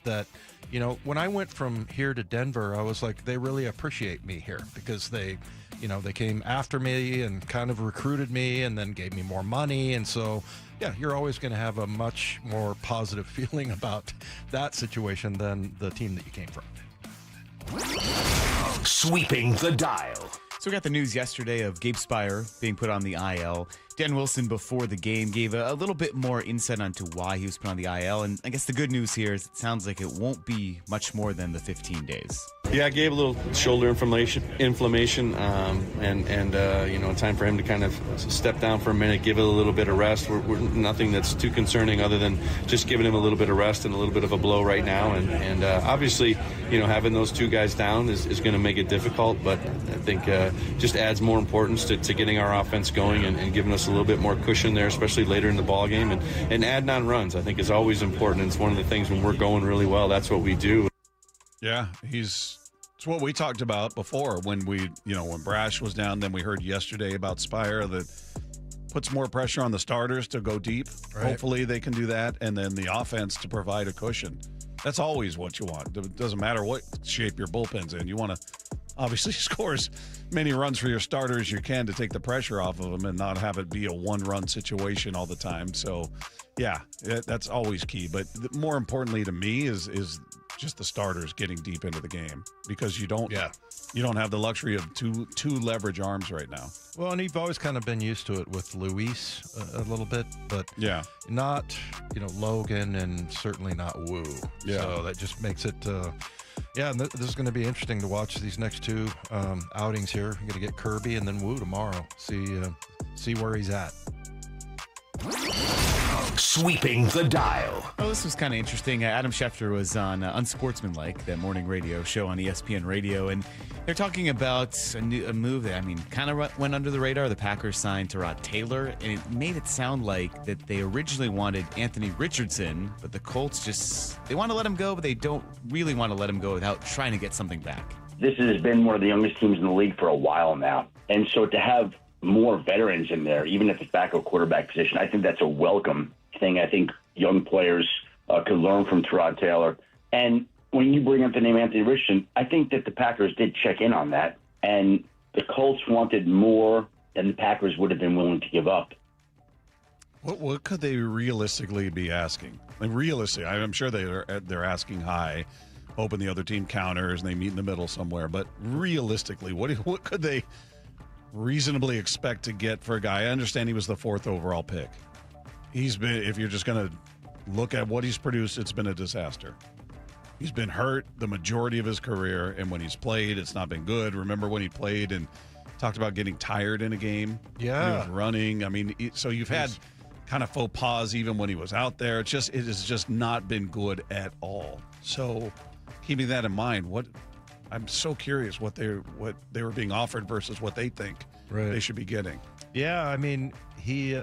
you know, when I went from here to Denver, I was like, they really appreciate me here because they, you know, they came after me and kind of recruited me and then gave me more money. And so, yeah, you're always going to have a much more positive feeling about that situation than the team that you came from. Sweeping the dial. So we got the news yesterday of Gabe Spire being put on the IL. Dan Wilson, before the game, gave a little bit more insight onto why he was put on the IL. And I guess the good news here is it sounds like it won't be much more than the 15 days. Yeah, I gave a little shoulder inflammation, and you know, time for him to kind of step down for a minute, give it a little bit of rest. We're nothing that's too concerning other than just giving him a little bit of rest and a little bit of a blow right now. And obviously, you know, having those two guys down is going to make it difficult, but I think just adds more importance to getting our offense going and giving us a little bit more cushion there, especially later in the ball game. And adding on runs, I think, is always important. It's one of the things when we're going really well, that's what we do. Yeah, it's what we talked about before when when Brash was down. Then we heard yesterday about Spire that puts more pressure on the starters to go deep. Right. Hopefully they can do that, and then the offense to provide a cushion. That's always what you want. It doesn't matter what shape your bullpen's in. You want to obviously score as many runs for your starters as you can to take the pressure off of them and not have it be a one-run situation all the time. So, yeah, that's always key. But more importantly to me is just the starters getting deep into the game, because you don't have the luxury of two leverage arms right now. Well, and you've always kind of been used to it with Luis a little bit, but not, you know, Logan and certainly not Woo. Yeah. So that just makes it, and this is going to be interesting to watch these next two outings here. You're going to get Kirby and then Woo tomorrow. See where he's at. Sweeping the dial. Oh, this was kind of interesting. Adam Schefter was on Unsportsmanlike, that morning radio show on ESPN Radio, and they're talking about a move that, I mean, kind of went under the radar. The Packers signed Tyrod Taylor, and it made it sound like that they originally wanted Anthony Richardson, but the Colts they want to let him go, but they don't really want to let him go without trying to get something back. This has been one of the youngest teams in the league for a while now, and so to have more veterans in there, even at the backup quarterback position, I think that's a welcome thing. I think young players could learn from Tyrod Taylor. And when you bring up the name Anthony Richardson, I think that the Packers did check in on that, and the Colts wanted more than the Packers would have been willing to give up. What could they realistically be asking? Like, realistically, I'm sure they're asking high, hoping the other team counters and they meet in the middle somewhere. But realistically, what could they reasonably expect to get for a guy? I understand he was the 4th overall pick. He's been, if you're just going to look at what he's produced, it's been a disaster. He's been hurt the majority of his career, and when he's played, it's not been good. Remember when he played and talked about getting tired in a game? Yeah. He was running. I mean, so you've had kind of faux pas even when he was out there. It has just not been good at all. So keeping that in mind, I'm so curious what they were being offered versus what they think they should be getting. Yeah, I mean, he's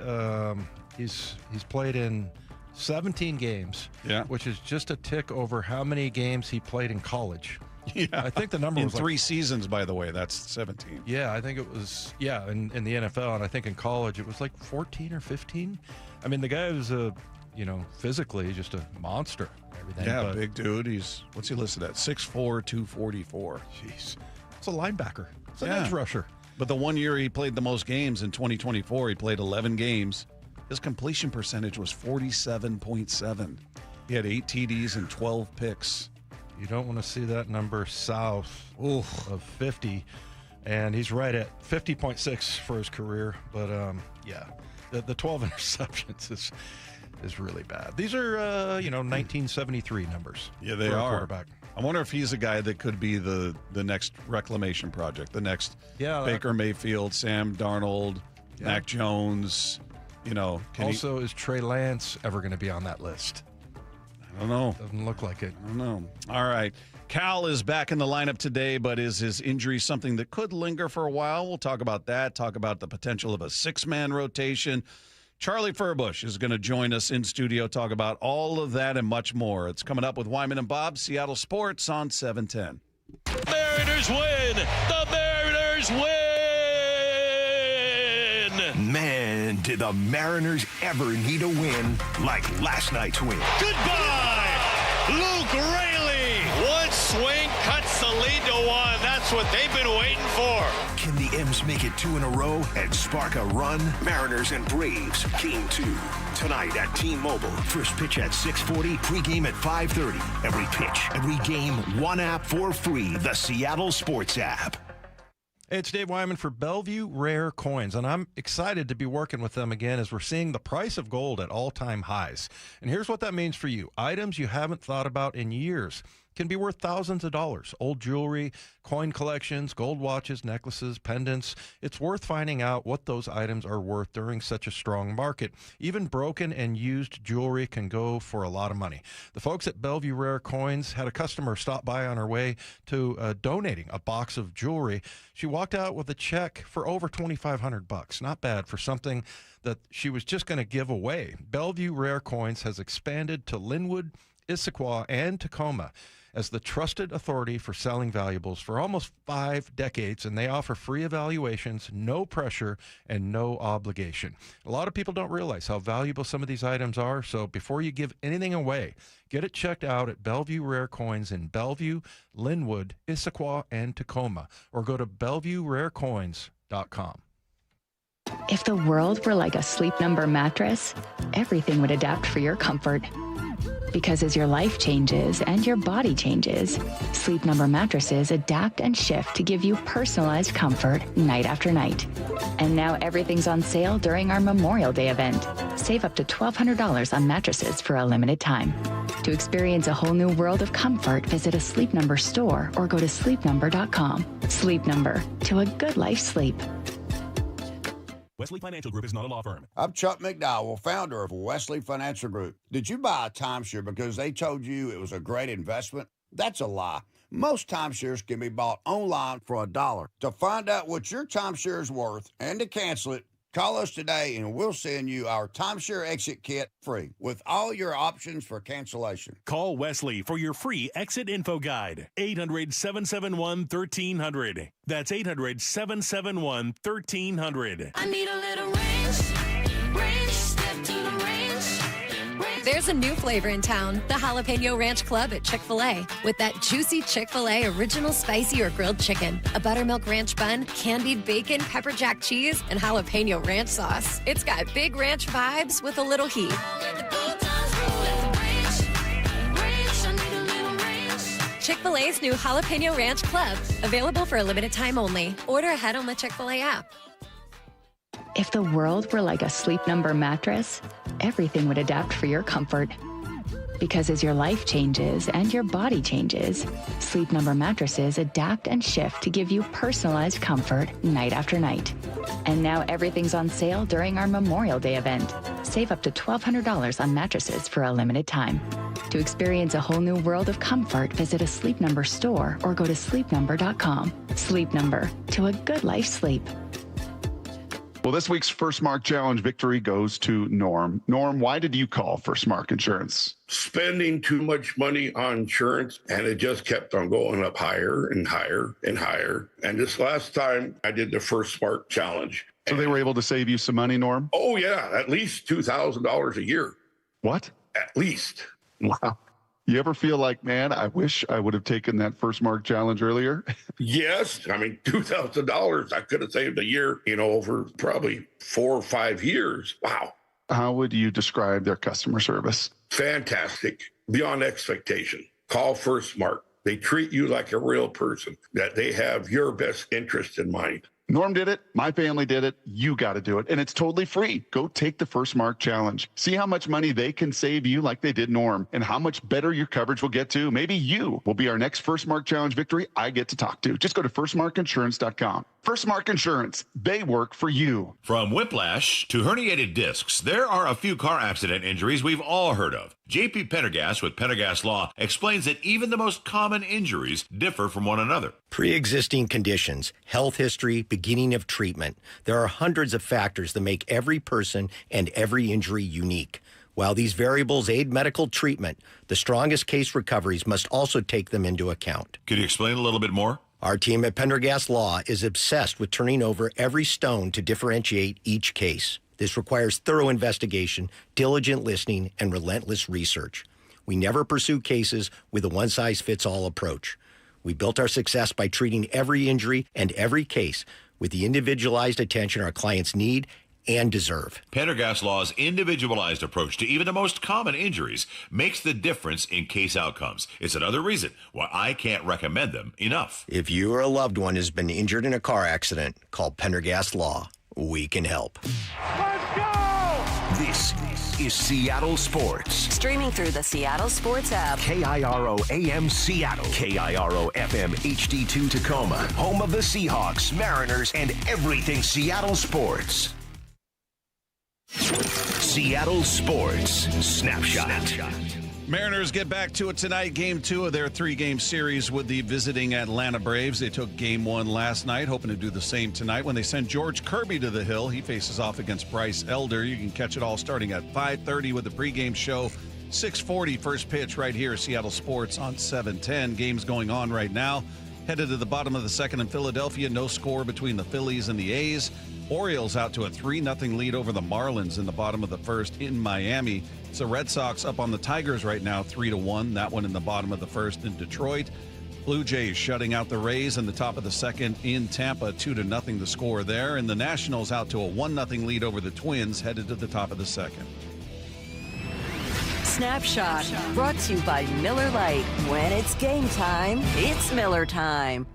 played in 17 games, which is just a tick over how many games he played in college. Yeah. I think the number in was 3 seasons, by the way. That's 17. Yeah, I think it was, in the NFL, and I think in college it was like 14 or 15. I mean, the guy was, physically just a monster. Everything. Yeah, big dude. What's he listed at? 6'4", 244. Jeez. It's a linebacker. It's an edge rusher. But the 1 year he played the most games in 2024, he played 11 games. His completion percentage was 47.7. He had 8 TDs and 12 picks. You don't want to see that number south of 50. And he's right at 50.6 for his career. But, the 12 interceptions is really bad. These are, 1973 numbers. Yeah, they for a are. Quarterback. I wonder if he's a guy that could be the next reclamation project, the next Baker Mayfield, Sam Darnold, Mac Jones. Is Trey Lance ever going to be on that list? I don't know. Doesn't look like it. I don't know. All right. Cal is back in the lineup today, but is his injury something that could linger for a while? We'll talk about that, talk about the potential of a 6-man rotation. Charlie Furbush is going to join us in studio, talk about all of that and much more. It's coming up with Wyman and Bob, Seattle Sports on 710. Mariners win! The Mariners win! Man, did the Mariners ever need a win like last night's win. Goodbye! Luke Raley! One swing cuts the lead to 1. That's what they've been waiting for. Can the M's make it 2 in a row and spark a run? Mariners and Braves, Game 2. Tonight at T-Mobile. First pitch at 6:40, pregame at 5:30. Every pitch, every game, one app for free. The Seattle Sports app. Hey, it's Dave Wyman for Bellevue Rare Coins, and I'm excited to be working with them again as we're seeing the price of gold at all-time highs. And here's what that means for you. Items you haven't thought about in years can be worth thousands of dollars. Old jewelry, coin collections, gold watches, necklaces, pendants. It's worth finding out what those items are worth during such a strong market. Even broken and used jewelry can go for a lot of money. The folks at Bellevue Rare Coins had a customer stop by on her way to donating a box of jewelry. She walked out with a check for over $2,500. Not bad for something that she was just going to give away. Bellevue Rare Coins has expanded to Linwood, Issaquah, and Tacoma as the trusted authority for selling valuables for almost 5 decades, and they offer free evaluations, no pressure, and no obligation. A lot of people don't realize how valuable some of these items are, so before you give anything away, get it checked out at Bellevue Rare Coins in Bellevue, Linwood, Issaquah, and Tacoma, or go to BellevueRareCoins.com. If the world were like a Sleep Number mattress, everything would adapt for your comfort. Because as your life changes and your body changes, Sleep Number mattresses adapt and shift to give you personalized comfort night after night. And now everything's on sale during our Memorial Day event. Save up to $1,200 on mattresses for a limited time. To experience a whole new world of comfort, visit a Sleep Number store or go to sleepnumber.com. Sleep Number, to a good life's sleep. Wesley Financial Group is not a law firm. I'm Chuck McDowell, founder of Wesley Financial Group. Did you buy a timeshare because they told you it was a great investment? That's a lie. Most timeshares can be bought online for $1. To find out what your timeshare is worth and to cancel it, call us today and we'll send you our timeshare exit kit free with all your options for cancellation. Call Wesley for your free exit info guide. 800-771-1300. That's 800-771-1300. I need a little range, step to the range. There's a new flavor in town, the Jalapeno Ranch Club at Chick-fil-A. With that juicy Chick-fil-A original spicy or grilled chicken, a buttermilk ranch bun, candied bacon, pepper jack cheese, and jalapeno ranch sauce. It's got big ranch vibes with a little heat. Chick-fil-A's new Jalapeno Ranch Club, available for a limited time only. Order ahead on the Chick-fil-A app. If the world were like a Sleep Number mattress, everything would adapt for your comfort. Because as your life changes and your body changes, Sleep Number mattresses adapt and shift to give you personalized comfort night after night. And now everything's on sale during our Memorial Day event. Save up to $1,200 on mattresses for a limited time. To experience a whole new world of comfort, visit a Sleep Number store or go to sleepnumber.com. Sleep Number, to a good life's sleep. Well, this week's First Mark Challenge victory goes to Norm. Norm, why did you call First Mark Insurance? Spending too much money on insurance, and it just kept on going up higher and higher and higher. And this last time I did the First Mark Challenge. So they were able to save you some money, Norm? Oh, yeah, at least $2,000 a year. What? At least. Wow. You ever feel like, man, I wish I would have taken that First Mark Challenge earlier? Yes. I mean, $2,000 I could have saved a year, over probably 4 or 5 years. Wow. How would you describe their customer service? Fantastic. Beyond expectation. Call First Mark. They treat you like a real person, that they have your best interest in mind. Norm did it. My family did it. You got to do it. And it's totally free. Go take the First Mark Challenge. See how much money they can save you like they did Norm, and how much better your coverage will get to. Maybe you will be our next First Mark Challenge victory I get to talk to. Just go to firstmarkinsurance.com. First Mark Insurance. They work for you. From whiplash to herniated discs, there are a few car accident injuries we've all heard of. J.P. Pendergast with Pendergast Law explains that even the most common injuries differ from one another. Pre-existing conditions, health history, beginning of treatment. There are hundreds of factors that make every person and every injury unique. While these variables aid medical treatment, the strongest case recoveries must also take them into account. Could you explain a little bit more? Our team at Pendergast Law is obsessed with turning over every stone to differentiate each case. This requires thorough investigation, diligent listening, and relentless research. We never pursue cases with a one-size-fits-all approach. We built our success by treating every injury and every case with the individualized attention our clients need and deserve. Pendergast Law's individualized approach to even the most common injuries makes the difference in case outcomes. It's another reason why I can't recommend them enough. If you or a loved one has been injured in a car accident, call Pendergast Law. We can help. Let's go! This is Seattle Sports. Streaming through the Seattle Sports app. KIRO AM Seattle. KIRO FM HD2 Tacoma. Home of the Seahawks, Mariners, and everything Seattle sports. Seattle Sports Snapshot. Mariners get back to it tonight. Game 2 of their 3-game series with the visiting Atlanta Braves. They took Game 1 last night, hoping to do the same tonight. When they send George Kirby to the hill, he faces off against Bryce Elder. You can catch it all starting at 5:30 with the pregame show. 6:40 first pitch right here, Seattle Sports on 710. Games going on right now. Headed to the bottom of the second in Philadelphia. No score between the Phillies and the A's. Orioles out to a 3-0 lead over the Marlins in the bottom of the first in Miami. It's the Red Sox up on the Tigers right now, 3-1. That one in the bottom of the first in Detroit. Blue Jays shutting out the Rays in the top of the second in Tampa, 2-0 the score there. And the Nationals out to a 1-0 lead over the Twins, headed to the top of the second. Snapshot brought to you by Miller Lite. When it's game time, it's Miller time.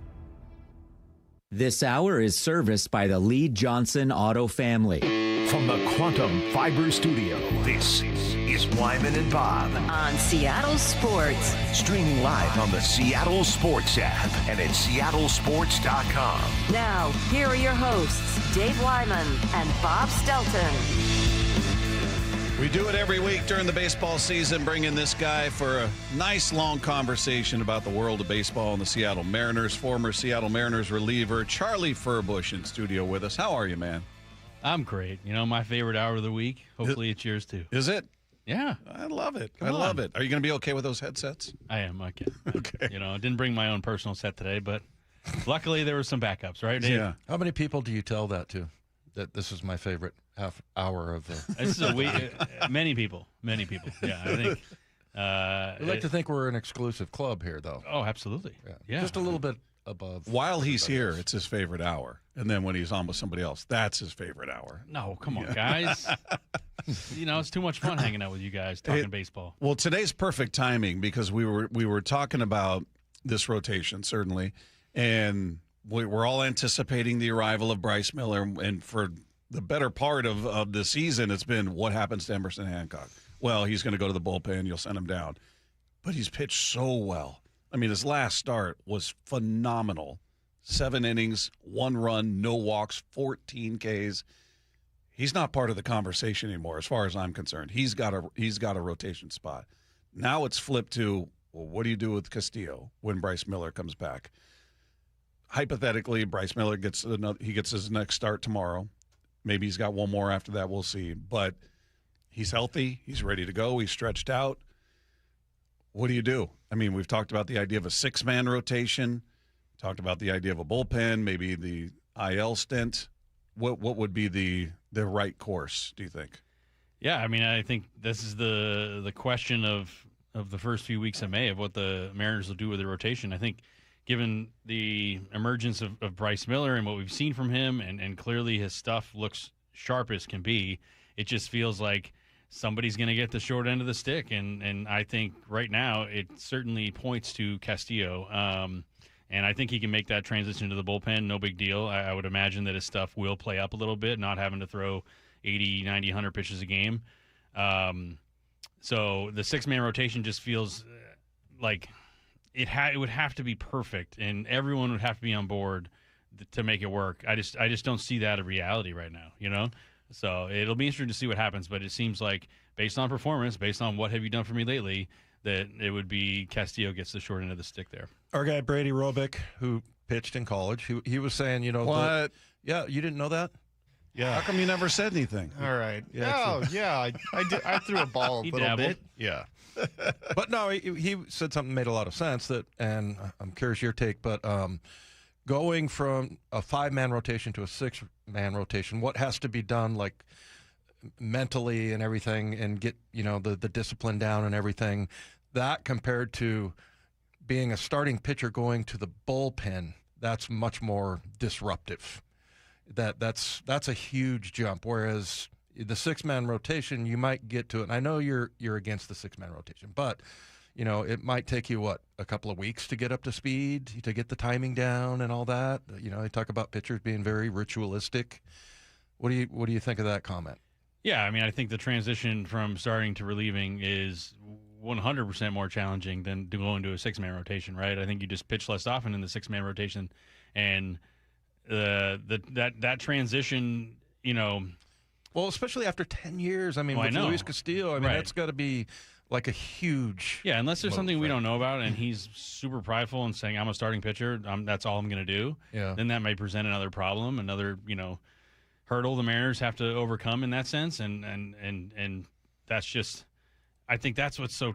This hour is serviced by the Lee Johnson Auto family. From the Quantum Fiber Studio, this is Wyman and Bob. On Seattle Sports. Streaming live on the Seattle Sports app and at seattlesports.com. Now, here are your hosts, Dave Wyman and Bob Stelton. We do it every week during the baseball season, bring in this guy for a nice long conversation about the world of baseball and the Seattle Mariners. Former Seattle Mariners reliever Charlie Furbush in studio with us. How are you, man? I'm great. My favorite hour of the week. Hopefully it's yours too. Is it? Yeah. I love it. I love it. Are you going to be okay with those headsets? I am. Okay. Okay. I didn't bring my own personal set today, but luckily there were some backups, right, Dave? Yeah. How many people do you tell that to? That this is my favorite half hour of the. This is a week. Many people. Yeah, I think. We like to think we're an exclusive club here, though. Oh, absolutely. Yeah. Just a little bit above. While he's here, it's his favorite hour. And then when he's on with somebody else, that's his favorite hour. No, come on, guys. It's too much fun hanging out with you guys talking baseball. Well, today's perfect timing because we were talking about this rotation, certainly. And we're all anticipating the arrival of Bryce Miller. And for the better part of the season, it's been what happens to Emerson Hancock. Well, he's going to go to the bullpen. You'll send him down. But he's pitched so well. I mean, his last start was phenomenal. 7 innings, 1 run, no walks, 14 Ks. He's not part of the conversation anymore, as far as I'm concerned. He's got a rotation spot. Now it's flipped to, well, what do you do with Castillo when Bryce Miller comes back? Hypothetically, Bryce Miller gets his next start tomorrow. Maybe he's got one more after that. We'll see. But he's healthy. He's ready to go. He's stretched out. What do you do? I mean, we've talked about the idea of a 6-man rotation, talked about the idea of a bullpen, maybe the IL stint. What would be the right course, do you think? Yeah, I mean, I think this is the question of the first few weeks of May of what the Mariners will do with the rotation. I think given the emergence of Bryce Miller and what we've seen from him, and clearly his stuff looks sharp as can be, it just feels like somebody's going to get the short end of the stick. And I think right now it certainly points to Castillo. And I think he can make that transition to the bullpen, no big deal. I would imagine that his stuff will play up a little bit, not having to throw 80, 90, 100 pitches a game. So the 6-man rotation just feels like it would have to be perfect, and everyone would have to be on board to make it work. I just don't see that a reality right now, you know? So it'll be interesting to see what happens, but it seems like based on performance, based on what have you done for me lately, that it would be Castillo gets the short end of the stick there. Our guy Brady Robick, who pitched in college, he was saying, you know, what? Yeah, you didn't know that? Yeah. How come you never said anything? All right. Yeah, I threw a ball a little bit. Yeah. But no, he said something that made a lot of sense, and I'm curious your take, but going from a 5-man rotation to a 6-man rotation, what has to be done, like mentally and everything, and get, you know, the discipline down and everything, that compared to being a starting pitcher going to the bullpen, that's much more disruptive. That's a huge jump. Whereas the 6-man rotation, you might get to it. And I know you're against the 6-man rotation, but you know, it might take you a couple of weeks to get up to speed, to get the timing down and all that. You know, they talk about pitchers being very ritualistic. What do you think of that comment? Yeah, I mean, I think the transition from starting to relieving is 100% more challenging than to go into a 6-man rotation, right? I think you just pitch less often in the 6-man rotation, and that transition, you know. Well, especially after 10 years. I mean, with Luis Castillo, I mean, that's got to be like a huge. Yeah, unless there's something we don't know about, and he's super prideful and saying, I'm a starting pitcher, that's all I'm going to do. Yeah. Then that may present another problem, another, you know, hurdle the Mariners have to overcome in that sense, and that's just. I think that's what's so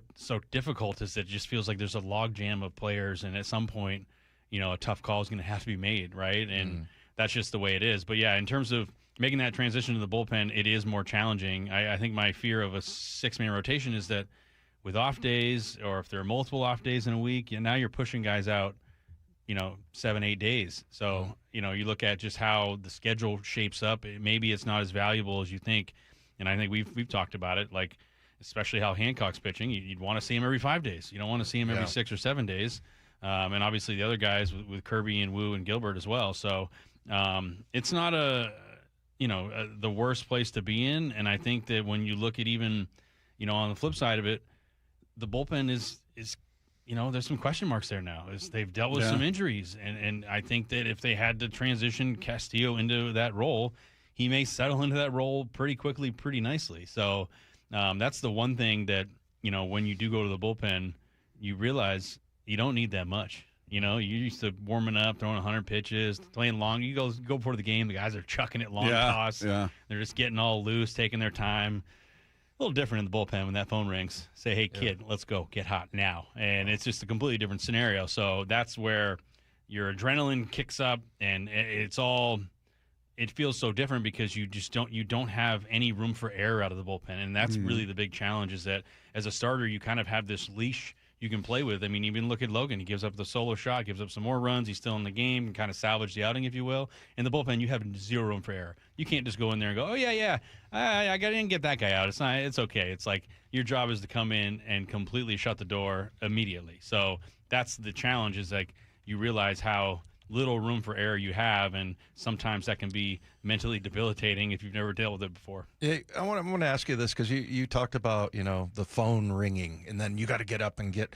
difficult is that it just feels like there's a logjam of players, and at some point, you know, a tough call is going to have to be made, right? And that's just the way it is. But yeah, in terms of making that transition to the bullpen, it is more challenging. I think my fear of a 6-man rotation is that with off days, or if there are multiple off days in a week, and now you're pushing guys out, you know, 7-8 days. So, you know, you look at just how the schedule shapes up. Maybe it's not as valuable as you think. And I think we've talked about it, like, especially how Hancock's pitching. You'd want to see him every 5 days. You don't want to see him every 6 or 7 days. And obviously the other guys with Kirby and Woo and Gilbert as well. So it's not the worst place to be in. And I think that when you look at even, you know, on the flip side of it, the bullpen is you know, there's some question marks there now. They've dealt with some injuries. And I think that if they had to transition Castillo into that role, he may settle into that role pretty quickly, pretty nicely. So that's the one thing that, you know, when you do go to the bullpen, you realize you don't need that much. You know, you're used to warming up, throwing 100 pitches, playing long. You go before the game, the guys are chucking it long toss. Yeah. They're just getting all loose, taking their time. A little different in the bullpen when that phone rings. Say, hey, kid, let's go. Get hot now. And it's just a completely different scenario. So that's where your adrenaline kicks up, and it feels so different because you don't have any room for error out of the bullpen. And that's really the big challenge, is that as a starter, you kind of have this leash you can play with. I mean, even look at Logan. He gives up the solo shot, gives up some more runs. He's still in the game and kind of salvage the outing, if you will. In the bullpen, you have zero room for error. You can't just go in there and go, oh, yeah, I didn't get that guy out. It's okay. It's like your job is to come in and completely shut the door immediately. So that's the challenge, is like you realize how little room for error you have, and sometimes that can be mentally debilitating if you've never dealt with it before. Yeah, I want to ask you this, because you talked about, you know, the phone ringing, and then you got to get up and get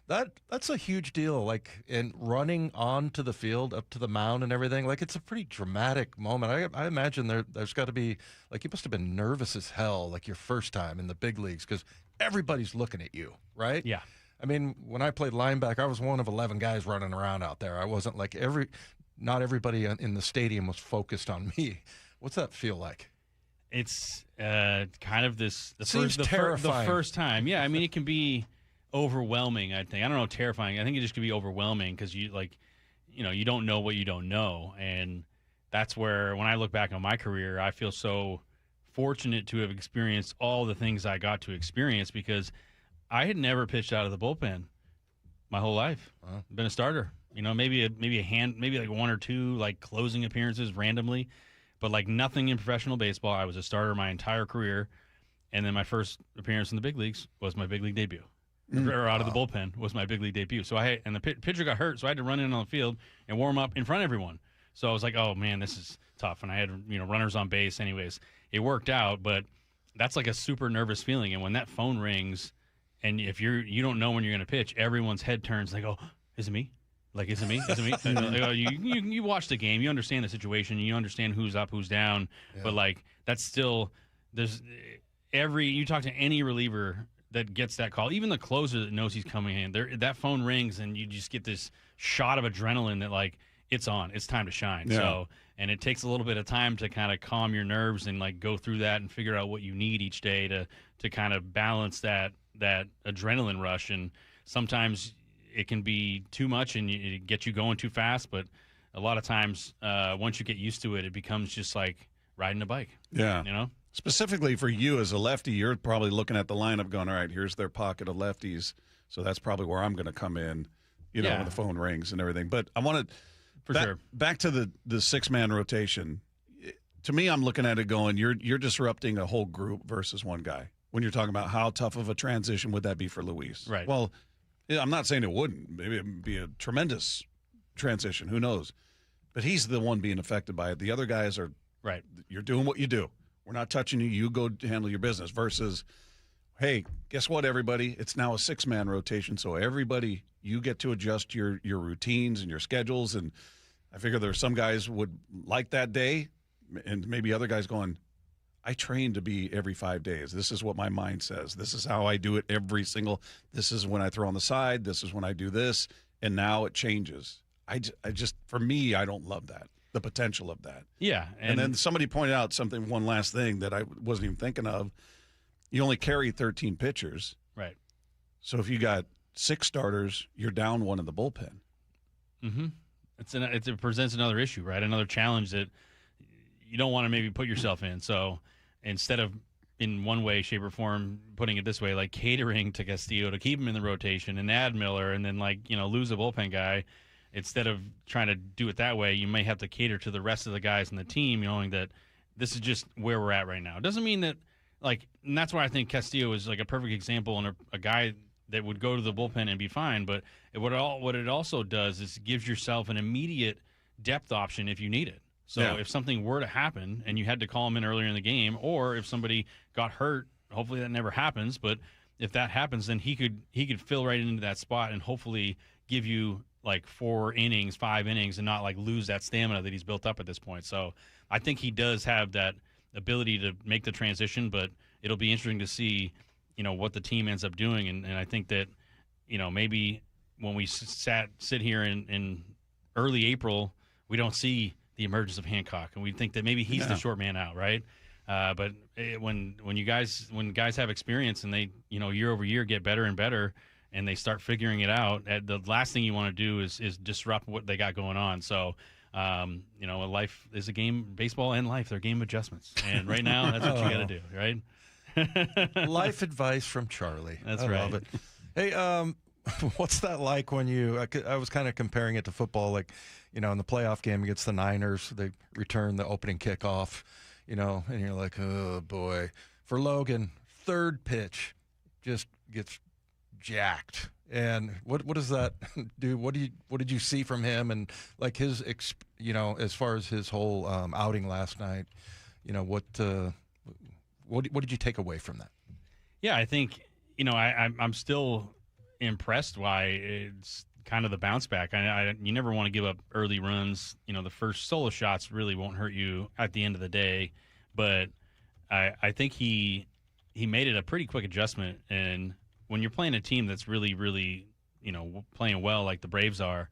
that. That's a huge deal. Like, in running onto the field, up to the mound and everything. Like, it's a pretty dramatic moment. I imagine there's got to be, like, you must have been nervous as hell, like your first time in the big leagues, because everybody's looking at you, right? Yeah. I mean, when I played linebacker, I was one of 11 guys running around out there. I wasn't like not everybody in the stadium was focused on me. What's that feel like? It's kind of the terrifying. first time. Yeah, I mean, it can be overwhelming, I think. I don't know, terrifying. I think it just could be overwhelming because you don't know what you don't know. And that's where, when I look back on my career, I feel so fortunate to have experienced all the things I got to experience because I had never pitched out of the bullpen my whole life. Been a starter. Maybe like one or two like closing appearances randomly, but like nothing in professional baseball. I was a starter my entire career, and then my first appearance in the big leagues was my big league debut. Or out of the bullpen was my big league debut. So the pitcher got hurt, so I had to run in on the field and warm up in front of everyone. So I was like, oh man, this is tough. And I had runners on base. Anyways, it worked out, but that's like a super nervous feeling. And when that phone rings, and if you don't know when you're going to pitch, everyone's head turns. They go, is it me? Like, is it me? Is it me? And you watch the game, you understand the situation, you understand who's up, who's down, but like that's still you talk to any reliever that gets that call, even the closer that knows he's coming in, that phone rings and you just get this shot of adrenaline that like it's on, it's time to shine. Yeah. So, and it takes a little bit of time to kind of calm your nerves and like go through that and figure out what you need each day to kind of balance that adrenaline rush. And sometimes it can be too much and it gets you going too fast, but a lot of times once you get used to it, it becomes just like riding a bike. Yeah. Specifically for you as a lefty, you're probably looking at the lineup going, all right, here's their pocket of lefties, so that's probably where I'm going to come in, when the phone rings and everything. But I want to back to the six-man rotation. To me, I'm looking at it going, you're disrupting a whole group versus one guy. When you're talking about how tough of a transition would that be for Luis? Right. Well, I'm not saying it wouldn't. Maybe it would be a tremendous transition. Who knows? But he's the one being affected by it. The other guys are right. You're doing what you do. We're not touching you. You go handle your business. Versus, hey, guess what, everybody? It's now a six-man rotation, so everybody, you get to adjust your routines and your schedules. And I figure there's some guys would like that day, and maybe other guys going, I train to be every 5 days. This is what my mind says. This is how I do it this is when I throw on the side. This is when I do this. And now it changes. I just, for me, I don't love that. The potential of that. Yeah. And then somebody pointed out one last thing that I wasn't even thinking of. You only carry 13 pitchers. Right. So if you got 6 starters, you're down one in the bullpen. Mm-hmm. It presents another issue, right? Another challenge that you don't want to maybe put yourself in. So instead of, in one way, shape, or form, putting it this way, like catering to Castillo to keep him in the rotation and add Miller and then lose a bullpen guy, instead of trying to do it that way, you may have to cater to the rest of the guys in the team, knowing that this is just where we're at right now. It doesn't mean that, and that's why I think Castillo is like a perfect example and a guy that would go to the bullpen and be fine. But what it also does is gives yourself an immediate depth option if you need it. So if something were to happen and you had to call him in earlier in the game, or if somebody got hurt, hopefully that never happens, but if that happens, then he could fill right into that spot and hopefully give you 4 innings, 5 innings, and not lose that stamina that he's built up at this point. So I think he does have that ability to make the transition, but it'll be interesting to see, what the team ends up doing. And I think that, maybe when we sit here in early April, we don't see the emergence of Hancock, and we think that maybe he's the short man out, right? But when guys have experience and they, year over year get better and better, and they start figuring it out, the last thing you want to do is disrupt what they got going on. So, life is a game, baseball and life, they're game adjustments. And right now, that's what you got to do, right? Life advice from Charlie. That's I right. love it. Hey, what's that like when I was kind of comparing it to football, in the playoff game against the Niners, they return the opening kickoff, and you're like, oh boy. For Logan, third pitch just gets jacked. And what does that do? What did you see from him and his as far as his whole outing last night? What did you take away from that? Yeah, I think I'm still impressed by it's kind of the bounce back. You never want to give up early runs. The first solo shots really won't hurt you at the end of the day, but I think he made it a pretty quick adjustment. And when you're playing a team that's really, really, playing well like the Braves are,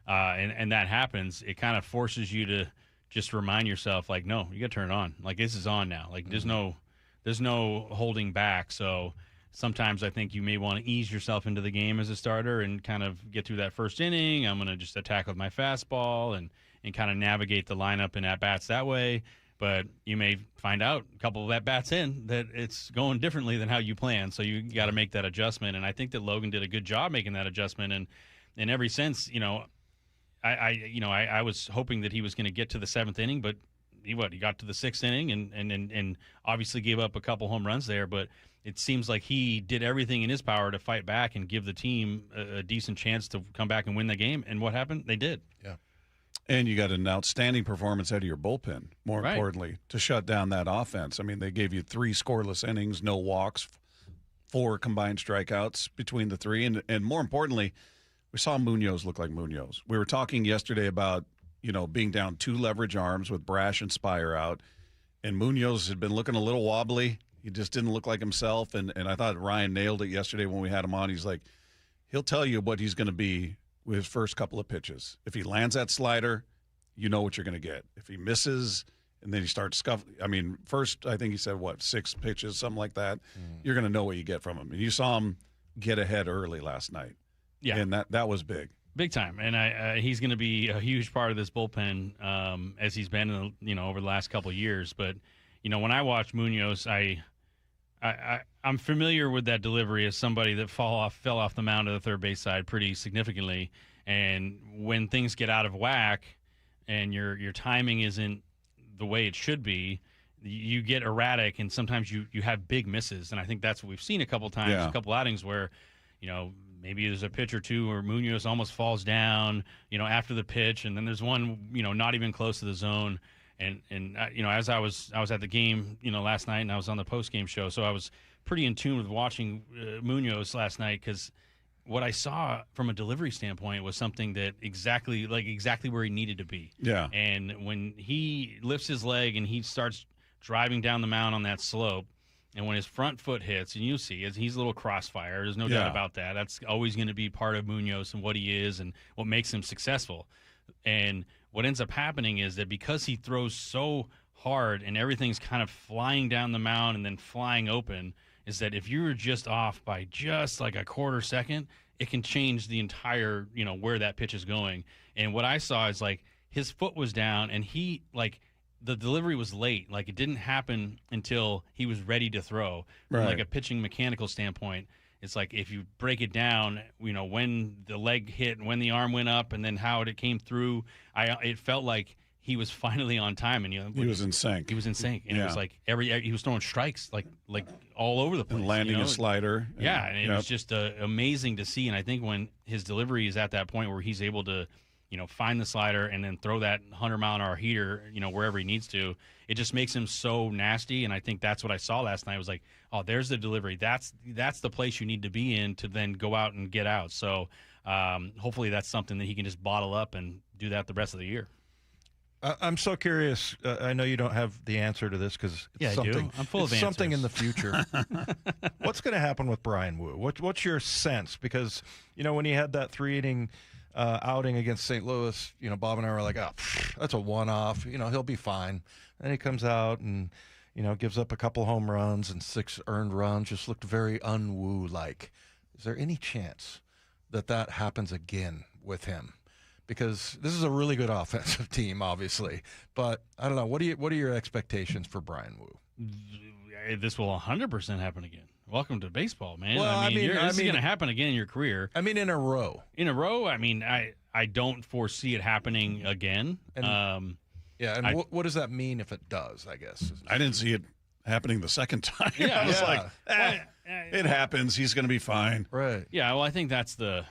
and that happens, it kind of forces you just remind yourself, like, no, you got to turn it on. Like, this is on now. Like, there's no holding back. So sometimes I think you may want to ease yourself into the game as a starter and kind of get through that first inning. I'm going to just attack with my fastball and kind of navigate the lineup and at-bats that way. But you may find out a couple of at-bats in that it's going differently than how you planned. So you got to make that adjustment. And I think that Logan did a good job making that adjustment. And in every sense, I was hoping that he was going to get to the 7th inning, but he got to the 6th inning and obviously gave up a couple home runs there. But it seems like he did everything in his power to fight back and give the team a decent chance to come back and win the game. And what happened? They did. Yeah. And you got an outstanding performance out of your bullpen, more importantly, to shut down that offense. I mean, they gave you 3 scoreless innings, no walks, 4 combined strikeouts between the 3. And more importantly, we saw Munoz look like Munoz. We were talking yesterday about, being down 2 leverage arms with Brash and Spire out. And Munoz had been looking a little wobbly. He just didn't look like himself. And I thought Ryan nailed it yesterday when we had him on. He's like, he'll tell you what he's going to be with his first couple of pitches. If he lands that slider, you know what you're going to get. If he misses and then he starts scuffling, I mean, first I think he said, 6 pitches, something like that. You're going to know what you get from him. And you saw him get ahead early last night. Yeah. And that was big. Big time. And he's going to be a huge part of this bullpen as he's been, over the last couple of years. But, when I watch Munoz, I'm familiar with that delivery as somebody that fell off the mound of the third base side pretty significantly. And when things get out of whack and your timing isn't the way it should be, you get erratic, and sometimes you have big misses. And I think that's what we've seen a couple times, a couple outings where, maybe there's a pitch or two where Munoz almost falls down, after the pitch, and then there's one, not even close to the zone. And as I was at the game, last night, and I was on the post-game show, so I was pretty in tune with watching Munoz last night, because what I saw from a delivery standpoint was something that exactly where he needed to be. Yeah. And when he lifts his leg and he starts driving down the mound on that slope, and when his front foot hits, and you see he's a little crossfire. There's no doubt about that. That's always going to be part of Munoz and what he is and what makes him successful. And what ends up happening is that because he throws so hard and everything's kind of flying down the mound and then flying open, is that if you're just off by just like a quarter second, it can change the entire, where that pitch is going. And what I saw is like his foot was down and he the delivery was late. Like, it didn't happen until he was ready to throw. From like a pitching mechanical standpoint, it's like if you break it down, when the leg hit and when the arm went up and then how it came through, it felt like he was finally on time. And he was in sync. He was in sync. And it was like he was throwing strikes like all over the place. And landing a slider. And it was just amazing to see. And I think when his delivery is at that point where he's able to find the slider and then throw that 100-mile-an-hour heater, wherever he needs to, it just makes him so nasty. And I think that's what I saw last night. It was like, oh, there's the delivery. That's the place you need to be in to then go out and get out. So hopefully that's something that he can just bottle up and do that the rest of the year. I'm so curious. I know you don't have the answer to this because I do. I'm full of answers. Something in the future. What's going to happen with Brian Woo? What's your sense? Because, when he had that 3-inning outing against St. Louis, Bob and I were like, oh, that's a one-off. He'll be fine. And he comes out and, gives up a couple home runs and 6 earned runs, just looked very un-Woo-like. Is there any chance that happens again with him? Because this is a really good offensive team, obviously. But I don't know. What are your expectations for Brian Woo? This will 100% happen again. Welcome to baseball, man. Well, this is going to happen again in your career. I mean, in a row. In a row, I don't foresee it happening again. And, what does that mean if it does, I guess? I didn't see it happening the second time. Yeah, I was like, it happens. He's going to be fine. Right. Yeah, well, I think that's the,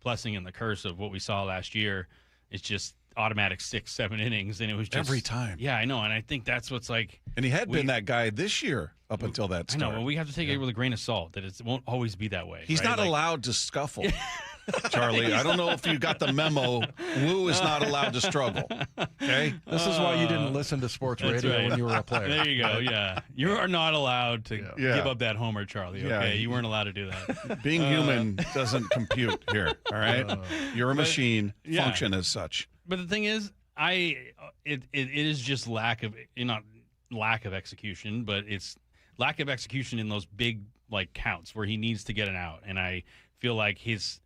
blessing and the curse of what we saw last year. It's just automatic 6-7 innings, and it was just every time. Yeah, I know, and I think that's what's like. And he had been that guy this year up until that start. I know, but we have to take it with a grain of salt that it won't always be that way. He's not allowed to scuffle. Charlie, I don't know if you got the memo. Woo is not allowed to struggle. Okay? This is why you didn't listen to sports radio when you were a player. There you go, yeah. You are not allowed to give up that homer, Charlie, okay? You weren't allowed to do that. Being human doesn't compute here, all right? You're a machine. Function as such. But the thing is, It is just lack of execution, but it's lack of execution in those big like counts where he needs to get an out. And I feel like his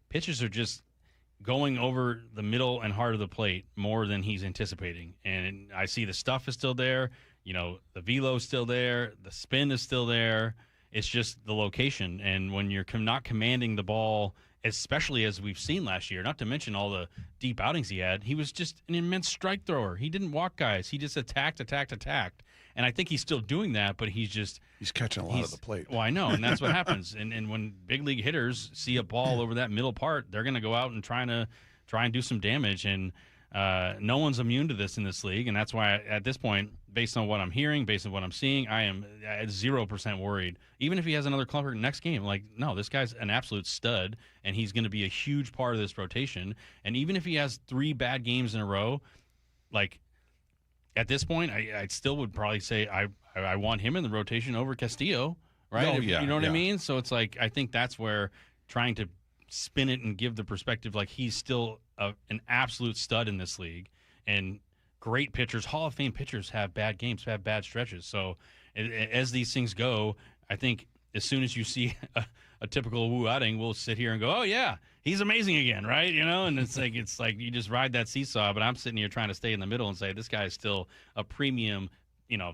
pitches are just going over the middle and heart of the plate more than he's anticipating. And I see the stuff is still there. The velo is still there. The spin is still there. It's just the location. And when you're not commanding the ball, especially as we've seen last year, not to mention all the deep outings he had, he was just an immense strike thrower. He didn't walk guys. He just attacked. And I think he's still doing that, but he's catching a lot of the plate. Well, I know, and that's what happens. And when big league hitters see a ball over that middle part, they're going to go out and try and do some damage. And no one's immune to this in this league, and that's why at this point, based on what I'm hearing, based on what I'm seeing, I am at 0% worried. Even if he has another clunker next game, no, this guy's an absolute stud, and he's going to be a huge part of this rotation. And even if he has 3 bad games in a row, at this point, I still would probably say I want him in the rotation over Castillo, right? Oh, yeah, you know what I mean? So it's I think that's where trying to spin it and give the perspective he's still an absolute stud in this league. And great pitchers, Hall of Fame pitchers, have bad games, have bad stretches. So as these things go, I think as soon as you see a typical Woo outing, we'll sit here and go, oh, yeah, he's amazing again, right? And it's like you just ride that seesaw, but I'm sitting here trying to stay in the middle and say this guy is still a premium,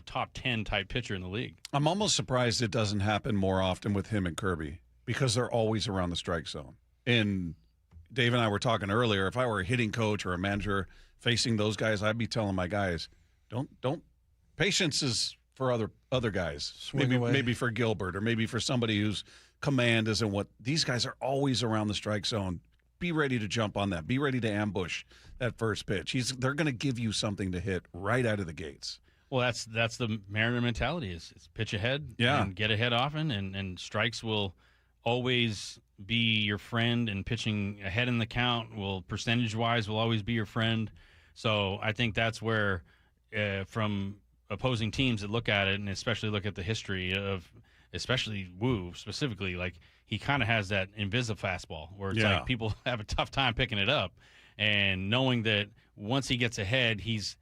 top 10 type pitcher in the league. I'm almost surprised it doesn't happen more often with him and Kirby because they're always around the strike zone. And Dave and I were talking earlier, if I were a hitting coach or a manager facing those guys, I'd be telling my guys, don't patience is for other guys. Maybe for Gilbert or maybe for somebody whose command isn't what these guys are always around the strike zone. Be ready to jump on that. Be ready to ambush that first pitch. They're going to give you something to hit right out of the gates. Well, that's the Mariner mentality is pitch ahead and get ahead often, and strikes will always be your friend, and pitching ahead in the count will percentage-wise will always be your friend. So I think that's where from opposing teams that look at it, and especially look at the history of especially Woo specifically, he kind of has that invisible fastball where it's people have a tough time picking it up, and knowing that once he gets ahead, he's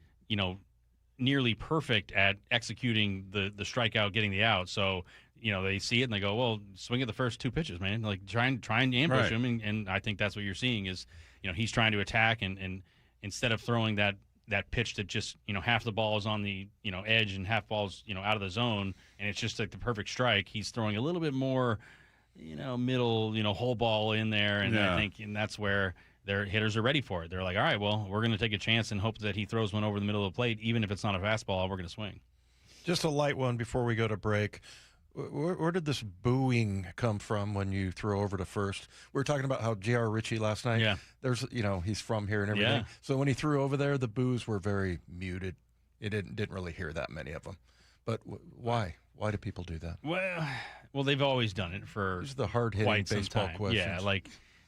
nearly perfect at executing the strikeout, getting the out. So they see it and they go, well, swing at the first 2 pitches, man. Try and ambush him, and I think that's what you're seeing is he's trying to attack, and instead of throwing that pitch that just half the ball is on the edge and half ball's out of the zone, and it's just the perfect strike, he's throwing a little bit more middle whole ball in there, and I think that's where their hitters are ready for it. They're like, all right, well, we're going to take a chance and hope that he throws one over the middle of the plate, even if it's not a fastball, we're going to swing. Just a light one before we go to break. Where did this booing come from when you threw over to first? We were talking about how J.R. Ritchie last night. Yeah. There's, he's from here and everything. Yeah. So when he threw over there, the boos were very muted. You didn't really hear that many of them. But why? Why do people do that? Well, they've always done it for These are the hard-hitting baseball questions. Yeah,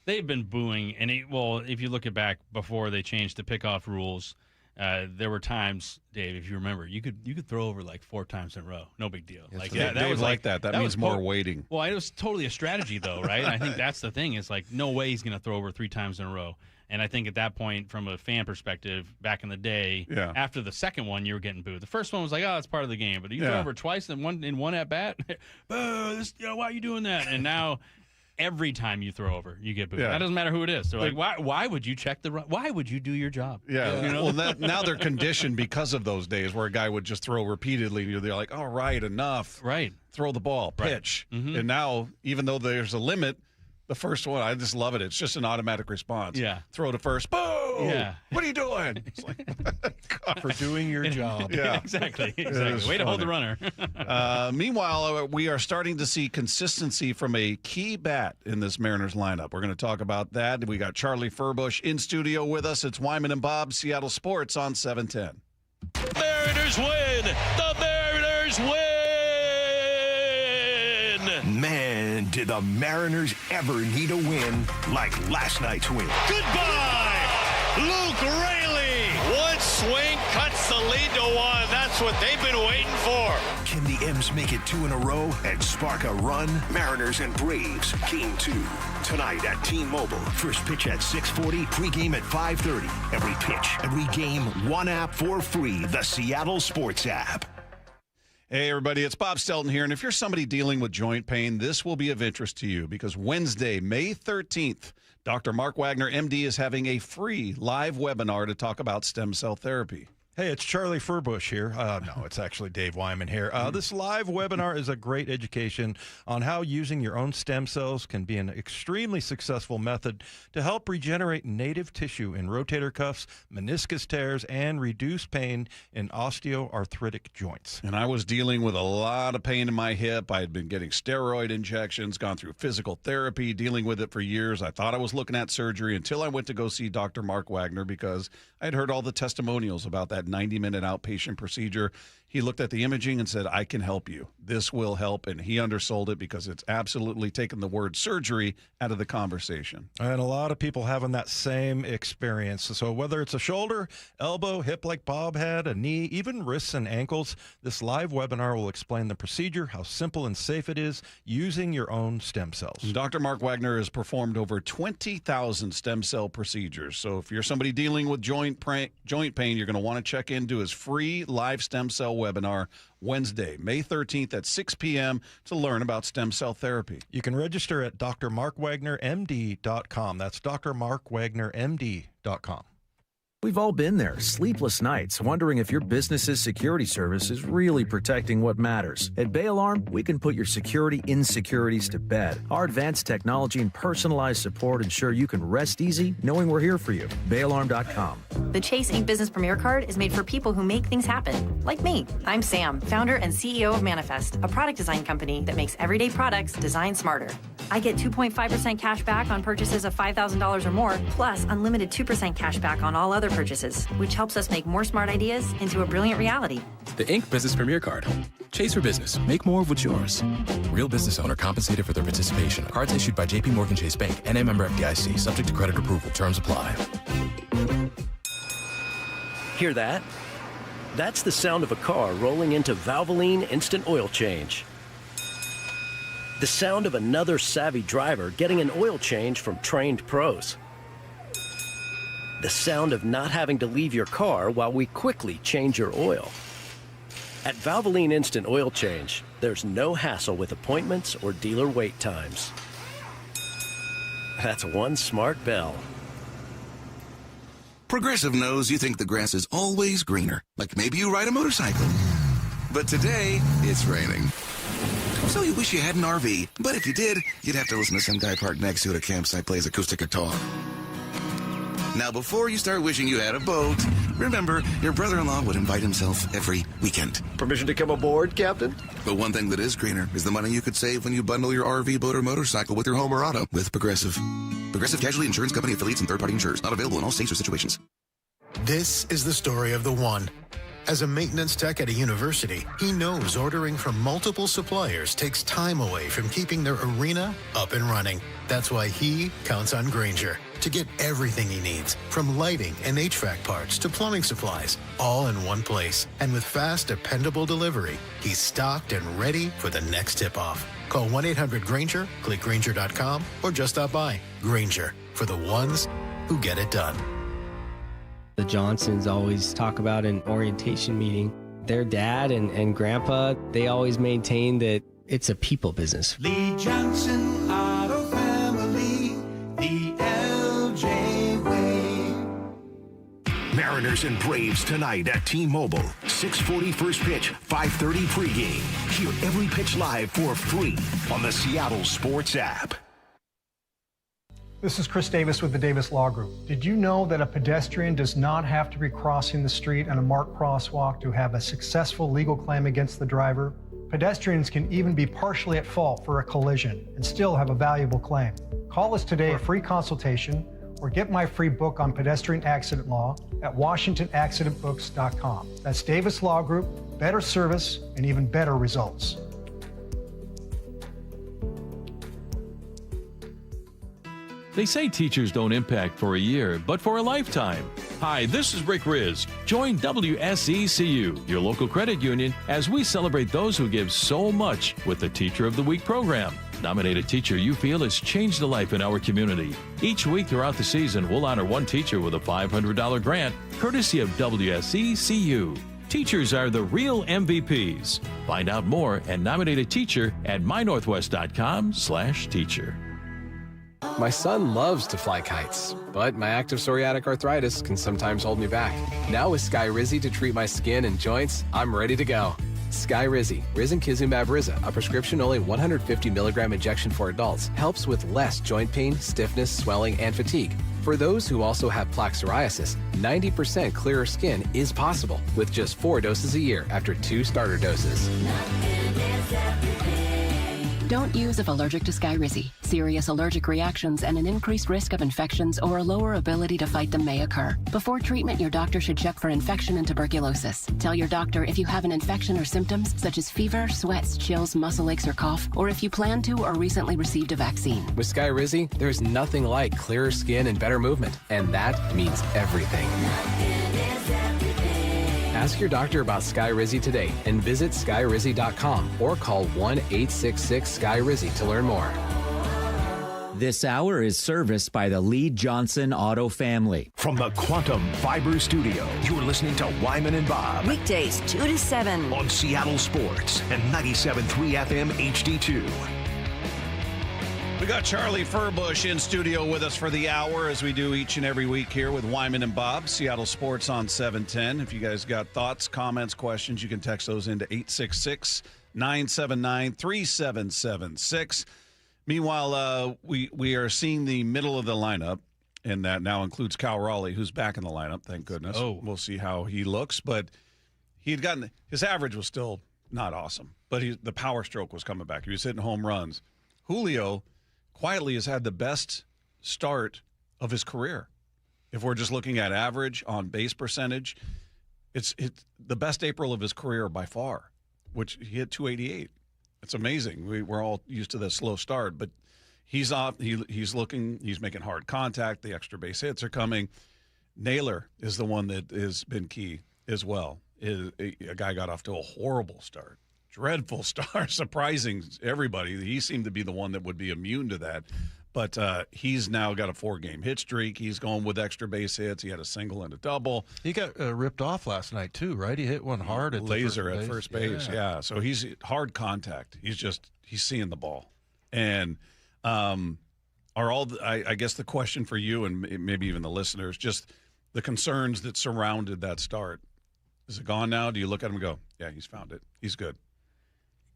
they've been booing. And, if you look back before they changed the pickoff rules, there were times, Dave, if you remember, you could throw over 4 times in a row, no big deal. That was that. That means more waiting. Well, it was totally a strategy, though, right? I think that's the thing. It's no way he's going to throw over 3 times in a row. And I think at that point, from a fan perspective, back in the day, after the second one, you were getting booed. The first one was it's part of the game. But you throw over twice in one at bat, boo! Why are you doing that? And now, every time you throw over, you get booed. That doesn't matter who it is. They're why would you check why would you do your job? Yeah. Well, now they're conditioned because of those days where a guy would just throw repeatedly, and they're like, all right, enough. Right. Throw the ball, pitch. Right. Mm-hmm. And now, even though there's a limit, the first one, I just love it. It's just an automatic response. Yeah. Throw to first. Boom! Yeah. What are you doing? It's for doing your job. Yeah. Exactly. Way to hold the runner. Meanwhile, we are starting to see consistency from a key bat in this Mariners lineup. We're going to talk about that. We got Charlie Furbush in studio with us. It's Wyman and Bob, Seattle Sports on 710. Mariners win! The Mariners win! Man, did the Mariners ever need a win like last night's win. Goodbye, Luke Raley. One swing, cuts the lead to 1. That's what they've been waiting for. Can the M's make it 2 in a row and spark a run? Mariners and Braves, Game 2. Tonight at T-Mobile. First pitch at 6:40, pregame at 5:30. Every pitch, every game, one app for free. The Seattle Sports app. Hey, everybody, it's Bob Stelton here. And if you're somebody dealing with joint pain, this will be of interest to you because Wednesday, May 13th, Dr. Mark Wagner, MD, is having a free live webinar to talk about stem cell therapy. Hey, it's Charlie Furbush here. No, it's actually Dave Wyman here. This live webinar is a great education on how using your own stem cells can be an extremely successful method to help regenerate native tissue in rotator cuffs, meniscus tears, and reduce pain in osteoarthritic joints. And I was dealing with a lot of pain in my hip. I had been getting steroid injections, gone through physical therapy, dealing with it for years. I thought I was looking at surgery until I went to go see Dr. Mark Wagner because I'd heard all the testimonials about that 90-minute outpatient procedure. He looked at the imaging and said, I can help you. This will help. And he undersold it because it's absolutely taken the word surgery out of the conversation. And a lot of people having that same experience. So whether it's a shoulder, elbow, hip like Bob had, a knee, even wrists and ankles, this live webinar will explain the procedure, how simple and safe it is using your own stem cells. Dr. Mark Wagner has performed over 20,000 stem cell procedures. So if you're somebody dealing with joint pain, you're going to want to check into his free live stem cell webinar Wednesday, May 13th at 6 p.m. to learn about stem cell therapy. You can register at drmarkwagnermd.com. That's drmarkwagnermd.com. We've all been there, sleepless nights, wondering if your business's security service is really protecting what matters. At Bay Alarm, we can put your security insecurities to bed. Our advanced technology and personalized support ensure you can rest easy knowing we're here for you. BayAlarm.com. The Chase Ink Business Premier Card is made for people who make things happen, like me. I'm Sam, founder and CEO of Manifest, a product design company that makes everyday products designed smarter. I get 2.5% cash back on purchases of $5,000 or more, plus unlimited 2% cash back on all other purchases, which helps us make more smart ideas into a brilliant reality. The Ink Business Premier Card. Chase for business. Make more of what's yours. Real business owner compensated for their participation. Cards issued by J.P. Morgan Chase Bank. NA member FDIC. Subject to credit approval. Terms apply. Hear that? That's the sound of a car rolling into Valvoline Instant Oil Change. The sound of another savvy driver getting an oil change from trained pros. The sound of not having to leave your car while we quickly change your oil. At Valvoline Instant Oil Change, there's no hassle with appointments or dealer wait times. That's one smart bell. Progressive knows you think the grass is always greener, like maybe you ride a motorcycle. But today, it's raining. So you wish you had an RV, but if you did, you'd have to listen to some guy parked next to it at a campsite plays acoustic guitar. Now, before you start wishing you had a boat, remember, your brother-in-law would invite himself every weekend. Permission to come aboard, Captain? But one thing that is greener is the money you could save when you bundle your RV, boat, or motorcycle with your home or auto with Progressive. Progressive Casualty Insurance Company affiliates and third-party insurers. Not available in all states or situations. This is the story of the one. As a maintenance tech at a university, he knows ordering from multiple suppliers takes time away from keeping their arena up and running. That's why he counts on Grainger to get everything he needs, from lighting and HVAC parts to plumbing supplies, all in one place. And with fast, dependable delivery, he's stocked and ready for the next tip-off. Call 1-800-GRAINGER, click Grainger.com, or just stop by. Grainger, for the ones who get it done. The Johnsons always talk about an orientation meeting. Their dad and grandpa, they always maintain that it's a people business. Lee Johnson Auto Family, the LJ way. Mariners and Braves tonight at T-Mobile. 6:40 first pitch, 5:30 pregame. Hear every pitch live for free on the Seattle Sports app. This is Chris Davis with the Davis Law Group. Did you know that a pedestrian does not have to be crossing the street on a marked crosswalk to have a successful legal claim against the driver? Pedestrians can even be partially at fault for a collision and still have a valuable claim. Call us today for a free consultation or get my free book on pedestrian accident law at WashingtonAccidentBooks.com. That's Davis Law Group, better service and even better results. They say teachers don't impact for a year, but for a lifetime. Hi, this is Rick Riz. Join WSECU, your local credit union, as we celebrate those who give so much with the Teacher of the Week program. Nominate a teacher you feel has changed a life in our community. Each week throughout the season, we'll honor one teacher with a $500 grant, courtesy of WSECU. Teachers are the real MVPs. Find out more and nominate a teacher at mynorthwest.com/teacher. My son loves to fly kites, but my active psoriatic arthritis can sometimes hold me back. Now with Skyrizi to treat my skin and joints, I'm ready to go. Skyrizi, risankizumab Riza, a prescription-only 150 milligram injection for adults, helps with less joint pain, stiffness, swelling, and fatigue. For those who also have plaque psoriasis, 90% clearer skin is possible with just 4 doses a year after 2 starter doses. Don't use if allergic to Skyrizi. Serious allergic reactions and an increased risk of infections or a lower ability to fight them may occur. Before treatment, your doctor should check for infection and tuberculosis. Tell your doctor if you have an infection or symptoms such as fever, sweats, chills, muscle aches, or cough, or if you plan to or recently received a vaccine. With Skyrizi, there's nothing like clearer skin and better movement, and that means everything. Ask your doctor about Skyrizi today and visit skyrizi.com or call 1-866-SKY-RIZZI to learn more. This hour is serviced by the Lee Johnson Auto family. From the Quantum Fiber Studio, you're listening to Wyman and Bob. Weekdays 2 to 7 on Seattle Sports and 97.3 FM HD2. We got Charlie Furbush in studio with us for the hour, as we do each and every week here with Wyman and Bob, Seattle Sports on 710. If you guys got thoughts, comments, questions, you can text those into 866-979-3776. Meanwhile, we are seeing the middle of the lineup, and that now includes Cal Raleigh, who's back in the lineup, thank goodness. Oh. We'll see how he looks, but he had gotten his average was still not awesome, but the power stroke was coming back. He was hitting home runs. Julio quietly has had the best start of his career. If we're just looking at average on base percentage, it's the best April of his career by far, which he hit 288. It's amazing. We're all used to the slow start, but he's off. He's making hard contact. The extra base hits are coming. Naylor is the one that has been key as well. A guy got off to a horrible start. Dreadful start, surprising everybody. He seemed to be the one that would be immune to that. But he's now got a 4-game hit streak. He's going with extra base hits. He had a single and a double. He got ripped off last night, too, right? He hit one hard at laser at first base. Yeah. So he's hard contact. He's seeing the ball. And I guess the question for you and maybe even the listeners, just the concerns that surrounded that start. Is it gone now? Do you look at him and go, yeah, he's found it. He's good.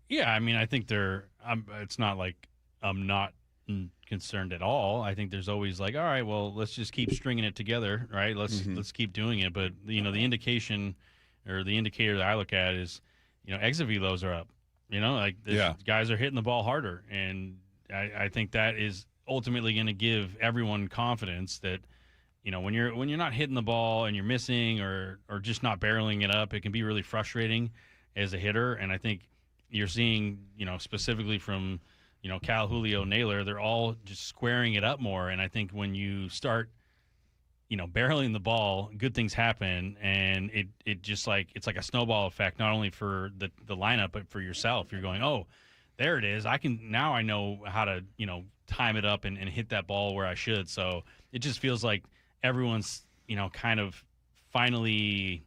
Yeah, I mean, I think it's not like I'm not concerned at all. I think there's always like, all right, well, let's just keep stringing it together, right? Let's keep doing it. But the indication or the indicator that I look at is, exit velos are up. Guys are hitting the ball harder, and I think that is ultimately going to give everyone confidence that, when you're not hitting the ball and you're missing or just not barreling it up, it can be really frustrating as a hitter. And I think you're seeing, specifically from, Cal, Julio, Naylor, they're all just squaring it up more. And I think when you start, barreling the ball, good things happen. And it just it's like a snowball effect, not only for the lineup, but for yourself. You're going, oh, there it is. I know how to, time it up and hit that ball where I should. So it just feels like everyone's, kind of finally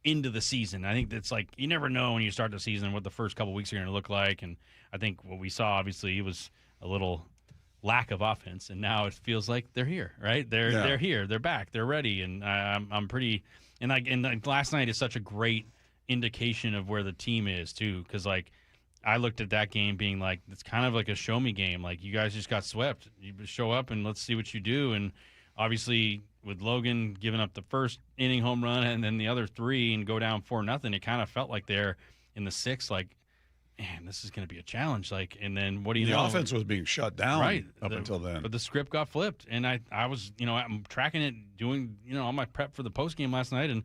into the season. I think that's like, you never know when you start the season what the first couple weeks are going to look like. And I think what we saw, obviously, it was a little lack of offense, and now it feels like they're here, right? They're here, they're back, they're ready, and I'm pretty. And last night is such a great indication of where the team is too, because I looked at that game being like, it's kind of like a show me game. Like, you guys just got swept. You show up and let's see what you do. And obviously, with Logan giving up the first inning home run and then the other 3 and go down 4-0, it kind of felt like they're in the 6th, like, man, this is going to be a challenge. And then what do you know? The offense was being shut down until then. But the script got flipped, and I was, I'm tracking it, doing, all my prep for the post game last night, and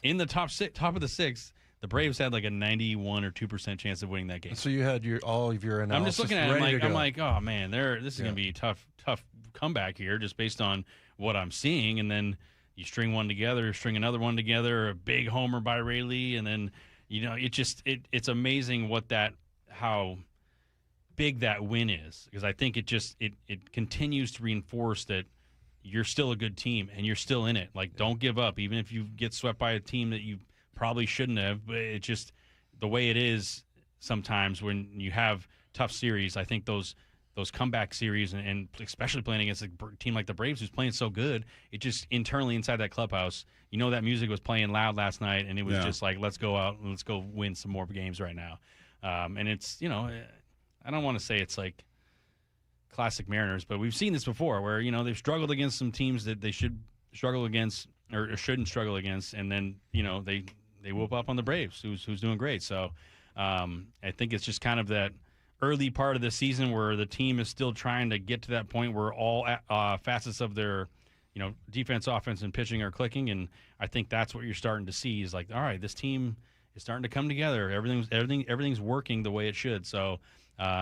in the top of the 6th, the Braves had like a 91 or 2% chance of winning that game. So you had all of your analysis. I'm just looking at it. I'm like, oh man, this is going to be a tough comeback here, just based on what I'm seeing. And then, you string one together, string another one together, a big homer by Rayleigh, and then it's amazing how big that win is, because I think it continues to reinforce that you're still a good team and you're still in it. Like, don't give up, even if you get swept by a team that you probably shouldn't have. But it's just the way it is sometimes when you have tough series. I think those comeback series, and especially playing against a team like the Braves who's playing so good, it just internally inside that clubhouse, that music was playing loud last night, and it was just like, let's go out and let's go win some more games right now. And it's, I don't want to say it's like classic Mariners, but we've seen this before where, they've struggled against some teams that they should struggle against or shouldn't struggle against, and then, they whoop up on the Braves, who's doing great. So I think it's just kind of that early part of the season where the team is still trying to get to that point where all facets of their, defense, offense, and pitching are clicking, and I think that's what you're starting to see is like, all right, this team is starting to come together. Everything's working the way it should. So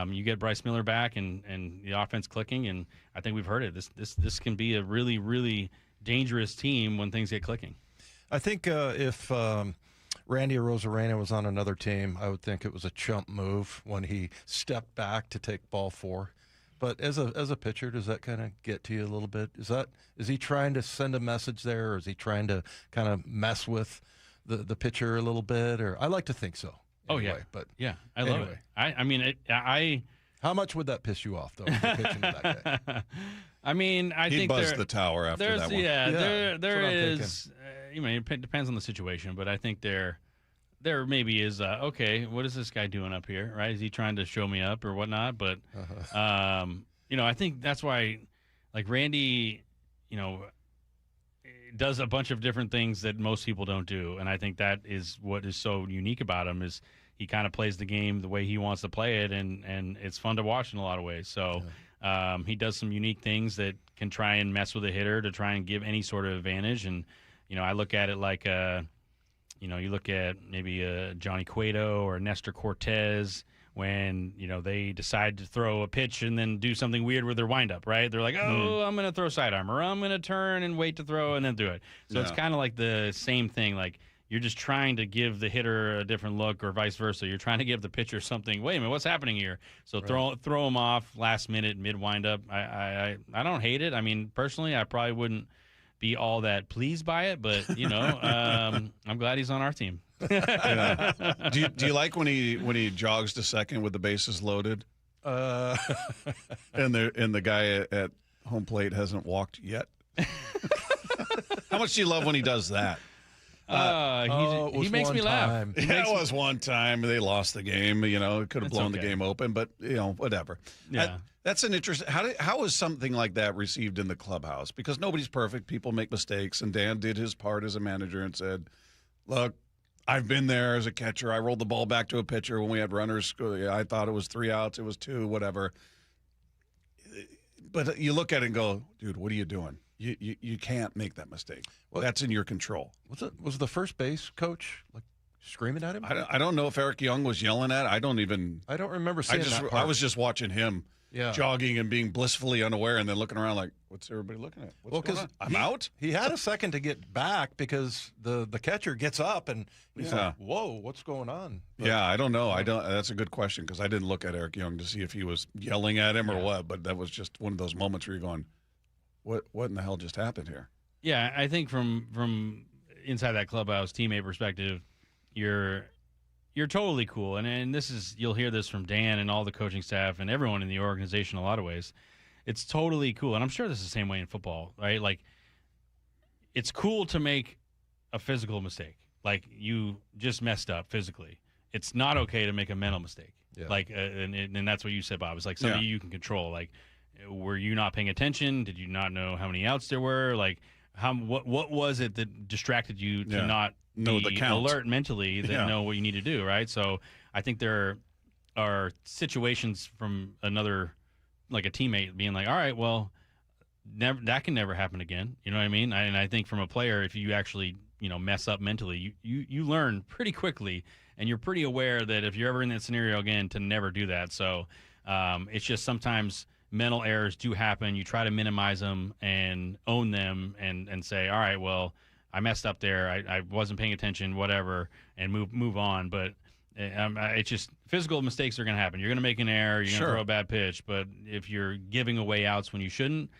you get Bryce Miller back and the offense clicking, and I think we've heard it. This can be a really, really dangerous team when things get clicking. I think if Randy Arozarena was on another team, I would think it was a chump move when he stepped back to take ball 4. But as a pitcher, does that kind of get to you a little bit? Is he trying to send a message there, or is he trying to kind of mess with the pitcher a little bit? Or I like to think so. Anyway, but I love it. I mean, how much would that piss you off though? If you're pitching to that guy? I mean, He'd buzz the tower after that one. There is. It depends on the situation, but I think there maybe is. Okay, what is this guy doing up here? Right? Is he trying to show me up or whatnot? But I think that's why, like Randy, does a bunch of different things that most people don't do, and I think that is what is so unique about him is he kind of plays the game the way he wants to play it, and it's fun to watch in a lot of ways. So he does some unique things that can try and mess with a hitter to try and give any sort of advantage. And I look at it like you look at maybe Johnny Cueto or Nestor Cortez when, they decide to throw a pitch and then do something weird with their windup, right? They're like, I'm going to throw sidearm, or I'm going to turn and wait to throw and then do it. So it's kind of like the same thing. Like, you're just trying to give the hitter a different look or vice versa. You're trying to give the pitcher something. Wait a minute, what's happening here? So throw him off last minute, mid windup. I don't hate it. I mean, personally, I probably wouldn't be all that pleased by it, but I'm glad he's on our team. Do you like when he jogs to second with the bases loaded, and the guy at home plate hasn't walked yet? How much do you love when he does that? He makes me laugh. It was one time they lost the game. It could have blown the game open, but whatever. Yeah. That's an interesting. How is something like that received in the clubhouse? Because nobody's perfect. People make mistakes, and Dan did his part as a manager and said, "Look, I've been there as a catcher. I rolled the ball back to a pitcher when we had runners. I thought it was 3 outs. It was 2, whatever." But you look at it and go, "Dude, what are you doing? You can't make that mistake. Well, that's in your control." Was the first base coach like screaming at him? I don't know if Eric Young was yelling at. I don't remember seeing that part. I was just watching him jogging and being blissfully unaware, and then looking around like, "What's everybody looking at? What's going on? I'm out." He had a second to get back because the catcher gets up and he's like, "Whoa, what's going on?" But, I don't know. That's a good question because I didn't look at Eric Young to see if he was yelling at him or what. But that was just one of those moments where you're going, What in the hell just happened here? Yeah, I think from inside that clubhouse teammate perspective, you're totally cool. And this is, you'll hear this from Dan and all the coaching staff and everyone in the organization in a lot of ways. It's totally cool. And I'm sure this is the same way in football, right? Like, it's cool to make a physical mistake. Like, you just messed up physically. It's not okay to make a mental mistake. Yeah. Like, and that's what you said, Bob. It's like something you can control. Like, were you not paying attention? Did you not know how many outs there were? Like, what was it that distracted you to not know the count, alert mentally that know what you need to do, right? So I think there are situations from another, like a teammate being like, all right, well, that can never happen again. You know what I mean? And I think from a player, if you actually mess up mentally, you learn pretty quickly, and you're pretty aware that if you're ever in that scenario again, to never do that. So it's just sometimes mental errors do happen. You try to minimize them and own them and say, all right, well, I messed up there. I wasn't paying attention, whatever, and move on. But it's just physical mistakes are going to happen. You're going to make an error. You're going to throw a bad pitch. But if you're giving away outs when you shouldn't,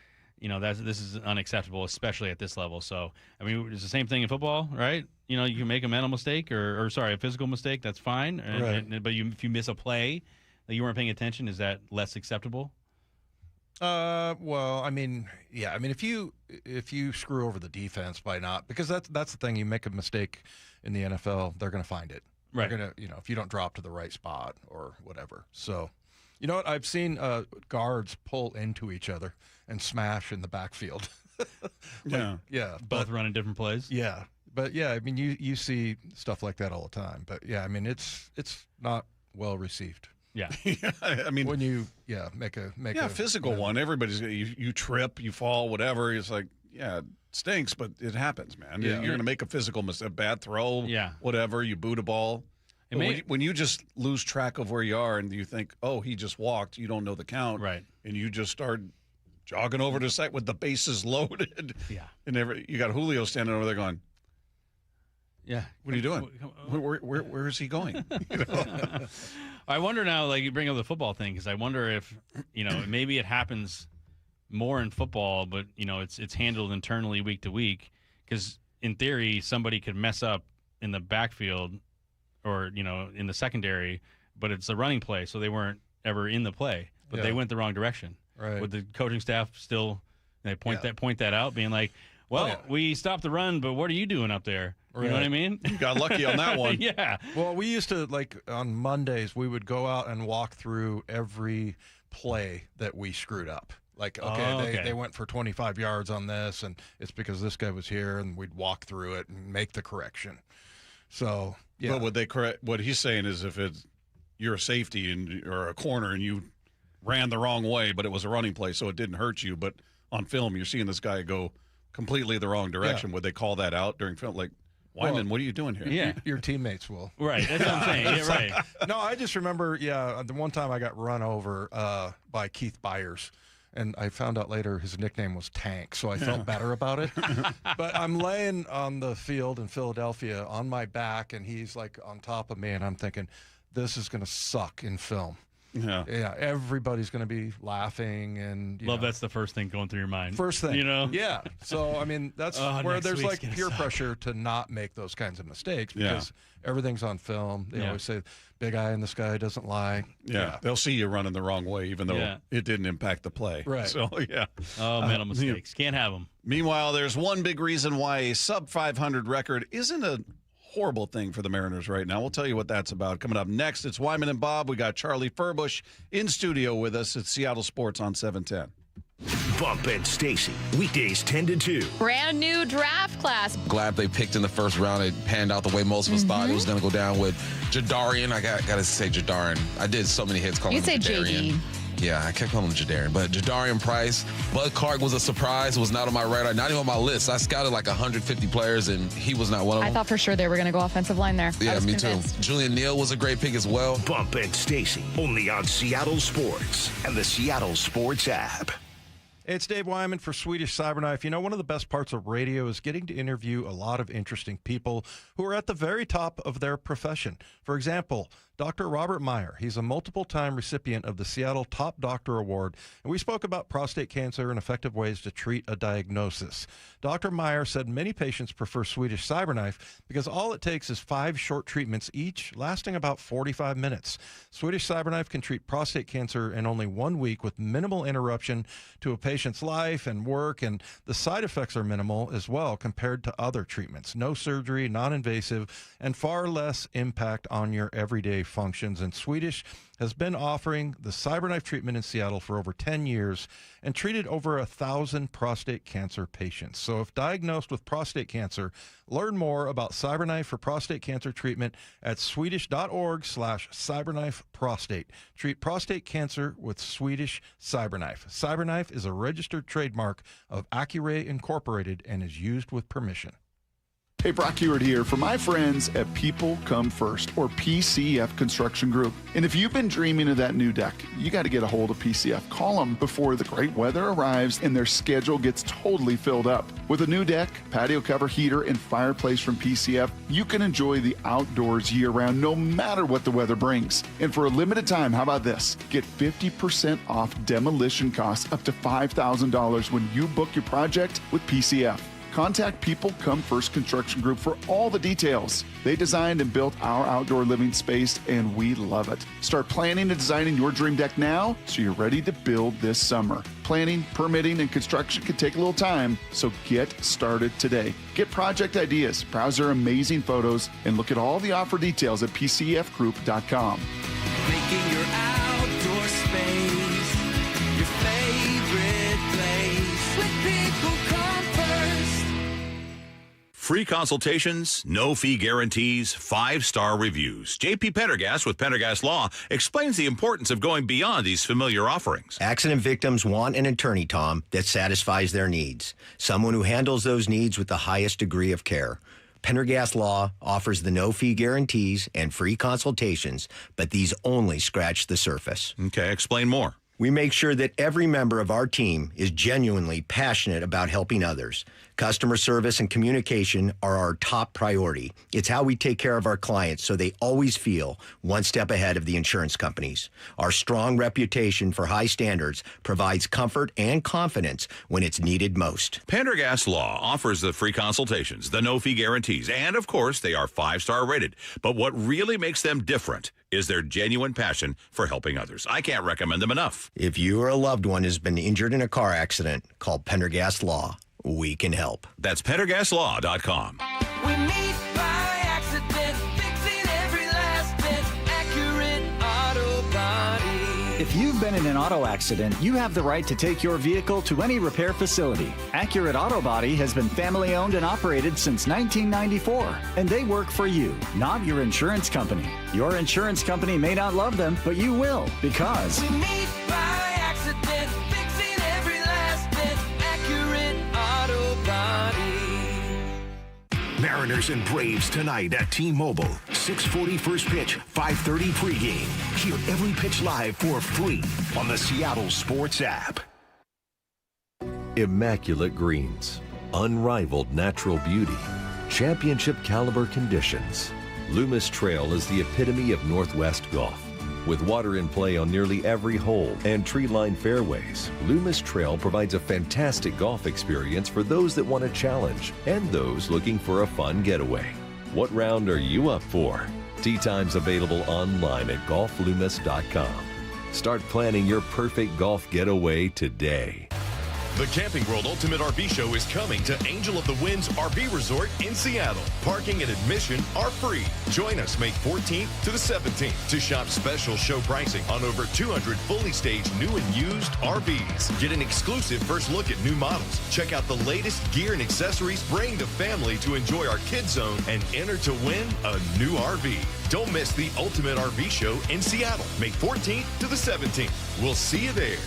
this is unacceptable, especially at this level. So, I mean, it's the same thing in football, right? You can make a mental mistake or a physical mistake. That's fine. Right. But if you miss a play that you weren't paying attention, is that less acceptable? Well, I mean, yeah. I mean, if you screw over the defense by not, because that's the thing. You make a mistake in the NFL, they're going to find it. Right. They're going to, if you don't drop to the right spot or whatever. So, you know what? I've seen guards pull into each other and smash in the backfield. Yeah. Both running different plays. Yeah. But yeah, I mean, you see stuff like that all the time. But yeah, I mean, it's not well received. Yeah. I mean, when you make a physical one, everybody's you trip, you fall, whatever. It's like, yeah, it stinks, but it happens, man. Yeah. You're going to make a physical mistake, a bad throw, whatever. You boot a ball. When you just lose track of where you are and you think, oh, he just walked, you don't know the count, right? And you just start jogging over to the site with the bases loaded, and you got Julio standing over there going, yeah, what are you doing? Where is he going? I wonder now, like you bring up the football thing, because I wonder if maybe it happens more in football, but it's handled internally week to week. Because in theory, somebody could mess up in the backfield or in the secondary, but it's a running play, so they weren't ever in the play, but they went the wrong direction. Right. Would the coaching staff still point that out, being like, well, we stopped the run, but what are you doing up there? You know what I mean? You got lucky on that one. Yeah. Well, we used to, like, on Mondays, we would go out and walk through every play that we screwed up. Like, they went for 25 yards on this, and it's because this guy was here, and we'd walk through it and make the correction. So, yeah. But would they correct? What he's saying is if you're a safety or a corner and you ran the wrong way, but it was a running play, so it didn't hurt you, but on film you're seeing this guy go completely the wrong direction. Would they call that out during film? Like, Wyman, what are you doing here? Yeah. Your teammates will. Right. That's what I'm saying. Yeah, right. No, I just remember, the one time I got run over by Keith Byers, and I found out later his nickname was Tank, so I felt better about it. But I'm laying on the field in Philadelphia on my back, and he's like on top of me, and I'm thinking, this is going to suck in film. Yeah, everybody's going to be laughing, and that's the first thing going through your mind. First thing, Yeah. So I mean, that's where there's like peer pressure to not make those kinds of mistakes because everything's on film. They always say, "Big eye in the sky doesn't lie." Yeah, they'll see you running the wrong way, even though it didn't impact the play. Right. So mental mistakes can't have them. Meanwhile, there's one big reason why a sub 500 record isn't a horrible thing for the Mariners right now. We'll tell you what that's about. Coming up next, it's Wyman and Bob. We got Charlie Furbush in studio with us at Seattle Sports on 710. Bump and Stacy, weekdays 10 to 2. Brand new draft class. Glad they picked in the first round. It panned out the way most of us thought it was going to go down with Jadarian. I got to say Jadarian. I did so many hits calling him Jadarian. You'd say JD. Yeah, I kept calling him Jadarian. But Jadarian Price, Bud Clark was a surprise. Was not on my radar, not even on my list. I scouted like 150 players, and he was not one of them. I thought for sure they were going to go offensive line there. Yeah, me too. Julian Neal was a great pick as well. Bump and Stacy, only on Seattle Sports and the Seattle Sports app. It's Dave Wyman for Swedish Cyberknife. You know, one of the best parts of radio is getting to interview a lot of interesting people who are at the very top of their profession. For example, Dr. Robert Meyer. He's a multiple-time recipient of the Seattle Top Doctor Award, and we spoke about prostate cancer and effective ways to treat a diagnosis. Dr. Meyer said many patients prefer Swedish Cyberknife because all it takes is 5 short treatments each, lasting about 45 minutes. Swedish Cyberknife can treat prostate cancer in only 1 week with minimal interruption to a patient's life and work, and the side effects are minimal as well compared to other treatments. No surgery, non-invasive, and far less impact on your everyday functions. And Swedish has been offering the CyberKnife treatment in Seattle for over 10 years and treated over 1,000 prostate cancer patients. So if diagnosed with prostate cancer, learn more about CyberKnife for prostate cancer treatment at swedish.org/CyberKnifeProstate. Treat prostate cancer with Swedish CyberKnife. CyberKnife is a registered trademark of Accuray Incorporated and is used with permission. Hey, Brock Hewitt here for my friends at People Come First, or PCF Construction Group. And if you've been dreaming of that new deck, you got to get a hold of PCF. Call them before the great weather arrives and their schedule gets totally filled up. With a new deck, patio cover, heater, and fireplace from PCF, you can enjoy the outdoors year-round no matter what the weather brings. And for a limited time, how about this? Get 50% off demolition costs up to $5,000 when you book your project with PCF. Contact People Come First Construction Group for all the details. They designed and built our outdoor living space, and we love it. Start planning and designing your dream deck now so you're ready to build this summer. Planning, permitting, and construction can take a little time, so get started today. Get project ideas, browse their amazing photos, and look at all the offer details at pcfgroup.com. Making your outdoor space your favorite place. With People Come First. Free consultations, no fee guarantees, 5-star reviews. J.P. Pendergast with Pendergast Law explains the importance of going beyond these familiar offerings. Accident victims want an attorney, Tom, that satisfies their needs. Someone who handles those needs with the highest degree of care. Pendergast Law offers the no-fee guarantees and free consultations, but these only scratch the surface. Okay, explain more. We make sure that every member of our team is genuinely passionate about helping others. Customer service and communication are our top priority. It's how we take care of our clients so they always feel one step ahead of the insurance companies. Our strong reputation for high standards provides comfort and confidence when it's needed most. Pendergast Law offers the free consultations, the no-fee guarantees, and, of course, they are 5-star rated. But what really makes them different is their genuine passion for helping others. I can't recommend them enough. If you or a loved one has been injured in a car accident, call Pendergast Law. We can help. That's PendergastLaw.com. We meet by accident, fixing every last bit. Accurate Auto Body. If you've been in an auto accident, you have the right to take your vehicle to any repair facility. Accurate Auto Body has been family owned and operated since 1994, and they work for you, not your insurance company. Your insurance company may not love them, but you will, because We meet by accident, fixing every last bit. Accurate Auto Body. Mariners and Braves tonight at T-Mobile. 6:40 first pitch, 5:30 pregame. Hear every pitch live for free on the Seattle Sports app. Immaculate greens, unrivaled natural beauty, championship caliber conditions. Loomis Trail is the epitome of Northwest golf. With water in play on nearly every hole and tree-lined fairways, Loomis Trail provides a fantastic golf experience for those that want a challenge and those looking for a fun getaway. What round are you up for? Tee times available online at golfloomis.com. Start planning your perfect golf getaway today. The Camping World Ultimate RV Show is coming to Angel of the Winds RV Resort in Seattle. Parking and admission are free. Join us May 14th to the 17th to shop special show pricing on over 200 fully staged new and used RVs. Get an exclusive first look at new models. Check out the latest gear and accessories. Bring the family to enjoy our Kids Zone and enter to win a new RV. Don't miss the Ultimate RV Show in Seattle, May 14th to the 17th. We'll see you there.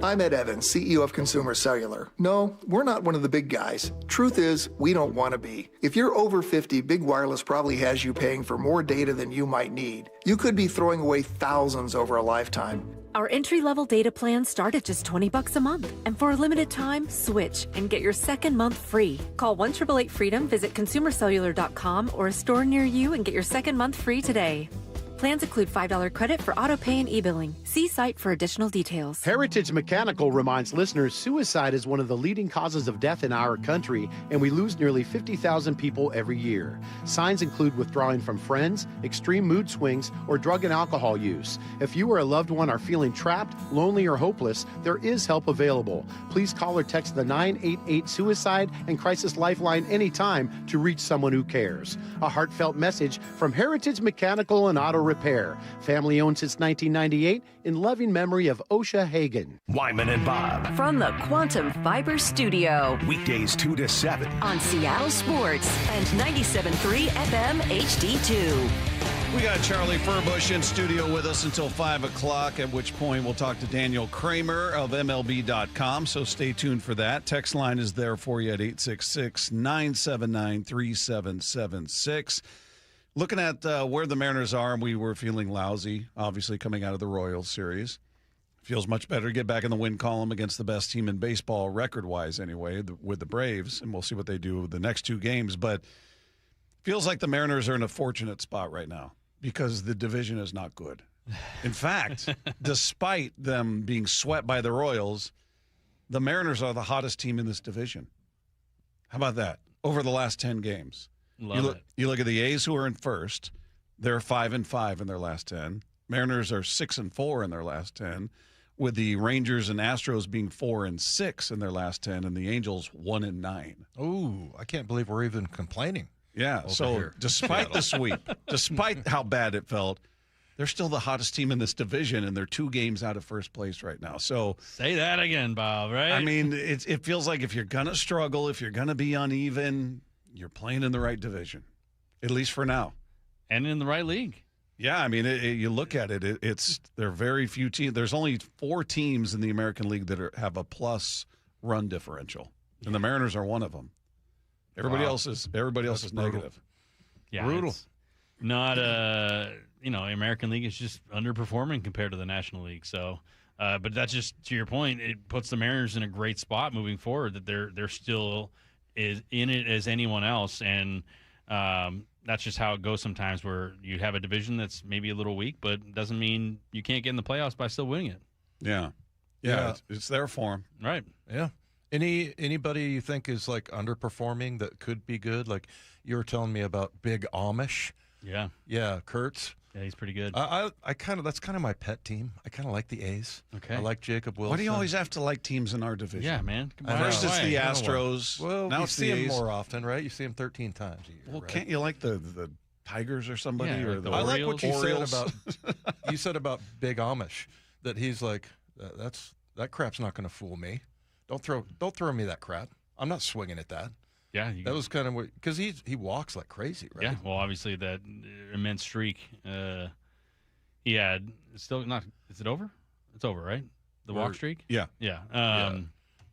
I'm Ed Evans, CEO of Consumer Cellular. No, we're not one of the big guys. Truth is, we don't want to be. If you're over 50, Big Wireless probably has you paying for more data than you might need. You could be throwing away thousands over a lifetime. Our entry-level data plans start at just $20 a month. And for a limited time, switch and get your second month free. Call 1-888-FREEDOM, visit consumercellular.com or a store near you and get your second month free today. Plans include $5 credit for auto pay and e-billing. See site for additional details. Heritage Mechanical reminds listeners suicide is one of the leading causes of death in our country, and we lose nearly 50,000 people every year. Signs include withdrawing from friends, extreme mood swings, or drug and alcohol use. If you or a loved one are feeling trapped, lonely, or hopeless, there is help available. Please call or text the 988 Suicide and Crisis Lifeline anytime to reach someone who cares. A heartfelt message from Heritage Mechanical and Auto Repair. Family owned since 1998 in loving memory of Osha Hagen. Wyman and Bob. From the Quantum Fiber Studio. Weekdays 2 to 7. On Seattle Sports and 97.3 FM HD2. We got Charlie Furbush in studio with us until 5 o'clock, at which point we'll talk to Daniel Kramer of MLB.com, so stay tuned for that. Text line is there for you at 866-979-3776. Looking at where the Mariners are, we were feeling lousy, obviously, coming out of the Royals series. Feels much better to get back in the win column against the best team in baseball, record-wise anyway, with the Braves, and we'll see what they do with the next two games. But feels like the Mariners are in a fortunate spot right now because the division is not good. In fact, despite them being swept by the Royals, the Mariners are the hottest team in this division. How about that? Over the last 10 games. Love it. You look at the A's, who are in first. They're 5-5 in their last 10. Mariners are 6-4 in their last 10. With the Rangers and Astros being 4-6 in their last 10, and the Angels 1-9. Ooh, I can't believe we're even complaining. Yeah, so here. despite the sweep, despite how bad it felt, they're still the hottest team in this division, and they're 2 games out of first place right now. So say that again, Bob, right? I mean, it feels like if you're going to struggle, if you're going to be uneven, you're playing in the right division, at least for now. And in the right league. Yeah, I mean, you look at it, there are very few teams. There's only 4 teams in the American League that have a plus run differential, and the Mariners are one of them. Everybody else is negative. Yeah, brutal. It's not American League is just underperforming compared to the National League. So, but that's just to your point. It puts the Mariners in a great spot moving forward. That they're still is in it as anyone else, and that's just how it goes sometimes. Where you have a division that's maybe a little weak, but doesn't mean you can't get in the playoffs by still winning it. Yeah. It's there for them. Right. Yeah. Anybody you think is like underperforming that could be good? Like you were telling me about Big Amish. Yeah. Yeah, Kurtz. Yeah, he's pretty good. I kind of that's kind of my pet team. I kind of like the A's. Okay. I like Jacob Wilson. Why do you always have to like teams in our division? Yeah, man. First it's the Astros. Well, now you it's see the him A's. more often, right? You see him 13 times a year. Well, right? can't you like the Tigers or somebody? Yeah, or like the the I like what you Orioles? said about you said about Big Amish, that he's like that crap's not going to fool me. Don't throw me that crap. I'm not swinging at that. Yeah, that was kind of because he walks like crazy, right? Yeah, well, obviously that immense streak he had. It's still not. Is it over? It's over, right? The walk streak. Yeah, yeah.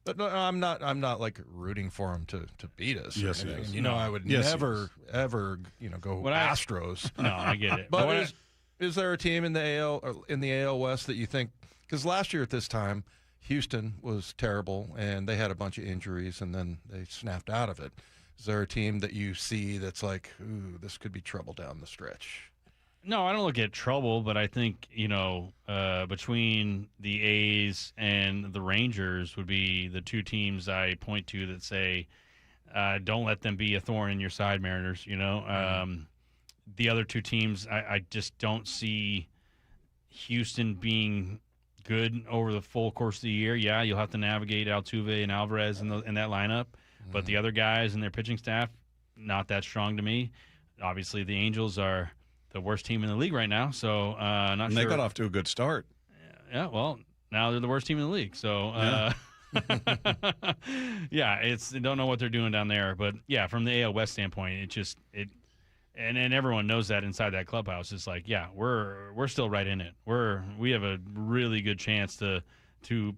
But no, I'm not like rooting for him to beat us. Yes, or he anything. is. You know, I would never ever go Astros. No, I get it. But is there a team in the AL West that you think? Because last year at this time, Houston was terrible, and they had a bunch of injuries, and then they snapped out of it. Is there a team that you see that's like, ooh, this could be trouble down the stretch? No, I don't look at trouble, but I think, between the A's and the Rangers would be the 2 teams I point to that say, don't let them be a thorn in your side, Mariners. The other 2 teams, I just don't see Houston being good over the full course of the year. Yeah, you'll have to navigate Altuve and Alvarez in that lineup, but the other guys and their pitching staff, not that strong to me. Obviously, the Angels are the worst team in the league right now, so not and sure. they got off to a good start. Yeah, well, now they're the worst team in the league, so I don't know what they're doing down there, but yeah, from the AL West standpoint, and everyone knows that inside that clubhouse. It's like, yeah, we're still right in it. We have a really good chance to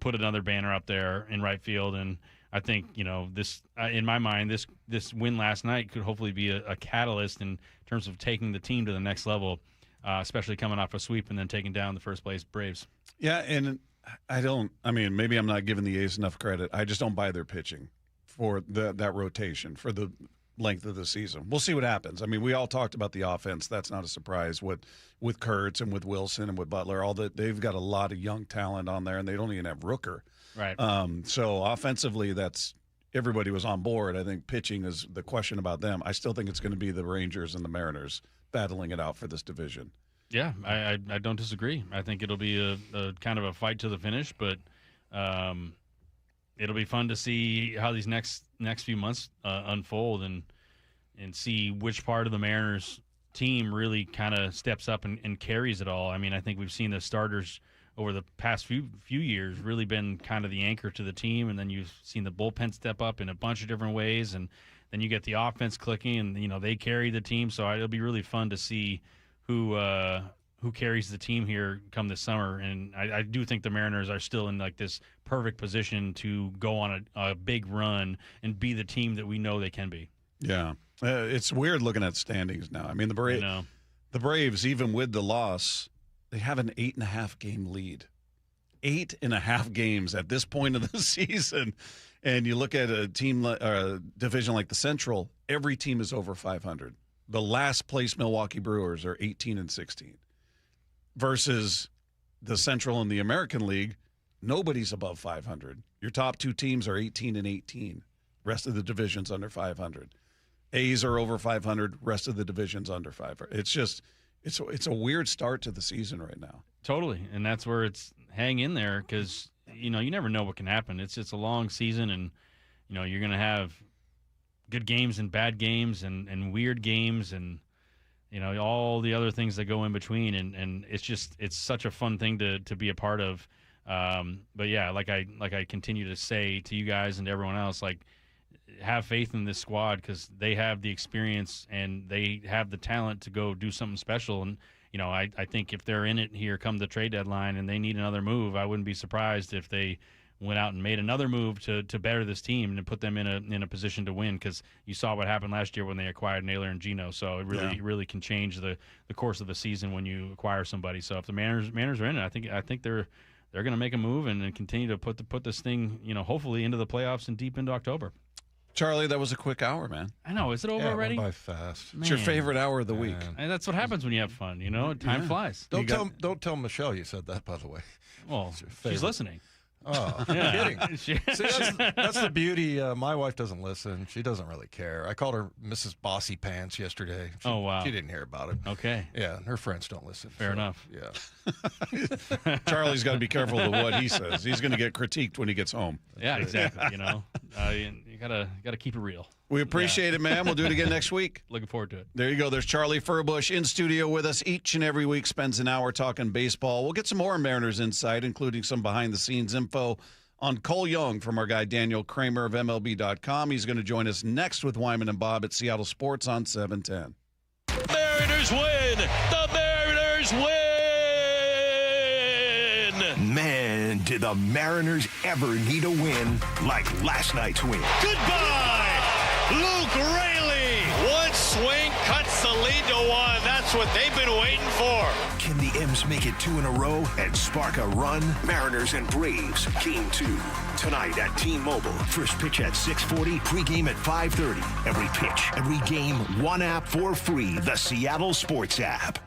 put another banner up there in right field, and I think this in my mind this win last night could hopefully be a catalyst in terms of taking the team to the next level, especially coming off a sweep and then taking down the first place Braves. Yeah, and maybe I'm not giving the A's enough credit. I just don't buy their pitching for that rotation for the length of the season. We'll see what happens. I mean, we all talked about the offense. That's not a surprise with Kurtz and with Wilson and with Butler. They've got a lot of young talent on there, and they don't even have Rooker. Right. So offensively, everybody was on board. I think pitching is the question about them. I still think it's going to be the Rangers and the Mariners battling it out for this division. Yeah, I don't disagree. I think it'll be a kind of a fight to the finish, but it'll be fun to see how these next few months unfold and see which part of the Mariners team really kind of steps up and carries it all. I mean, I think we've seen the starters over the past few years really been kind of the anchor to the team, and then you've seen the bullpen step up in a bunch of different ways, and then you get the offense clicking, and they carry the team. So it'll be really fun to see who carries the team here come this summer. And I do think the Mariners are still in like this perfect position to go on a big run and be the team that we know they can be. Yeah. It's weird looking at standings now. I mean, the Braves, even with the loss, they have an 8.5 game lead. 8.5 games at this point of the season. And you look at a team or a division like the Central, every team is over 500. The last place Milwaukee Brewers are 18-16. Versus the Central and the American League, nobody's above 500. Your top two teams are 18-18. Rest of the division's under 500. A's are over 500. Rest of the division's under 500. It's just, it's a weird start to the season right now. Totally, and that's where it's hang in there because you never know what can happen. It's a long season, and you're going to have good games and bad games and weird games and all the other things that go in between, and it's such a fun thing to be a part of. But yeah, like I continue to say to you guys and to everyone else, like, have faith in this squad because they have the experience and they have the talent to go do something special. And I think if they're in it here come the trade deadline and they need another move, I wouldn't be surprised if they went out and made another move to better this team and to put them in a position to win, because you saw what happened last year when they acquired Naylor and Gino. So it really can change the course of the season when you acquire somebody. So if the Mariners are in it, I think they're going to make a move and continue to put this thing hopefully into the playoffs and deep into October. Charlie, that was a quick hour, man. I know. Is it over already? It went by fast. It's your favorite hour of the week. And that's what happens when you have fun. Time flies. Don't tell Michelle you said that, by the way. Well, she's listening. Oh, I'm kidding. See, that's the beauty. My wife doesn't listen. She doesn't really care. I called her Mrs. Bossy Pants yesterday. Oh, wow. She didn't hear about it. Okay. Yeah, and her friends don't listen. Fair enough. Yeah. Charlie's got to be careful with what he says. He's going to get critiqued when he gets home. Yeah, exactly. You gotta keep it real. We appreciate it, man. We'll do it again next week. Looking forward to it. There you go. There's Charlie Furbush in studio with us each and every week, spends an hour talking baseball. We'll get some more Mariners insight, including some behind-the-scenes info on Cole Young from our guy Daniel Kramer of MLB.com. He's going to join us next with Wyman and Bob at Seattle Sports on 710. Mariners win! The Mariners win! Man, did the Mariners ever need a win like last night's win. Goodbye! Luke Raley! One swing cuts the lead to one. That's what they've been waiting for. Can the M's make it two in a row and spark a run? Mariners and Braves, Game 2. Tonight at T-Mobile. First pitch at 6:40, pregame at 5:30. Every pitch, every game, one app for free. The Seattle Sports app.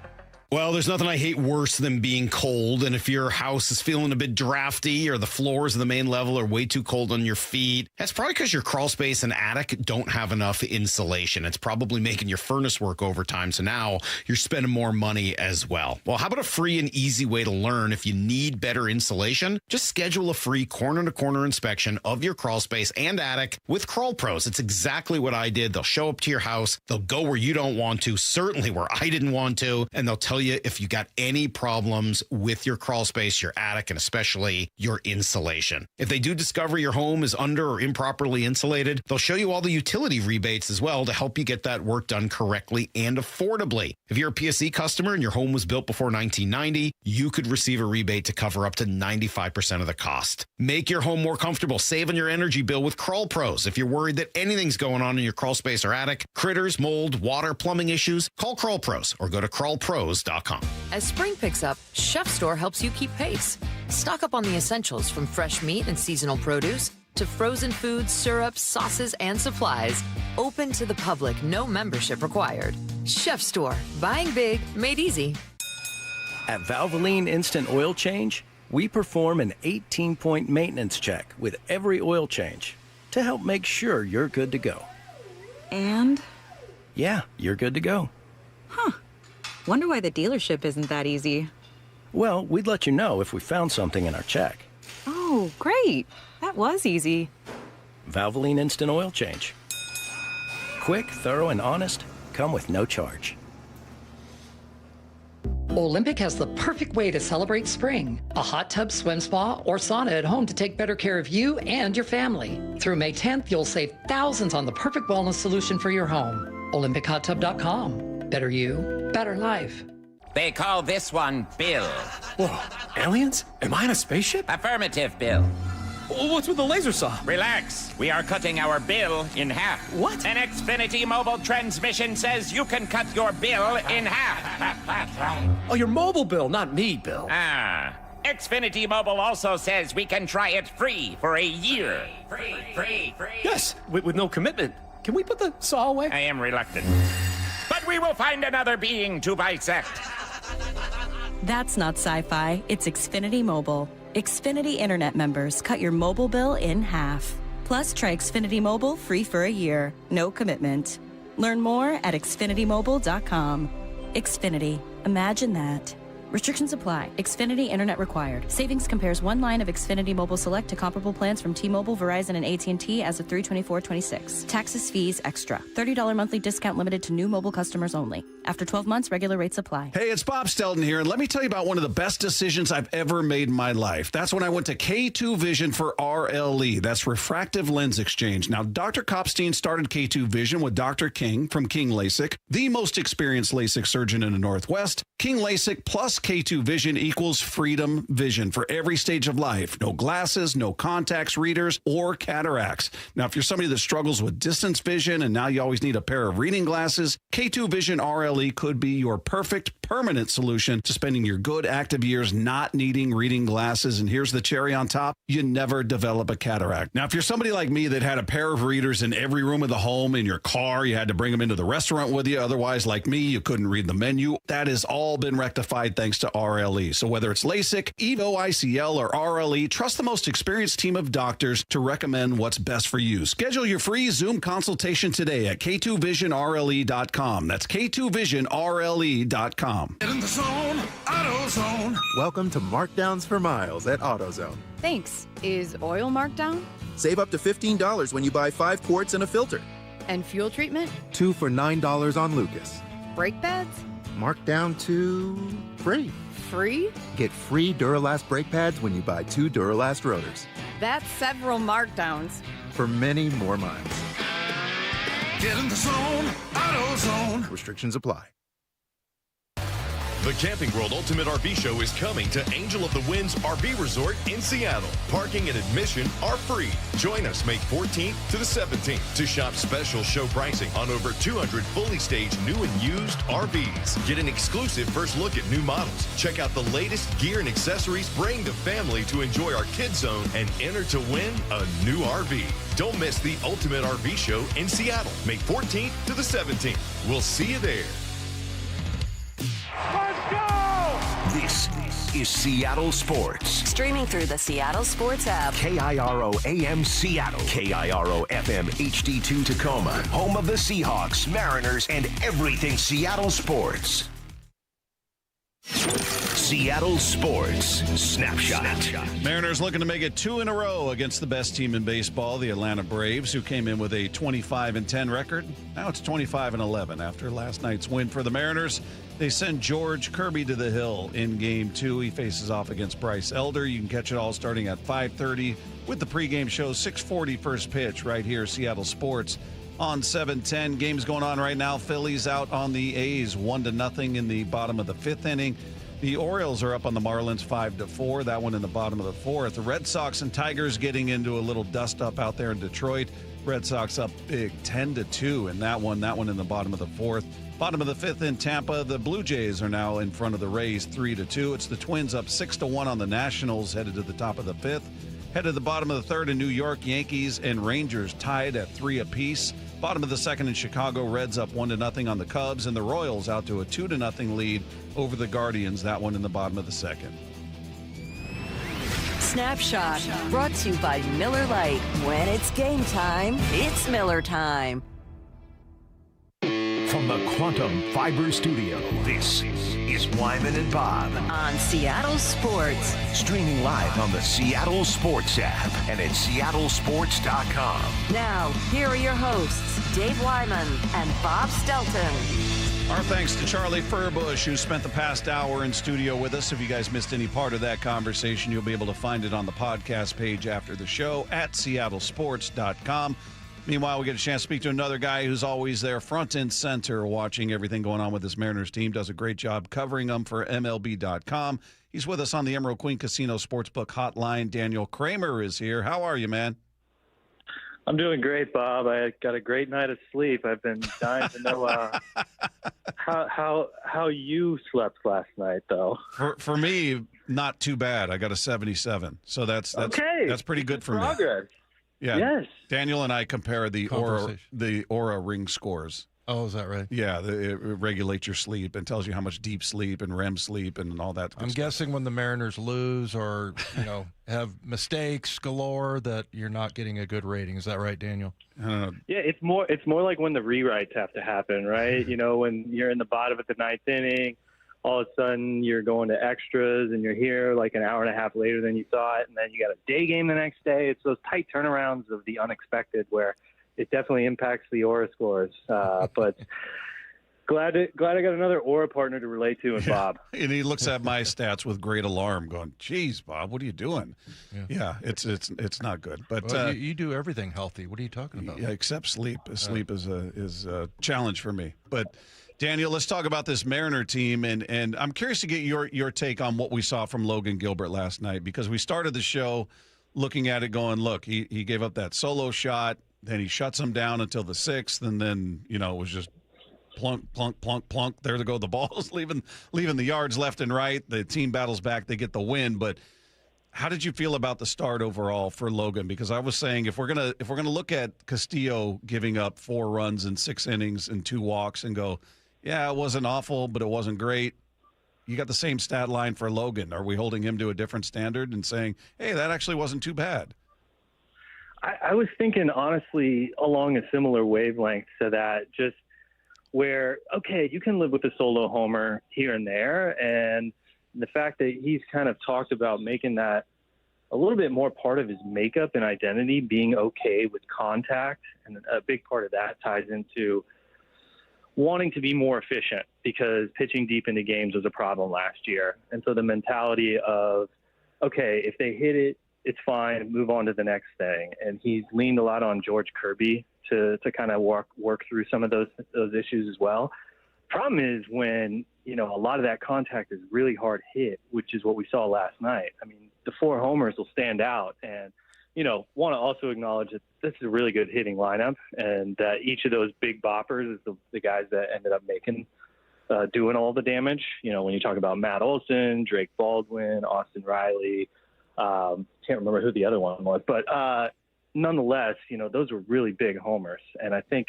Well, there's nothing I hate worse than being cold. And if your house is feeling a bit drafty or the floors of the main level are way too cold on your feet, that's probably because your crawl space and attic don't have enough insulation. It's probably making your furnace work overtime. So now you're spending more money as well. Well, how about a free and easy way to learn if you need better insulation? Just schedule a free corner-to-corner inspection of your crawl space and attic with Crawl Pros. It's exactly what I did. They'll show up to your house. They'll go where you don't want to, certainly where I didn't want to, and they'll tell you if you got any problems with your crawl space, your attic, and especially your insulation. If they do discover your home is under or improperly insulated, they'll show you all the utility rebates as well to help you get that work done correctly and affordably. If you're a PSE customer and your home was built before 1990, you could receive a rebate to cover up to 95% of the cost. Make your home more comfortable. Save on your energy bill with Crawl Pros. If you're worried that anything's going on in your crawl space or attic, critters, mold, water, plumbing issues, call Crawl Pros or go to crawlpros.com. As spring picks up, Chef Store helps you keep pace. Stock up on the essentials from fresh meat and seasonal produce to frozen foods, syrups, sauces, and supplies. Open to the public, no membership required. Chef Store. Buying big, made easy. At Valvoline Instant Oil Change, we perform an 18-point maintenance check with every oil change to help make sure you're good to go. And? Yeah, you're good to go. Huh. Wonder why the dealership isn't that easy. Well, we'd let you know if we found something in our check. Oh, great. That was easy. Valvoline Instant Oil Change. Quick, thorough, and honest. Come with no charge. Olympic has the perfect way to celebrate spring. A hot tub, swim spa, or sauna at home to take better care of you and your family. Through May 10th, you'll save thousands on the perfect wellness solution for your home. OlympicHotTub.com. Better you, better life. They call this one Bill. Whoa, aliens? Am I in a spaceship? Affirmative, Bill. What's with the laser saw? Relax. We are cutting our bill in half. What? An Xfinity mobile transmission says you can cut your bill in half. Oh, your mobile bill, not me, Bill. Xfinity Mobile also says we can try it free for a year. Free. Yes, with no commitment. Can we put the saw away? I am reluctant. But we will find another being to bisect. That's not sci-fi. It's Xfinity Mobile. Xfinity Internet members cut your mobile bill in half. Plus, try Xfinity Mobile free for a year. No commitment. Learn more at xfinitymobile.com. Xfinity. Imagine that. Restrictions apply. Xfinity Internet required. Savings compares one line of Xfinity Mobile Select to comparable plans from T-Mobile, Verizon, and AT&T as of 3/24/26. Taxes, fees, extra. $30 monthly discount limited to new mobile customers only. After 12 months, regular rates apply. Hey, it's Bob Stelton here, and let me tell you about one of the best decisions I've ever made in my life. That's when I went to K2 Vision for RLE. That's refractive lens exchange. Now, Dr. Kopstein started K2 Vision with Dr. King from King LASIK, the most experienced LASIK surgeon in the Northwest. King LASIK plus K2 Vision equals freedom vision for every stage of life. No glasses, no contacts, readers, or cataracts. Now, if you're somebody that struggles with distance vision and now you always need a pair of reading glasses, K2 Vision RLE could be your perfect permanent solution to spending your good active years not needing reading glasses. And here's the cherry on top. You never develop a cataract. Now, if you're somebody like me that had a pair of readers in every room of the home, in your car, you had to bring them into the restaurant with you. Otherwise, like me, you couldn't read the menu. That has all been rectified thanks to RLE. So whether it's LASIK, EVO ICL, or RLE, trust the most experienced team of doctors to recommend what's best for you. Schedule your free Zoom consultation today at K2VisionRLE.com. That's K2VisionRLE.com. Get in the zone, AutoZone. Welcome to Markdowns for Miles at AutoZone. Thanks. Is oil marked down? Save up to $15 when you buy 5 quarts and a filter. And fuel treatment? 2 for $9 on Lucas. Brake pads? Marked down to free. Free? Get free Duralast brake pads when you buy 2 Duralast rotors. That's several markdowns. For many more miles. Get in the zone, AutoZone. Restrictions apply. The Camping World Ultimate RV Show is coming to Angel of the Winds RV Resort in Seattle. Parking and admission are free. Join us May 14th to the 17th to shop special show pricing on over 200 fully staged new and used RVs. Get an exclusive first look at new models. Check out the latest gear and accessories. Bring the family to enjoy our kids zone and enter to win a new RV. Don't miss the Ultimate RV Show in Seattle, May 14th to the 17th. We'll see you there. This is Seattle Sports. Streaming through the Seattle Sports app. KIRO AM Seattle. KIRO FM HD2 Tacoma. Home of the Seahawks, Mariners, and everything Seattle sports. Seattle Sports Snapshot. Mariners looking to make it 2 in a row against the best team in baseball, the Atlanta Braves, who came in with a 25-10 record. Now it's 25-11 after last night's win for the Mariners. They send George Kirby to the hill in Game 2. He faces off against Bryce Elder. You can catch it all starting at 5:30 with the pregame show, 6:40 first pitch right here, Seattle Sports on 710. Games going on right now. Phillies out on the A's 1-0 in the bottom of the 5th inning. The Orioles are up on the Marlins 5-4. That one in the bottom of the 4th. The Red Sox and Tigers getting into a little dust up out there in Detroit. Red Sox up big 10-2 in that one. That one in the bottom of the 4th. Bottom of the 5th in Tampa, the Blue Jays are now in front of the Rays 3-2. It's the Twins up 6-1 on the Nationals, headed to the top of the 5th. Headed to the bottom of the 3rd in New York, Yankees and Rangers tied at 3 apiece. Bottom of the 2nd in Chicago, Reds up 1-0 on the Cubs, and the Royals out to a 2-0 lead over the Guardians. That one in the bottom of the 2nd. Snapshot brought to you by Miller Lite. When it's game time, it's Miller time. From the Quantum Fiber Studio, this is Wyman and Bob on Seattle Sports. Streaming live on the Seattle Sports app and at seattlesports.com. Now, here are your hosts, Dave Wyman and Bob Stelton. Our thanks to Charlie Furbush, who spent the past hour in studio with us. If you guys missed any part of that conversation, you'll be able to find it on the podcast page after the show at seattlesports.com. Meanwhile, we get a chance to speak to another guy who's always there front and center watching everything going on with this Mariners team. Does a great job covering them for MLB.com. He's with us on the Emerald Queen Casino Sportsbook Hotline. Daniel Kramer is here. How are you, man? I'm doing great, Bob. I got a great night of sleep. I've been dying to know how you slept last night, though. For me, not too bad. I got a 77, so that's pretty good for progress. me. Yeah. Yes. Daniel and I compare the Aura ring scores. Oh, is that right? Yeah, it regulates your sleep and tells you how much deep sleep and REM sleep and all that. I'm guessing when the Mariners lose or have mistakes galore that you're not getting a good rating. Is that right, Daniel? I don't know. Yeah, it's more like when the rewrites have to happen, right? When you're in the bottom of the ninth inning, all of a sudden you're going to extras and you're here like an hour and a half later than you thought, and then you got a day game the next day. It's those tight turnarounds of the unexpected where it definitely impacts the Aura scores. But glad I got another Aura partner to relate to, and Bob. And he looks at my stats with great alarm, going, "Geez, Bob, what are you doing?" Yeah, it's not good. But well, you do everything healthy. What are you talking about? Yeah, except sleep. Sleep is a challenge for me. But Daniel, let's talk about this Mariner team, and I'm curious to get your take on what we saw from Logan Gilbert last night, because we started the show looking at it going, look, he gave up that solo shot, then he shuts him down until the sixth, and then it was just plunk, plunk, plunk, plunk. There to go the balls, leaving the yards left and right. The team battles back, they get the win. But how did you feel about the start overall for Logan? Because I was saying if we're gonna look at Castillo giving up 4 runs in 6 innings and 2 walks and go, yeah, it wasn't awful, but it wasn't great. You got the same stat line for Logan. Are we holding him to a different standard and saying, hey, that actually wasn't too bad? I was thinking, honestly, along a similar wavelength to that, just where, okay, you can live with a solo homer here and there. And the fact that he's kind of talked about making that a little bit more part of his makeup and identity, being okay with contact. And a big part of that ties into wanting to be more efficient, because pitching deep into games was a problem last year. And so the mentality of, okay, if they hit it, it's fine, move on to the next thing. And he's leaned a lot on George Kirby to kind of work through some of those issues as well. Problem is when, a lot of that contact is really hard hit, which is what we saw last night. I mean, the 4 homers will stand out, and want to also acknowledge that this is a really good hitting lineup, and that each of those big boppers is the guys that ended up doing all the damage. When you talk about Matt Olson, Drake Baldwin, Austin Riley, can't remember who the other one was, but nonetheless, those were really big homers. And I think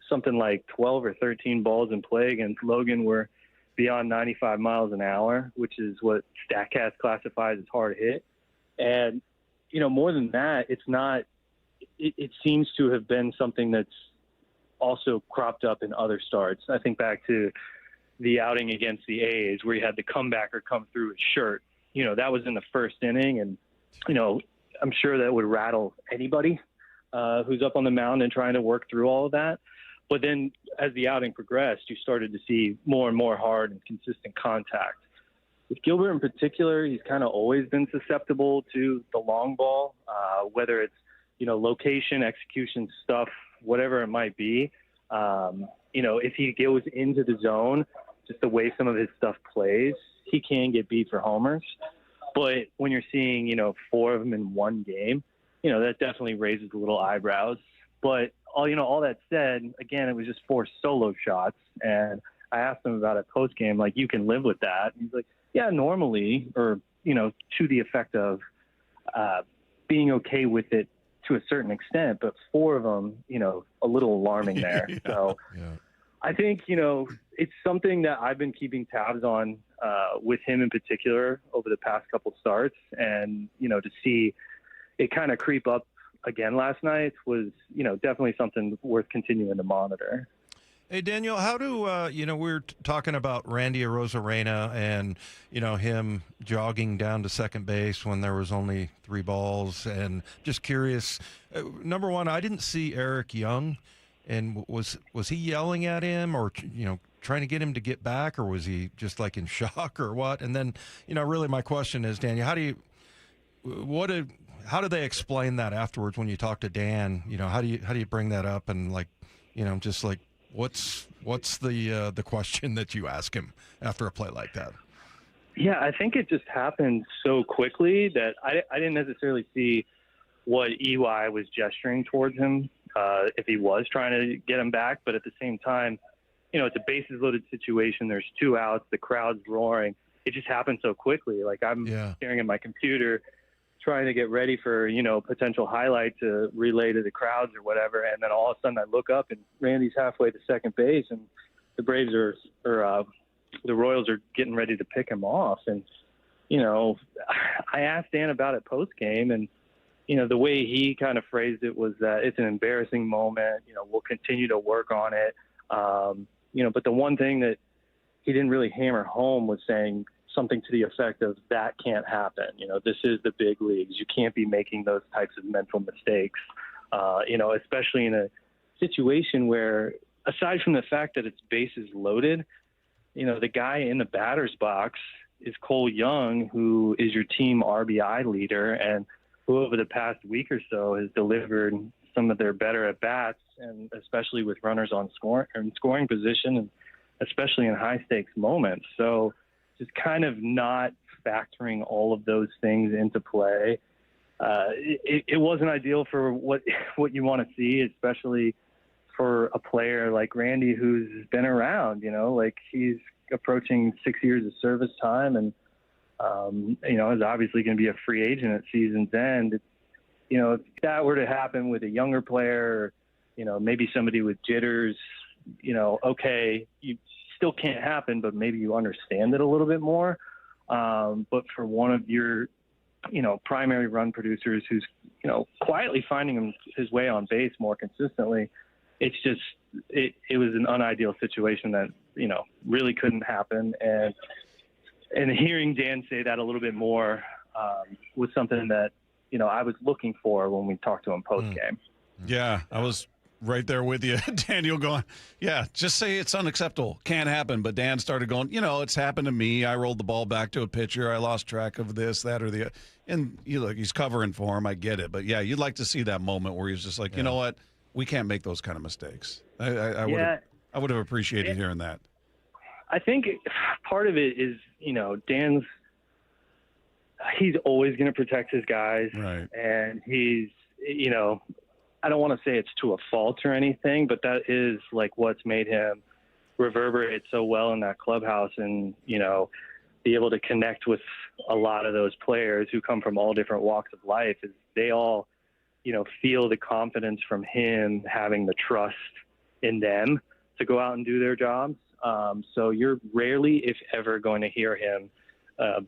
something like 12 or 13 balls in play against Logan were beyond 95 miles an hour, which is what StatCast classifies as hard hit. And more than that, it's not. It seems to have been something that's also cropped up in other starts. I think back to the outing against the A's where he had the comebacker come through his shirt. That was in the first inning, and I'm sure that would rattle anybody who's up on the mound and trying to work through all of that. But then as the outing progressed, you started to see more and more hard and consistent contact. With Gilbert in particular, he's kind of always been susceptible to the long ball, whether it's, location, execution stuff, whatever it might be. If he goes into the zone, just the way some of his stuff plays, he can get beat for homers. But when you're seeing, 4 of them in one game, that definitely raises a little eyebrows. But all that said, again, it was just 4 solo shots. And I asked him about it post game, like, you can live with that. And he's like, yeah, normally, or, to the effect of being okay with it to a certain extent, but 4 of them, a little alarming there. Yeah. So I think, it's something that I've been keeping tabs on with him in particular over the past couple starts. And, to see it kind of creep up again last night was, definitely something worth continuing to monitor. Hey, Daniel, how do, we were talking about Randy Arozarena and, him jogging down to second base when there was only 3 balls. And just curious, number one, I didn't see Eric Young. And was he yelling at him or, trying to get him to get back, or was he just like in shock or what? And then, really my question is, Daniel, how do they explain that afterwards when you talk to Dan? How do you bring that up and just like what's the question that you ask him after a play like that? Yeah, I think it just happened so quickly that I didn't necessarily see what EY was gesturing towards him if he was trying to get him back. But at the same time, it's a bases loaded situation. There's 2 outs. The crowd's roaring. It just happened so quickly. Like I'm staring at my computer trying to get ready for, potential highlight to relay to the crowds or whatever. And then all of a sudden I look up and Randy's halfway to second base and the Braves the Royals are getting ready to pick him off. And, I asked Dan about it post game, and, the way he kind of phrased it was that it's an embarrassing moment. We'll continue to work on it. But the one thing that he didn't really hammer home was saying something to the effect of that can't happen. This is the big leagues. You can't be making those types of mental mistakes, especially in a situation where, aside from the fact that it's bases loaded, the guy in the batter's box is Cole Young, who is your team RBI leader and who over the past week or so has delivered some of their better at-bats, and especially with runners on scoring position, and especially in high-stakes moments. So just kind of not factoring all of those things into play. It wasn't ideal for what you want to see, especially for a player like Randy who's been around, he's approaching 6 years of service time and, is obviously going to be a free agent at season's end. If that were to happen with a younger player, maybe somebody with jitters, okay, you still can't happen, but maybe you understand it a little bit more. But for one of your, primary run producers who's, quietly finding his way on base more consistently, it's just, it was an unideal situation that, really couldn't happen. And hearing Dan say that a little bit more was something that, I was looking for when we talked to him post game. Yeah, I was right there with you, Daniel, going, yeah, just say it's unacceptable. Can't happen. But Dan started going, it's happened to me. I rolled the ball back to a pitcher. I lost track of this, that, or the other. And he's covering for him. I get it. But, yeah, you'd like to see that moment where he's just like, you know what? We can't make those kind of mistakes. I would have appreciated hearing that. I think part of it is, Dan's – he's always going to protect his guys. Right. And he's, I don't want to say it's to a fault or anything, but that is like what's made him reverberate so well in that clubhouse and, be able to connect with a lot of those players who come from all different walks of life. Is they all, feel the confidence from him having the trust in them to go out and do their jobs. So you're rarely, if ever, going to hear him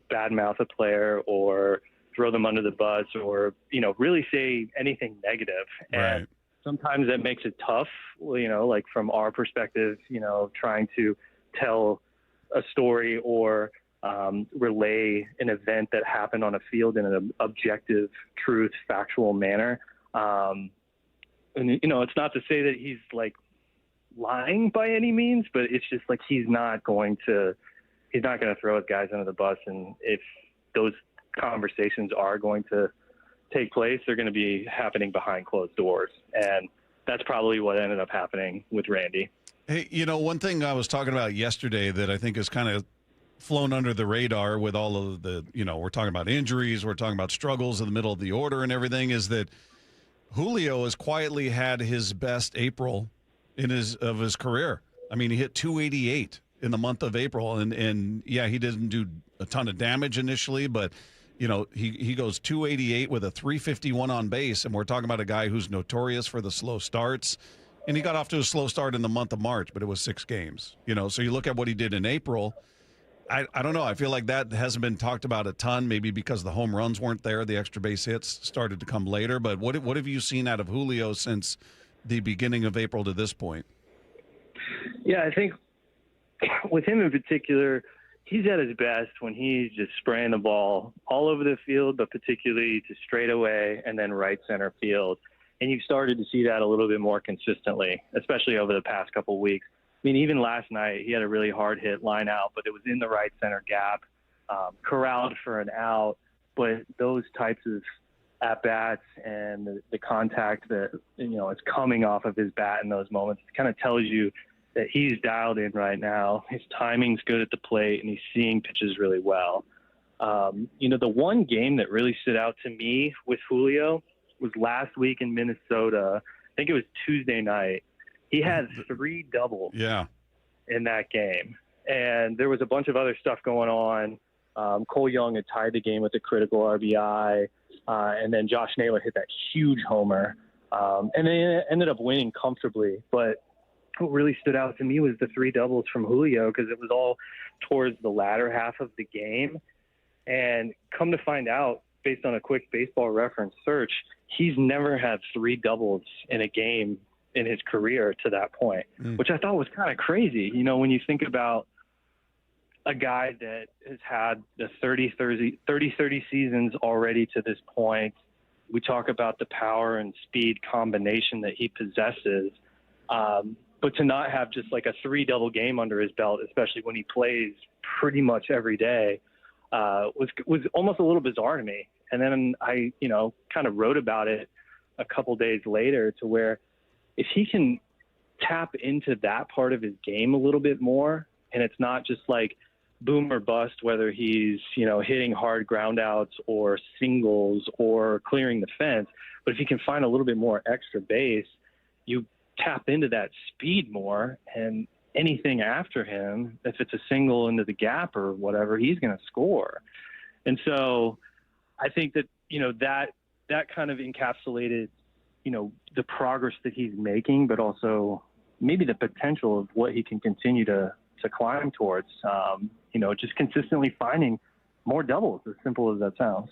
badmouth a player or throw them under the bus or, really say anything negative. Right. And sometimes that makes it tough, like from our perspective, trying to tell a story or relay an event that happened on a field in an objective, truth, factual manner. And, it's not to say that he's like lying by any means, but it's just like he's not going to throw his guys under the bus. And if those conversations are going to take place, they're going to be happening behind closed doors. And that's probably what ended up happening with Randy. Hey, one thing I was talking about yesterday that I think is kind of flown under the radar with all of the, we're talking about injuries, we're talking about struggles in the middle of the order and everything, is that Julio has quietly had his best April of his career. I mean, he hit 288 in the month of April, and yeah, he didn't do a ton of damage initially, but he goes 288 with a 351 on base, and we're talking about a guy who's notorious for the slow starts, and he got off to a slow start in the month of March, but it was 6 games. So you look at what he did in April. I don't know. I feel like that hasn't been talked about a ton, maybe because the home runs weren't there. The extra base hits started to come later. But what have you seen out of Julio since the beginning of April to this point? Yeah, I think with him in particular, he's at his best when he's just spraying the ball all over the field, but particularly to straightaway and then right center field. And you've started to see that a little bit more consistently, especially over the past couple of weeks. I mean, even last night, he had a really hard hit line out, but it was in the right center gap, corralled for an out. But those types of at-bats and the contact that, is coming off of his bat in those moments, it kind of tells you that he's dialed in right now. His timing's good at the plate, and he's seeing pitches really well. The one game that really stood out to me with Julio was last week in Minnesota. I think it was Tuesday night. He had 3 doubles in that game. And there was a bunch of other stuff going on. Cole Young had tied the game with a critical RBI. And then Josh Naylor hit that huge homer. And they ended up winning comfortably. But what really stood out to me was the 3 doubles from Julio, because it was all towards the latter half of the game. And come to find out, based on a quick Baseball Reference search, he's never had 3 doubles in a game in his career to that point, which I thought was kind of crazy. When you think about a guy that has had the 30 seasons already to this point, we talk about the power and speed combination that he possesses. But to not have just like a 3 double game under his belt, especially when he plays pretty much every day, was almost a little bizarre to me. And then I, kind of wrote about it a couple days later, to where if he can tap into that part of his game a little bit more, and it's not just like boom or bust, whether he's, hitting hard ground outs or singles or clearing the fence, but if he can find a little bit more extra base, you tap into that speed more, and anything after him, if it's a single into the gap or whatever, he's going to score. And so I think that, that kind of encapsulated, the progress that he's making, but also maybe the potential of what he can continue to climb towards, just consistently finding more doubles, as simple as that sounds.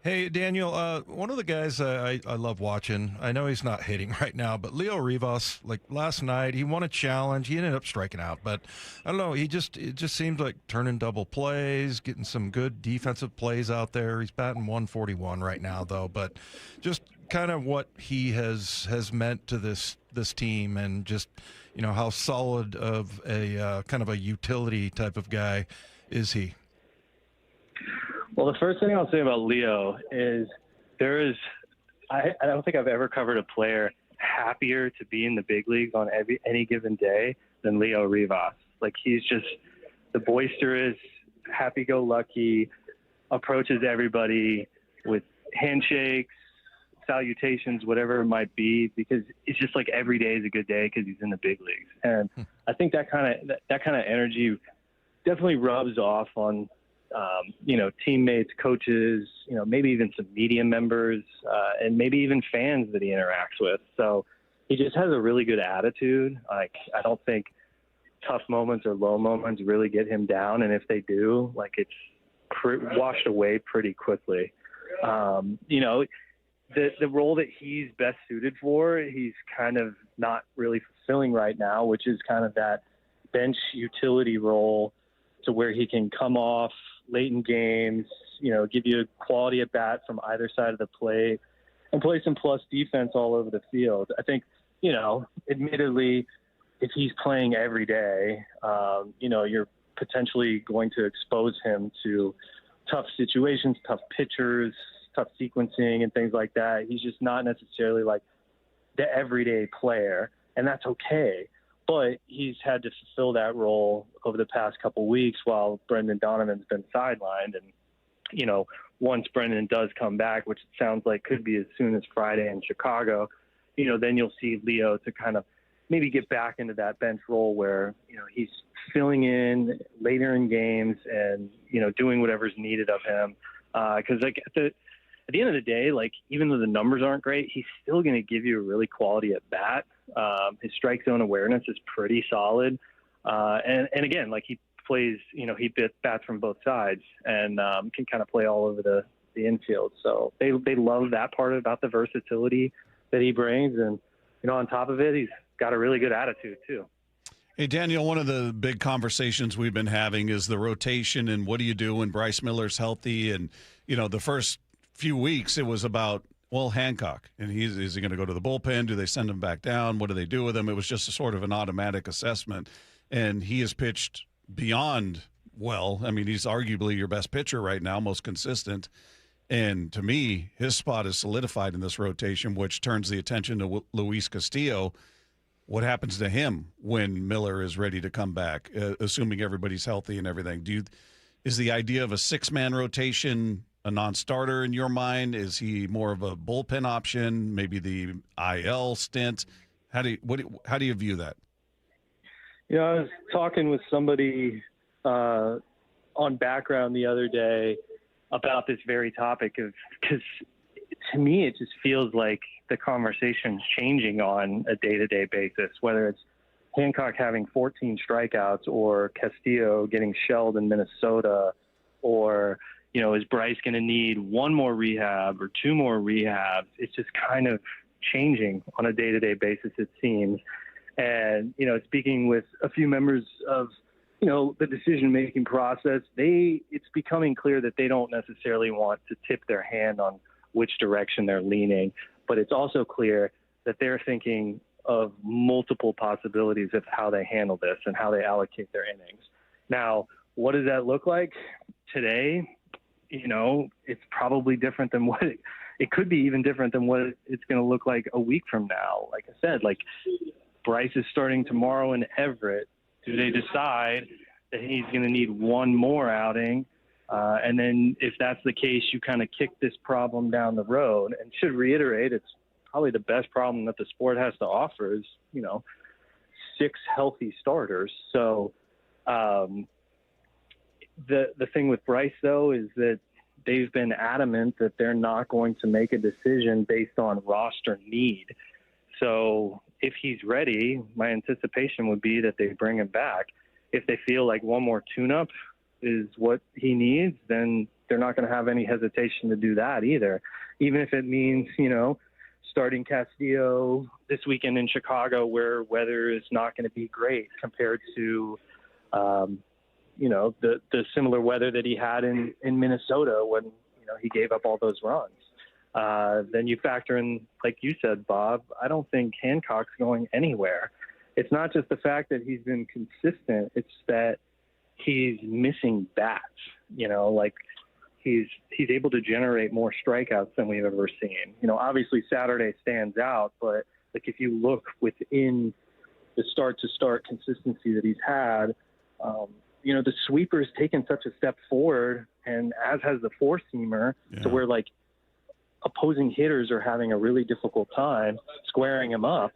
Hey, Daniel, one of the guys I love watching, I know he's not hitting right now, but Leo Rivas, like last night, he won a challenge. He ended up striking out, but I don't know. It just seemed like turning double plays, getting some good defensive plays out there. He's batting 141 right now, though, but just kind of what he has meant to this team, and just, how solid of a kind of a utility type of guy is he? Well, the first thing I'll say about Leo is I don't think I've ever covered a player happier to be in the big leagues on any given day than Leo Rivas. Like, he's just the boisterous, happy-go-lucky, approaches everybody with handshakes, salutations, whatever it might be, because it's just like every day is a good day because he's in the big leagues. And I think that kind of energy definitely rubs off on teammates, coaches, maybe even some media members, and maybe even fans that he interacts with. So he just has a really good attitude. Like, I don't think tough moments or low moments really get him down. And if they do, like, it's washed away pretty quickly. The role that he's best suited for, he's kind of not really fulfilling right now, which is kind of that bench utility role, to where he can come off late in games, give you a quality at bat from either side of the plate, and play some plus defense all over the field. I think, admittedly, if he's playing every day, you're potentially going to expose him to tough situations, tough pitchers, tough sequencing, and things like that. He's just not necessarily like the everyday player, and that's okay. But he's had to fulfill that role over the past couple weeks while Brendan Donovan's been sidelined. And, once Brendan does come back, which it sounds like could be as soon as Friday in Chicago, then you'll see Leo to kind of maybe get back into that bench role where, he's filling in later in games and, doing whatever's needed of him. Because at the end of the day, like, even though the numbers aren't great, he's still going to give you a really quality at bat. His strike zone awareness is pretty solid. And again, like, he plays, he bats from both sides and can kind of play all over the infield. So they love that part about the versatility that he brings. And, on top of it, he's got a really good attitude too. Hey, Daniel, one of the big conversations we've been having is the rotation and what do you do when Bryce Miller's healthy? And, the first few weeks it was about, well, Hancock, and is he going to go to the bullpen? Do they send him back down? What do they do with him? It was just a sort of an automatic assessment, and he has pitched beyond well. I mean, he's arguably your best pitcher right now, most consistent. And to me, his spot is solidified in this rotation, which turns the attention to Luis Castillo. What happens to him when Miller is ready to come back, assuming everybody's healthy and everything? Is the idea of a 6-man rotation a non-starter in your mind? Is he more of a bullpen option, maybe the IL stint? How do you view that? Yeah, I was talking with somebody on background the other day about this very topic, because to me it just feels like the conversation's changing on a day-to-day basis, whether it's Hancock having 14 strikeouts or Castillo getting shelled in Minnesota, or, is Bryce going to need one more rehab or 2 more rehabs? It's just kind of changing on a day-to-day basis, it seems. And, speaking with a few members of, the decision-making process, it's becoming clear that they don't necessarily want to tip their hand on which direction they're leaning. But it's also clear that they're thinking of multiple possibilities of how they handle this and how they allocate their innings. Now, what does that look like today? It's probably different than what it could be, even different than what it's going to look like a week from now. Like I said, Bryce is starting tomorrow in Everett. Do they decide that he's going to need one more outing? And then if that's the case, you kind of kick this problem down the road. And should reiterate, it's probably the best problem that the sport has to offer is, 6 healthy starters. So the thing with Bryce, though, is that they've been adamant that they're not going to make a decision based on roster need. So if he's ready, my anticipation would be that they bring him back. If they feel like one more tune-up is what he needs, then they're not going to have any hesitation to do that either. Even if it means, starting Castillo this weekend in Chicago where weather is not going to be great compared to, the similar weather that he had in Minnesota when, he gave up all those runs. Then you factor in, like you said, Bob, I don't think Hancock's going anywhere. It's not just the fact that he's been consistent. It's that he's missing bats, he's able to generate more strikeouts than we've ever seen. Obviously Saturday stands out, but if you look within the start-to-start consistency that he's had, the sweeper's taken such a step forward, and as has the four-seamer, to where opposing hitters are having a really difficult time squaring him up,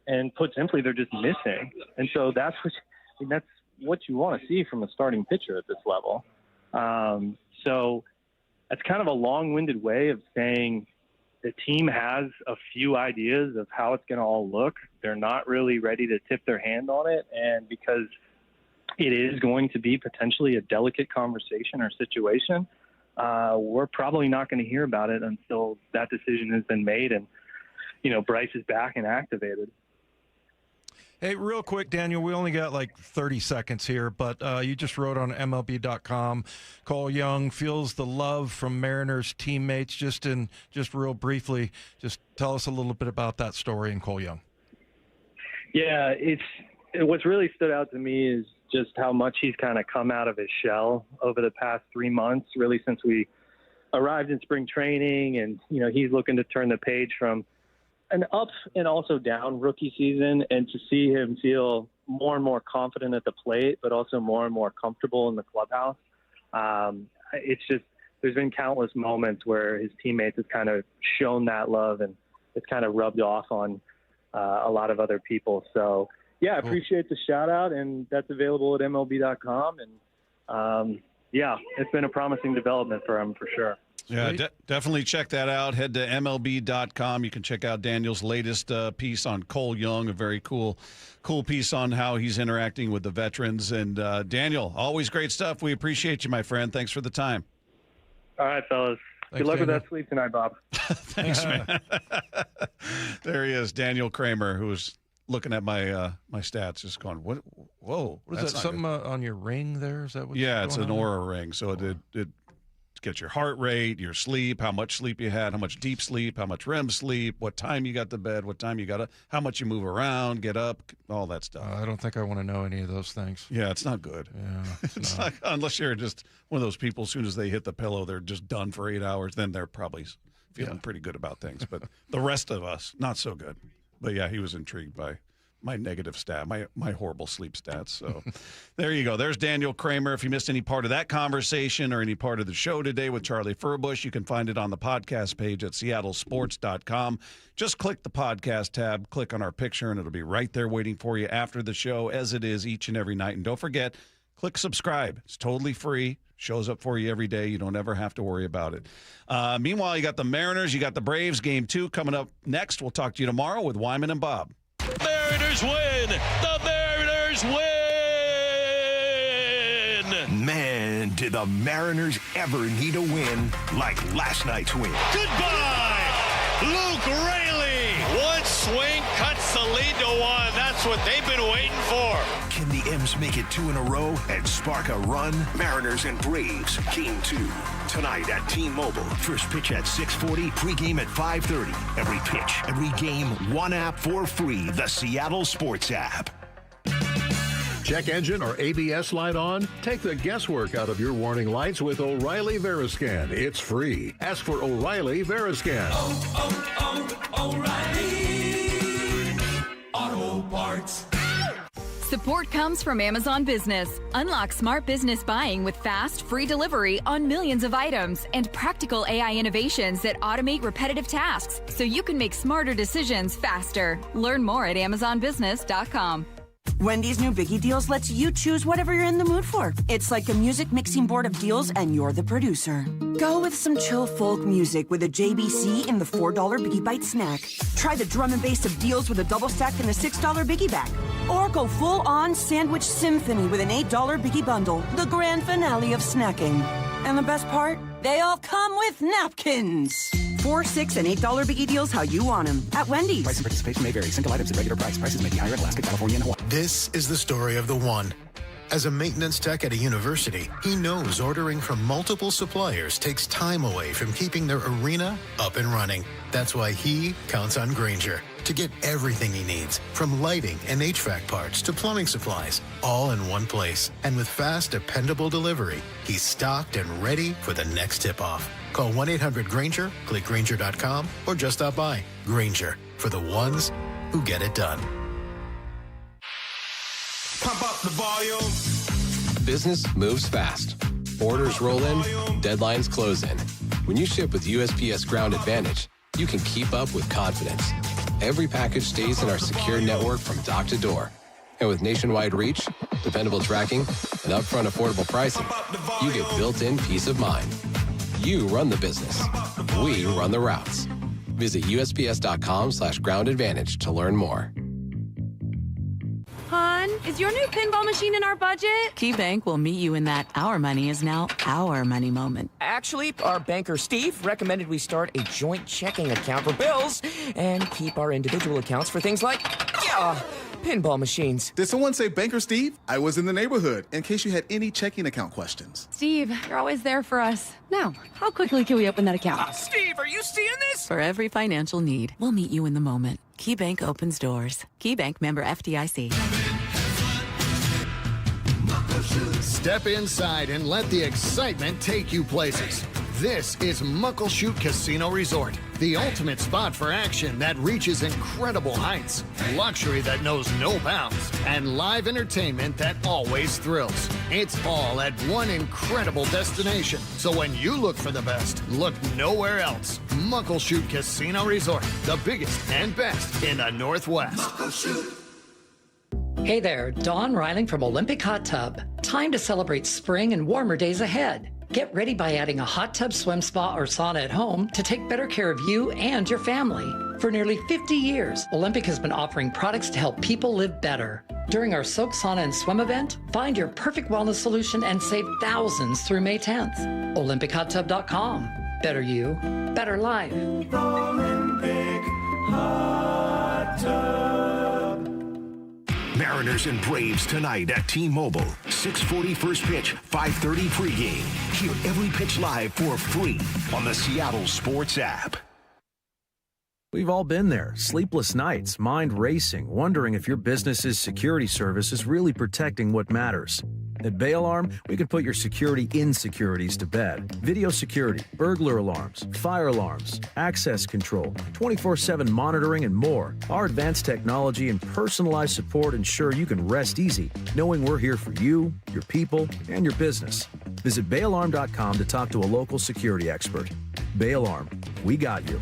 and put simply, they're just missing. And so that's what you want to see from a starting pitcher at this level. So that's kind of a long-winded way of saying the team has a few ideas of how it's going to all look. They're not really ready to tip their hand on it. And because it is going to be potentially a delicate conversation or situation, we're probably not going to hear about it until that decision has been made and, Bryce is back and activated. Hey, real quick, Daniel, we only got 30 seconds here, but you just wrote on MLB.com, Cole Young feels the love from Mariners teammates. Just real briefly, just tell us a little bit about that story and Cole Young. Yeah, what's really stood out to me is just how much he's kind of come out of his shell over the past 3 months, really since we arrived in spring training. And, he's looking to turn the page from an up and also down rookie season, and to see him feel more and more confident at the plate, but also more and more comfortable in the clubhouse. It's just, there's been countless moments where his teammates have kind of shown that love, and it's kind of rubbed off on a lot of other people. So yeah, I appreciate the shout out, and that's available at MLB.com. And it's been a promising development for him for sure. Yeah, definitely check that out. Head to MLB.com. You can check out Daniel's latest piece on Cole Young, a very cool piece on how he's interacting with the veterans. And Daniel, always great stuff. We appreciate you, my friend. Thanks for the time. All right, fellas. Good luck with that sleep tonight, Bob. Thanks, man. There he is, Daniel Kramer, who was looking at my my stats, just going, "What? Whoa! What is that? Something on your ring there? Is that what? Yeah, it's an Aura ring. So it get your heart rate, your sleep, how much sleep you had, how much deep sleep, how much REM sleep, what time you got to bed, what time you got to, how much you move around, get up, all that stuff. I don't think I want to know any of those things. Yeah, it's not good. Yeah, it's not, unless you're just one of those people, as soon as they hit the pillow, they're just done for 8 hours. Then they're probably feeling pretty good about things. But the rest of us, not so good. But yeah, he was intrigued by my negative stat, my horrible sleep stats. So there you go. There's Daniel Kramer. If you missed any part of that conversation or any part of the show today with Charlie Furbush, you can find it on the podcast page at seattlesports.com. Just click the podcast tab, click on our picture, and it'll be right there waiting for you after the show, as it is each and every night. And don't forget, click subscribe. It's totally free. Shows up for you every day. You don't ever have to worry about it. Meanwhile, you got the Mariners, you got the Braves. Game 2 coming up next. We'll talk to you tomorrow with Wyman and Bob. Mariners win! The Mariners win! Man, did the Mariners ever need a win like last night's win. Goodbye! Luke Raley! One swing cuts the lead to 1. That's what they've been waiting for. Can the M's make it 2 in a row and spark a run? Mariners and Braves, Game 2. Tonight at T-Mobile. First pitch at 6:40, pregame at 5:30. Every pitch, every game, one app for free. The Seattle Sports app. Check engine or ABS light on? Take the guesswork out of your warning lights with O'Reilly Veriscan. It's free. Ask for O'Reilly Veriscan. O'Reilly Auto Parts. Support comes from Amazon Business. Unlock smart business buying with fast, free delivery on millions of items and practical AI innovations that automate repetitive tasks so you can make smarter decisions faster. Learn more at amazonbusiness.com. Wendy's new Biggie Deals lets you choose whatever you're in the mood for. It's like a music mixing board of deals, and you're the producer. Go with some chill folk music with a JBC in the $4 Biggie Bite snack. Try the drum and bass of deals with a double stack in the $6 Biggie bag. Or go full-on sandwich symphony with an $8 Biggie bundle, the grand finale of snacking. And the best part? They all come with napkins. $4, $6, and $8 Biggie Deals how you want them at Wendy's. Price and participation may vary. Single items at regular price. Prices may be higher in Alaska, California, and Hawaii. This is the story of the one. As a maintenance tech at a university, he knows ordering from multiple suppliers takes time away from keeping their arena up and running. That's why he counts on Grainger to get everything he needs, from lighting and HVAC parts to plumbing supplies, all in one place. And with fast, dependable delivery, he's stocked and ready for the next tip-off. Call 1-800-GRAINGER, click Grainger.com, or just stop by. Grainger, for the ones who get it done. Pump up the volume. Business moves fast. Orders roll in, deadlines close in. When you ship with USPS Ground Advantage, you can keep up with confidence. Every package stays in our secure network from dock to door. And with nationwide reach, dependable tracking, and upfront affordable pricing, you get built-in peace of mind. You run the business. We run the routes. Visit USPS.com/Ground Advantage to learn more. Hon, is your new pinball machine in our budget? KeyBank will meet you in that our money is now our money moment. Actually, our banker Steve recommended we start a joint checking account for bills and keep our individual accounts for things like, pinball machines. Did someone say Banker Steve? I was in the neighborhood in case you had any checking account questions. Steve, you're always there for us. Now, how quickly can we open that account? Steve, are you seeing this? For every financial need, we'll meet you in the moment. KeyBank opens doors. KeyBank member FDIC. Step inside and let the excitement take you places. This is Muckleshoot Casino Resort, the ultimate spot for action that reaches incredible heights, luxury that knows no bounds, and live entertainment that always thrills. It's all at one incredible destination. So when you look for the best, look nowhere else. Muckleshoot Casino Resort, the biggest and best in the Northwest. Muckleshoot. Hey there, Dawn Riling from Olympic Hot Tub. Time to celebrate spring and warmer days ahead. Get ready by adding a hot tub, swim spa, or sauna at home to take better care of you and your family. For nearly 50 years, Olympic has been offering products to help people live better. During our Soak, Sauna, and Swim event, find your perfect wellness solution and save thousands through May 10th. OlympicHotTub.com. Better you, better life. Olympic Hot Tub. Mariners and Braves tonight at T-Mobile. 6:40 first pitch, 5:30 pregame. Hear every pitch live for free on the Seattle Sports app. We've all been there. Sleepless nights, mind racing, wondering if your business's security service is really protecting what matters. At Bay Alarm, we can put your security insecurities to bed. Video security, burglar alarms, fire alarms, access control, 24/7 monitoring, and more. Our advanced technology and personalized support ensure you can rest easy, knowing we're here for you, your people, and your business. Visit bayalarm.com to talk to a local security expert. Bay Alarm, we got you.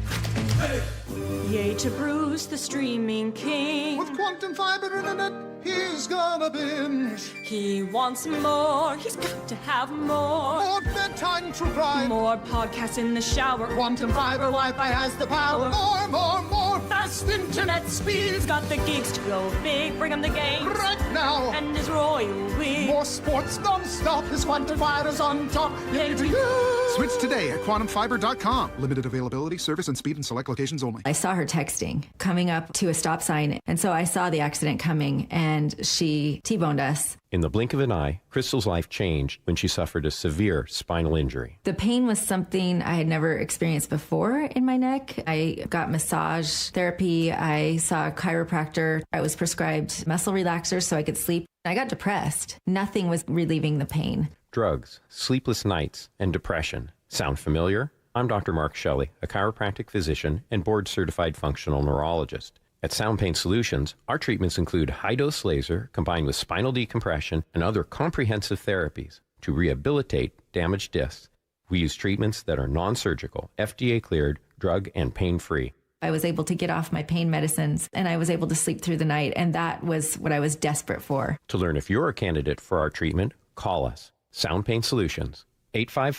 Yay to Bruce, the streaming king. With quantum fiber internet, he's gonna binge. He wants more, he's got to have more. More bedtime true crime. More podcasts in the shower. Quantum fiber Wi-Fi has the power. More fast internet speed. He's got the gigs to go big, bring him the games. Right now. And his royal we. More sports non-stop, his quantum fiber's on top. Yay to you. Switch today at quantumfiber.com. Limited availability, service, and speed in select locations only. I saw her texting, coming up to a stop sign, and so I saw the accident coming, and she T-boned us. In the blink of an eye, Crystal's life changed when she suffered a severe spinal injury. The pain was something I had never experienced before in my neck. I got massage therapy. I saw a chiropractor. I was prescribed muscle relaxers so I could sleep. I got depressed. Nothing was relieving the pain. Drugs, sleepless nights, and depression. Sound familiar? I'm Dr. Mark Shelley, a chiropractic physician and board-certified functional neurologist. At Sound Pain Solutions, our treatments include high-dose laser combined with spinal decompression and other comprehensive therapies to rehabilitate damaged discs. We use treatments that are non-surgical, FDA-cleared, drug and pain-free. I was able to get off my pain medicines, and I was able to sleep through the night, and that was what I was desperate for. To learn if you're a candidate for our treatment, call us. Sound Pain Solutions, 855